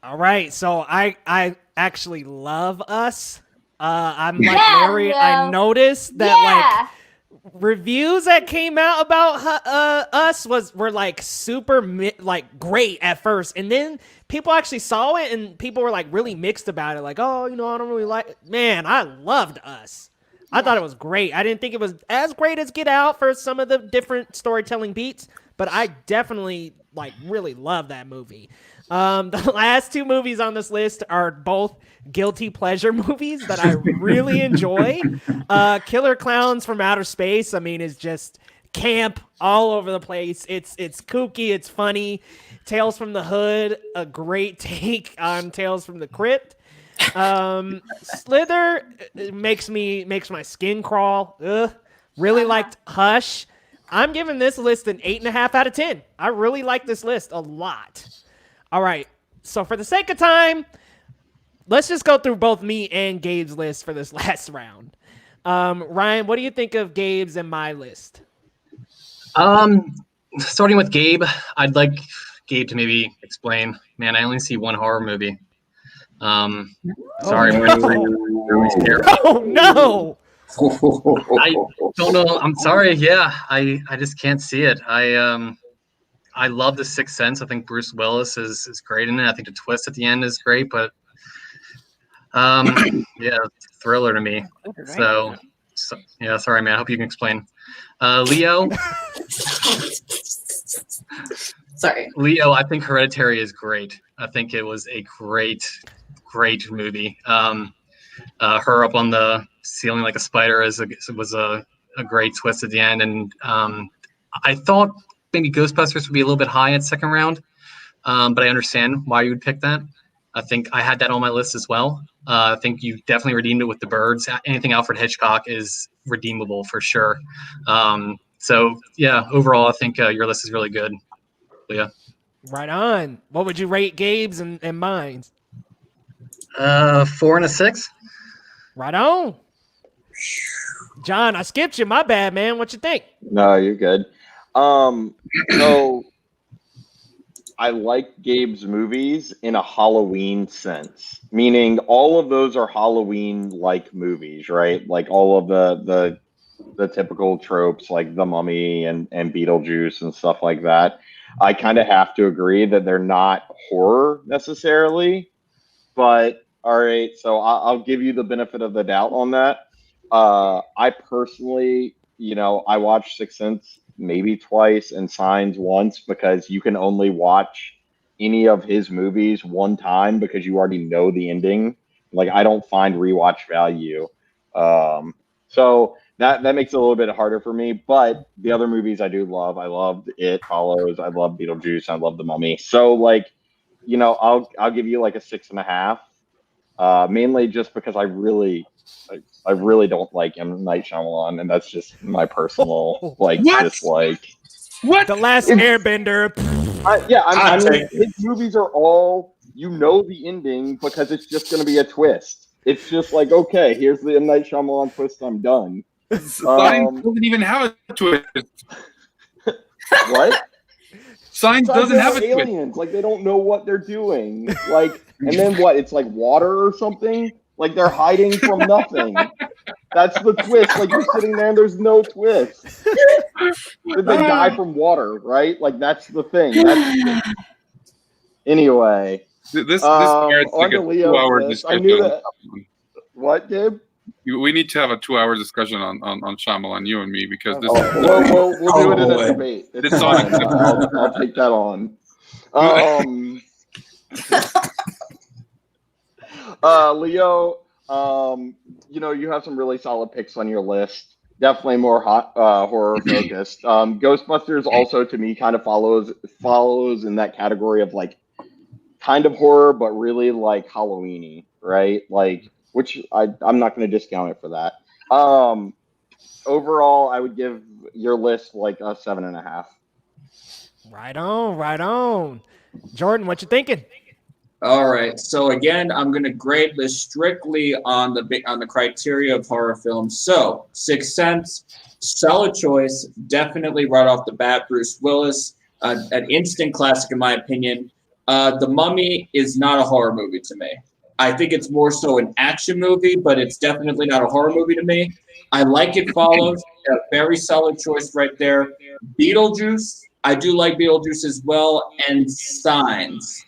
All right, so I actually love Us. I'm like Yeah, Larry. Leo. I noticed that Yeah. like reviews that came out about Us were like super like great at first, and then people actually saw it and people were like really mixed about it. Like, oh, you know, I don't really like it. Man, I loved Us. I thought it was great. I didn't think it was as great as Get Out for some of the different storytelling beats, but I definitely like really love that movie. The last two movies on this list are both guilty pleasure movies that I really enjoy. Killer Clowns from Outer Space, I mean, is just camp all over the place. It's kooky, it's funny. Tales from the Hood, a great take on Tales from the Crypt. Slither makes my skin crawl. Ugh. Really liked Hush. I'm giving this list an 8.5 out of 10. I really like this list a lot. All right, so for the sake of time, let's just go through both me and Gabe's list for this last round. Ryan, what do you think of Gabe's and my list? Starting with Gabe, I'd like Gabe to maybe explain. Man, I only see one horror movie. Sorry, I'm really scared. Oh no! I don't know. I'm sorry. Yeah, I just can't see it. I love The Sixth Sense. I think Bruce Willis is great in it. I think the twist at the end is great, but yeah, thriller to me. So yeah, sorry, man. I hope you can explain. Leo. Sorry. Leo, I think Hereditary is great. I think it was a great movie. Her up on the ceiling like a spider was a great twist at the end, and I thought maybe Ghostbusters would be a little bit high at second round, but I understand why you would pick that. I think I had that on my list as well. I think you definitely redeemed it with The Birds. Anything Alfred Hitchcock is redeemable for sure. So yeah, overall, I think your list is really good, Leah. Right on. What would you rate Gabe's and mine? 4 and a 6. Right on. John, I skipped you. My bad, man. What you think? No, you're good. So I like Gabe's movies in a Halloween sense, meaning all of those are Halloween-like movies, right? Like all of the typical tropes, like The Mummy and Beetlejuice and stuff like that. I kind of have to agree that they're not horror necessarily, but all right. So I'll give you the benefit of the doubt on that. I personally, I watched Sixth Sense maybe twice and Signs once because you can only watch any of his movies one time because you already know the ending. Like I don't find rewatch value. So that makes it a little bit harder for me. But the other movies I do love. I loved It Follows. I love Beetlejuice. I love The Mummy. So like, I'll give you like a 6.5. Mainly just because I really don't like M. Night Shyamalan, and that's just my personal dislike. What? The Last Airbender. I mean, his movies are all the ending because it's just going to be a twist. It's just like, okay, here's the M. Night Shyamalan twist. I'm done. Signs doesn't even have a twist. What? Signs doesn't have a aliens. Like they don't know what they're doing. Like, and then what? It's like water or something. Like they're hiding from nothing. That's the twist. Like you're sitting there and there's no twist. They die from water, right? Like that's the thing. Anyway. This merits like a 2-hour discussion. I knew that. What, Gabe? We need to have a 2-hour discussion on Shyamalan, you and me, because this. We'll do it in a debate. It's fine. I'll take that on. Leo, you have some really solid picks on your list. Definitely more horror focused. Ghostbusters also to me kind of follows in that category of like kind of horror, but really like Halloween-y, right? Like, which I'm not going to discount it for that. Overall, I would give your list like a 7.5. Right on. Jordan, what you thinking? All right. So again, I'm going to grade this strictly on the criteria of horror films. So, Sixth Sense, solid choice, definitely right off the bat. Bruce Willis, an instant classic in my opinion. The Mummy is not a horror movie to me. I think it's more so an action movie, but it's definitely not a horror movie to me. I Like It Follows, a very solid choice right there. Beetlejuice, I do like Beetlejuice as well, and Signs.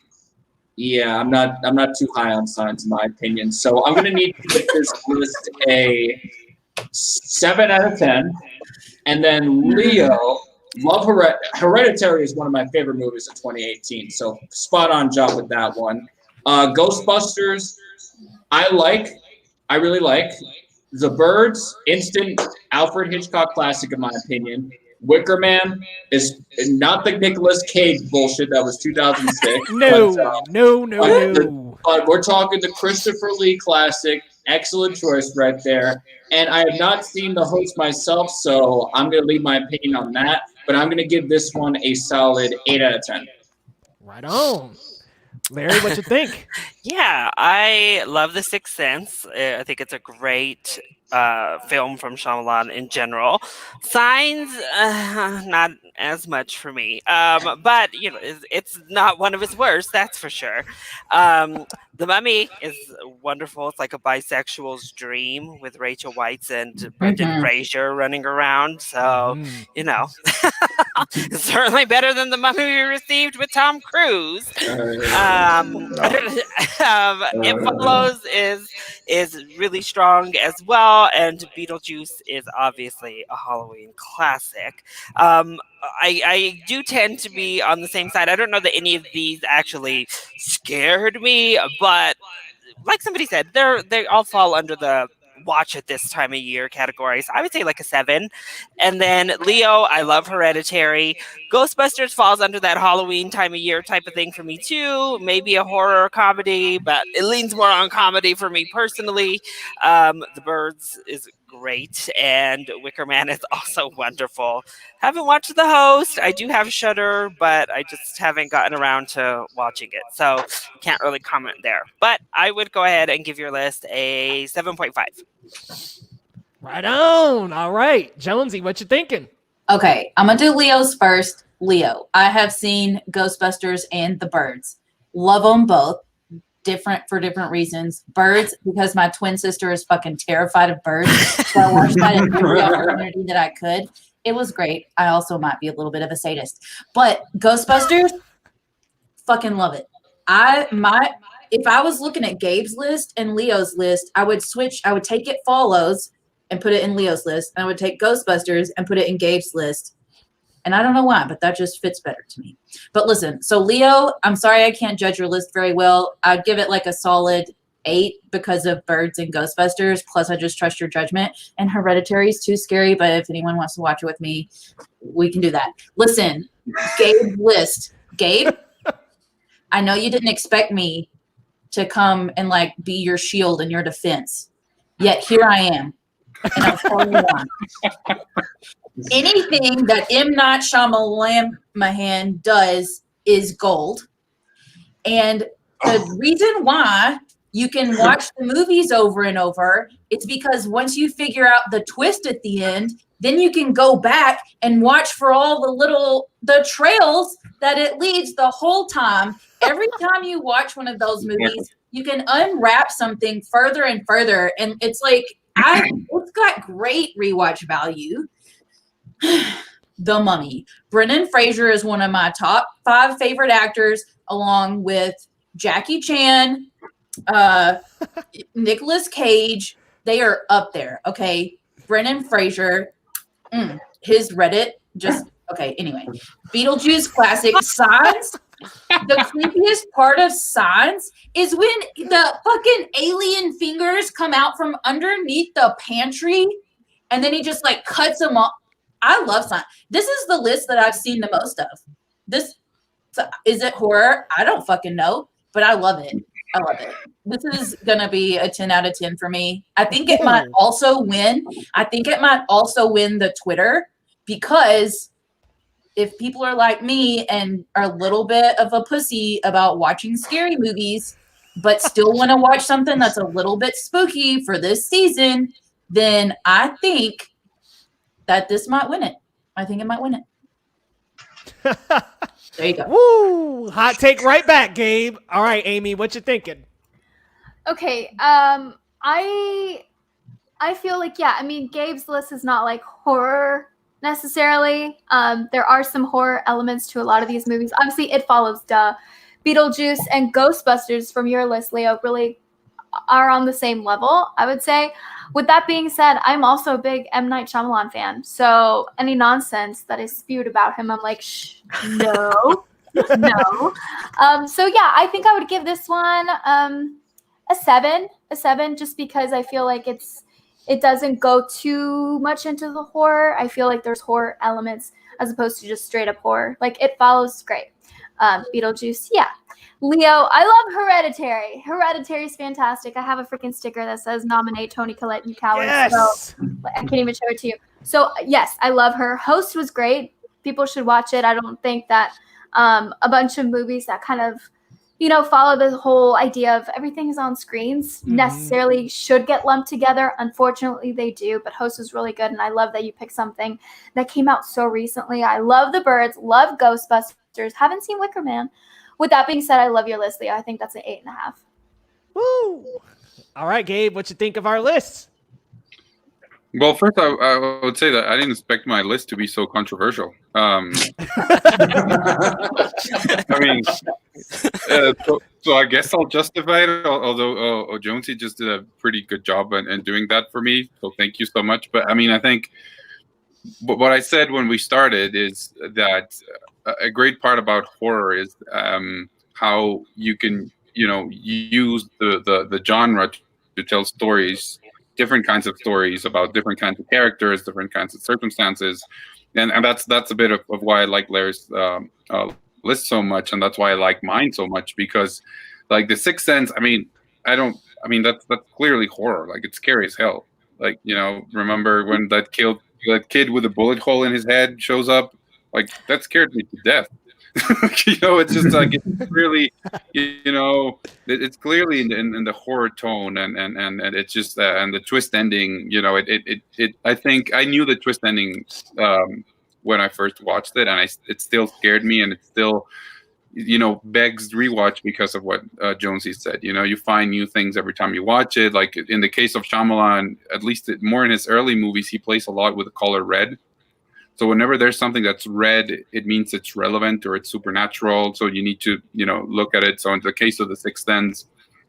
Yeah, I'm not too high on Signs in my opinion. So I'm gonna need to give this list a 7 out of 10. And then Leo, love Hereditary is one of my favorite movies of 2018. So spot on job with that one. Ghostbusters, I really like. The Birds, instant Alfred Hitchcock classic in my opinion. Wicker Man is not the Nicolas Cage bullshit that was 2006. No. But we're talking the Christopher Lee classic. Excellent choice right there. And I have not seen The Host myself, so I'm going to leave my opinion on that. But I'm going to give this one a solid 8 out of 10. Right on. Larry, what you think? Yeah, I love The Sixth Sense. I think it's a great film from Shyamalan in general. Signs, not as much for me. But, it's not one of his worst, that's for sure. The Mummy is wonderful. It's like a bisexual's dream with Rachel Weisz and Brendan Fraser running around. So, it's certainly better than the Mummy we received with Tom Cruise. It Follows is really strong as well, and Beetlejuice is obviously a Halloween classic. I do tend to be on the same side. I don't know that any of these actually scared me, but like somebody said, they all fall under the watch at this time of year categories. I would say like a 7. And then Leo, I love Hereditary. Ghostbusters falls under that Halloween time of year type of thing for me too. Maybe a horror comedy, but it leans more on comedy for me personally. The Birds is great, and Wicker Man is also wonderful. Haven't watched The Host. I do have Shudder, but I just haven't gotten around to watching it, so can't really comment there. But I would go ahead and give your list a 7.5. Right on. All right, Jonesy, what you thinking? Okay, I'm gonna do Leo's first. Leo, I have seen Ghostbusters and The Birds. Love them both. Different for different reasons. Birds, because my twin sister is fucking terrified of birds. So I watched that at every opportunity that I could. It was great. I also might be a little bit of a sadist. But Ghostbusters, fucking love it. If I was looking at Gabe's list and Leo's list, I would take It Follows and put it in Leo's list. And I would take Ghostbusters and put it in Gabe's list. And I don't know why, but that just fits better to me. But listen, so Leo, I'm sorry I can't judge your list very well. I'd give it like a solid 8 because of Birds and Ghostbusters. Plus, I just trust your judgment. And Hereditary is too scary, but if anyone wants to watch it with me, we can do that. Listen, Gabe's list. Gabe, I know you didn't expect me to come and like be your shield and your defense. Yet here I am. And I'm telling you why. Anything that M. Night Shyamalan does is gold. And the reason why you can watch the movies over and over, it's because once you figure out the twist at the end, then you can go back and watch for all the trails that it leads the whole time. Every time you watch one of those movies, you can unwrap something further and further. And it's like, it's got great rewatch value. The Mummy. Brendan Fraser is one of my top 5 favorite actors, along with Jackie Chan, Nicolas Cage. They are up there. Okay. Brendan Fraser, his Reddit, just okay. Anyway, Beetlejuice classic. Signs. The creepiest part of Signs is when the fucking alien fingers come out from underneath the pantry, and then he just like cuts them off. I love Signs. This is the list that I've seen the most of. Is it horror? I don't fucking know, but I love it. This is gonna be a 10 out of 10 for me. I think it might also win. I think it might also win the Twitter because if people are like me and are a little bit of a pussy about watching scary movies, but still want to watch something that's a little bit spooky for this season, then I think that this might win it. I think it might win it. There you go. Woo! Hot take right back, Gabe. All right, Amy, what you thinking? Okay, I feel like, yeah, I mean, Gabe's list is not like horror necessarily. There are some horror elements to a lot of these movies. Obviously, It Follows, duh. Beetlejuice and Ghostbusters from your list, Leo, really are on the same level, I would say. With that being said, I'm also a big M. Night Shyamalan fan. So any nonsense that is spewed about him, I'm like, shh, no, no. So yeah, I think I would give this one a 7, just because I feel like it doesn't go too much into the horror. I feel like there's horror elements as opposed to just straight up horror. Like It Follows, great. Beetlejuice, yeah. Leo, I love Hereditary. Hereditary is fantastic. I have a freaking sticker that says nominate Toni Collette, you coward. Yes! So I can't even show it to you. So yes, I love her. Host was great. People should watch it. I don't think that a bunch of movies that kind of, follow the whole idea of everything is on screens necessarily should get lumped together. Unfortunately, they do, but Host was really good, and I love that you picked something that came out so recently. I love The Birds, love Ghostbusters, haven't seen Wicker Man. With that being said, I love your list, Leo. I think that's an 8.5. Woo! All right, Gabe, what you think of our lists? Well, first, I would say that I didn't expect my list to be so controversial. I mean, so I guess I'll justify it, although Jonesy just did a pretty good job in doing that for me. So thank you so much. But I mean, I think what I said when we started is that a great part about horror is how you can, use the genre to tell stories, different kinds of stories about different kinds of characters, different kinds of circumstances, and that's a bit of why I like Blair's list so much, and that's why I like mine so much, because like The Sixth Sense, that's clearly horror. Like, it's scary as hell. Like, remember when that kid with a bullet hole in his head shows up? Like, that scared me to death. It's just like, it's really, it's clearly in the horror tone, and it's just and the twist ending. I think I knew the twist ending when I first watched it, and it still scared me, and it still, begs rewatch because of what Jonesy said. You find new things every time you watch it. Like in the case of Shyamalan, at least more in his early movies, he plays a lot with the color red. So whenever there's something that's red, it means it's relevant or it's supernatural. So you need to, look at it. So in the case of The Sixth Sense,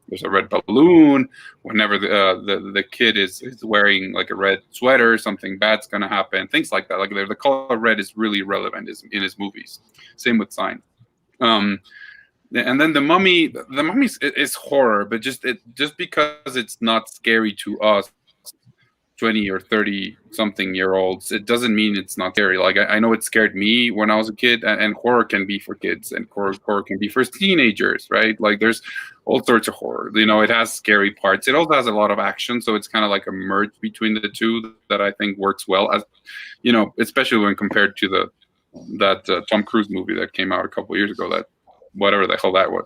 there's a red balloon. Whenever the kid is wearing like a red sweater, something bad's gonna happen. Things like that. Like the color red is really relevant in his movies. Same with Sign. And then the Mummy is horror, but just because it's not scary to us 20 or 30 something year olds, it doesn't mean it's not scary. Like I know it scared me when I was a kid, and horror can be for kids, and horror can be for teenagers, right? Like there's all sorts of horror. It has scary parts. It also has a lot of action, so it's kind of like a merge between the two that I think works well, as especially when compared to that Tom Cruise movie that came out a couple years ago, that whatever the hell that was.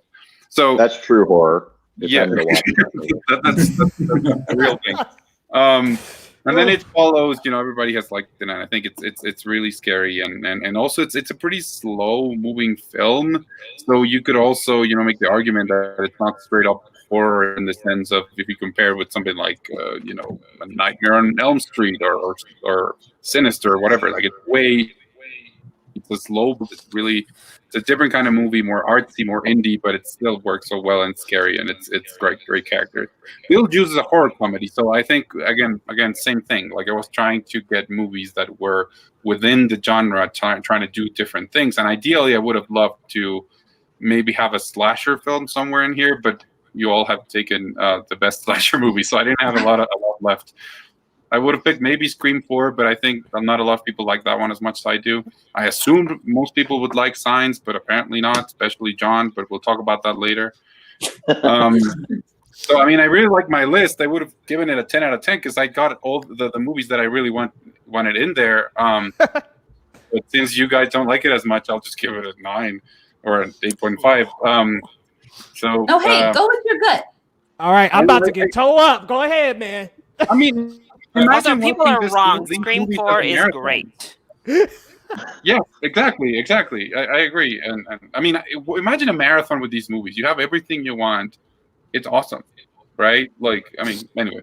So that's true horror. Yeah, that's the real thing. And then It Follows, everybody has liked it, and I think it's really scary, and also it's a pretty slow moving film. So you could also make the argument that it's not straight up horror in the sense of if you compare it with something like A Nightmare on Elm Street or Sinister or whatever. Like it's a slow, but it's a different kind of movie, more artsy, more indie, but it still works so well and scary, and it's great characters. Beetlejuice is a horror comedy, so I think again same thing. Like I was trying to get movies that were within the genre, trying to do different things, and ideally I would have loved to maybe have a slasher film somewhere in here, but you all have taken the best slasher movie, so I didn't have a lot left. I would have picked maybe Scream 4, but I think not a lot of people like that one as much as I do. I assumed most people would like Signs, but apparently not, especially John, but we'll talk about that later. So, I really like my list. I would have given it a 10 out of 10 because I got all the movies that I really wanted in there. But since you guys don't like it as much, I'll just give it a 9 or an 8.5. So. Oh, hey, go with your gut. All right, I'm about to get toe up. Go ahead, man. I mean, Also, imagine people watching are this wrong. these Scream movies 4 as a is marathon. great. Yeah, exactly. I agree. And I mean, imagine a marathon with these movies. You have everything you want. It's awesome, right? Like, I mean, anyway.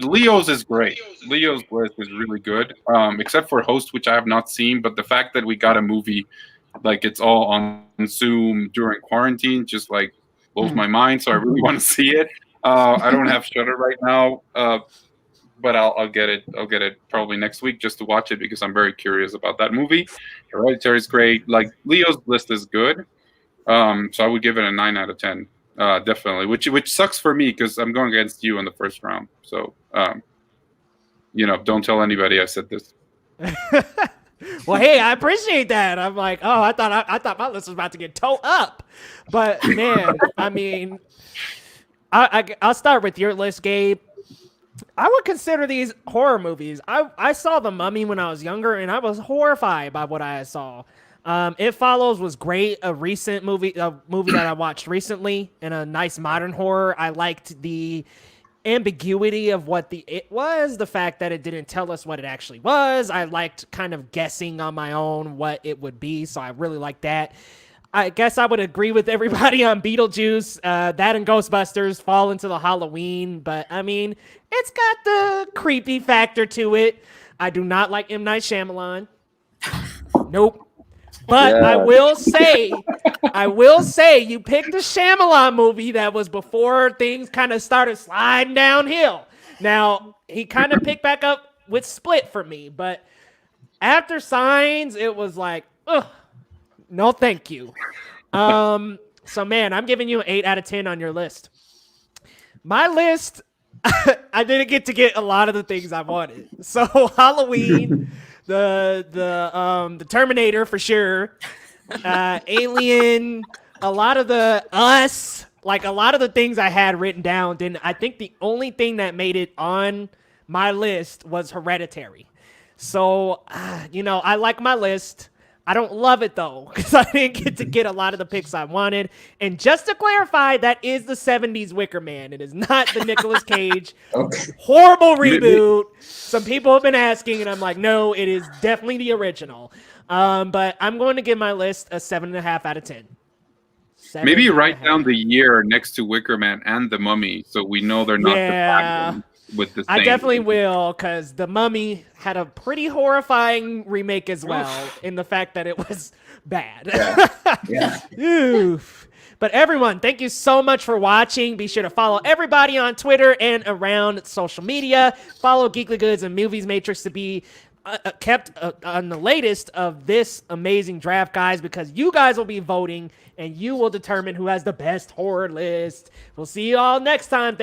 Leo's is great. Leo's list is really good, except for Host, which I have not seen. But the fact that we got a movie, like it's all on Zoom during quarantine, just like blows my mind. So I really want to see it. I don't have Shudder right now, but I'll get it. I'll get it probably next week just to watch it because I'm very curious about that movie. Hereditary is great. Like Leo's list is good, so I would give it a 9 out of 10. Definitely, which sucks for me because I'm going against you in the first round. So, don't tell anybody I said this. Well, hey, I appreciate that. I'm like, oh, I thought my list was about to get toe up, but man, I mean, I'll start with your list, Gabe. I would consider these horror movies. I saw The Mummy when I was younger, and I was horrified by what I saw. It Follows was great, a movie that I watched recently, and a nice modern horror. I liked the ambiguity of what it was, the fact that it didn't tell us what it actually was. I liked kind of guessing on my own what it would be, so I really liked that. I guess I would agree with everybody on Beetlejuice. That and Ghostbusters fall into the Halloween, but I mean, it's got the creepy factor to it. I do not like M. Night Shyamalan. Nope. But Yeah. I will say, you picked a Shyamalan movie that was before things kind of started sliding downhill. Now, he kind of picked back up with Split for me, but after Signs, it was like, ugh, no thank you. So, man, I'm giving you an 8 out of 10 on your list. My list, I didn't get to get a lot of the things I wanted. So, Halloween... The Terminator for sure, Alien, a lot of the Us, like a lot of the things I had written down. I think the only thing that made it on my list was Hereditary. So, I like my list. I don't love it though, because I didn't get a lot of the picks I wanted. And just to clarify, that is the 70s Wicker Man. It is not the Nicolas Cage horrible reboot. Some people have been asking, and I'm like, no, it is definitely the original. But I'm going to give my list a 7.5 out of 10. Maybe write down the year next to Wicker Man and The Mummy, so we know they're not the bad ones with the same. I definitely will, because The Mummy had a pretty horrifying remake as well, in the fact that it was bad. Yeah. Oof. But everyone, thank you so much for watching. Be sure to follow everybody on Twitter and around social media. Follow Geekly Goods and Movies Matrix to be kept on the latest of this amazing draft, guys, because you guys will be voting and you will determine who has the best horror list. We'll see you all next time.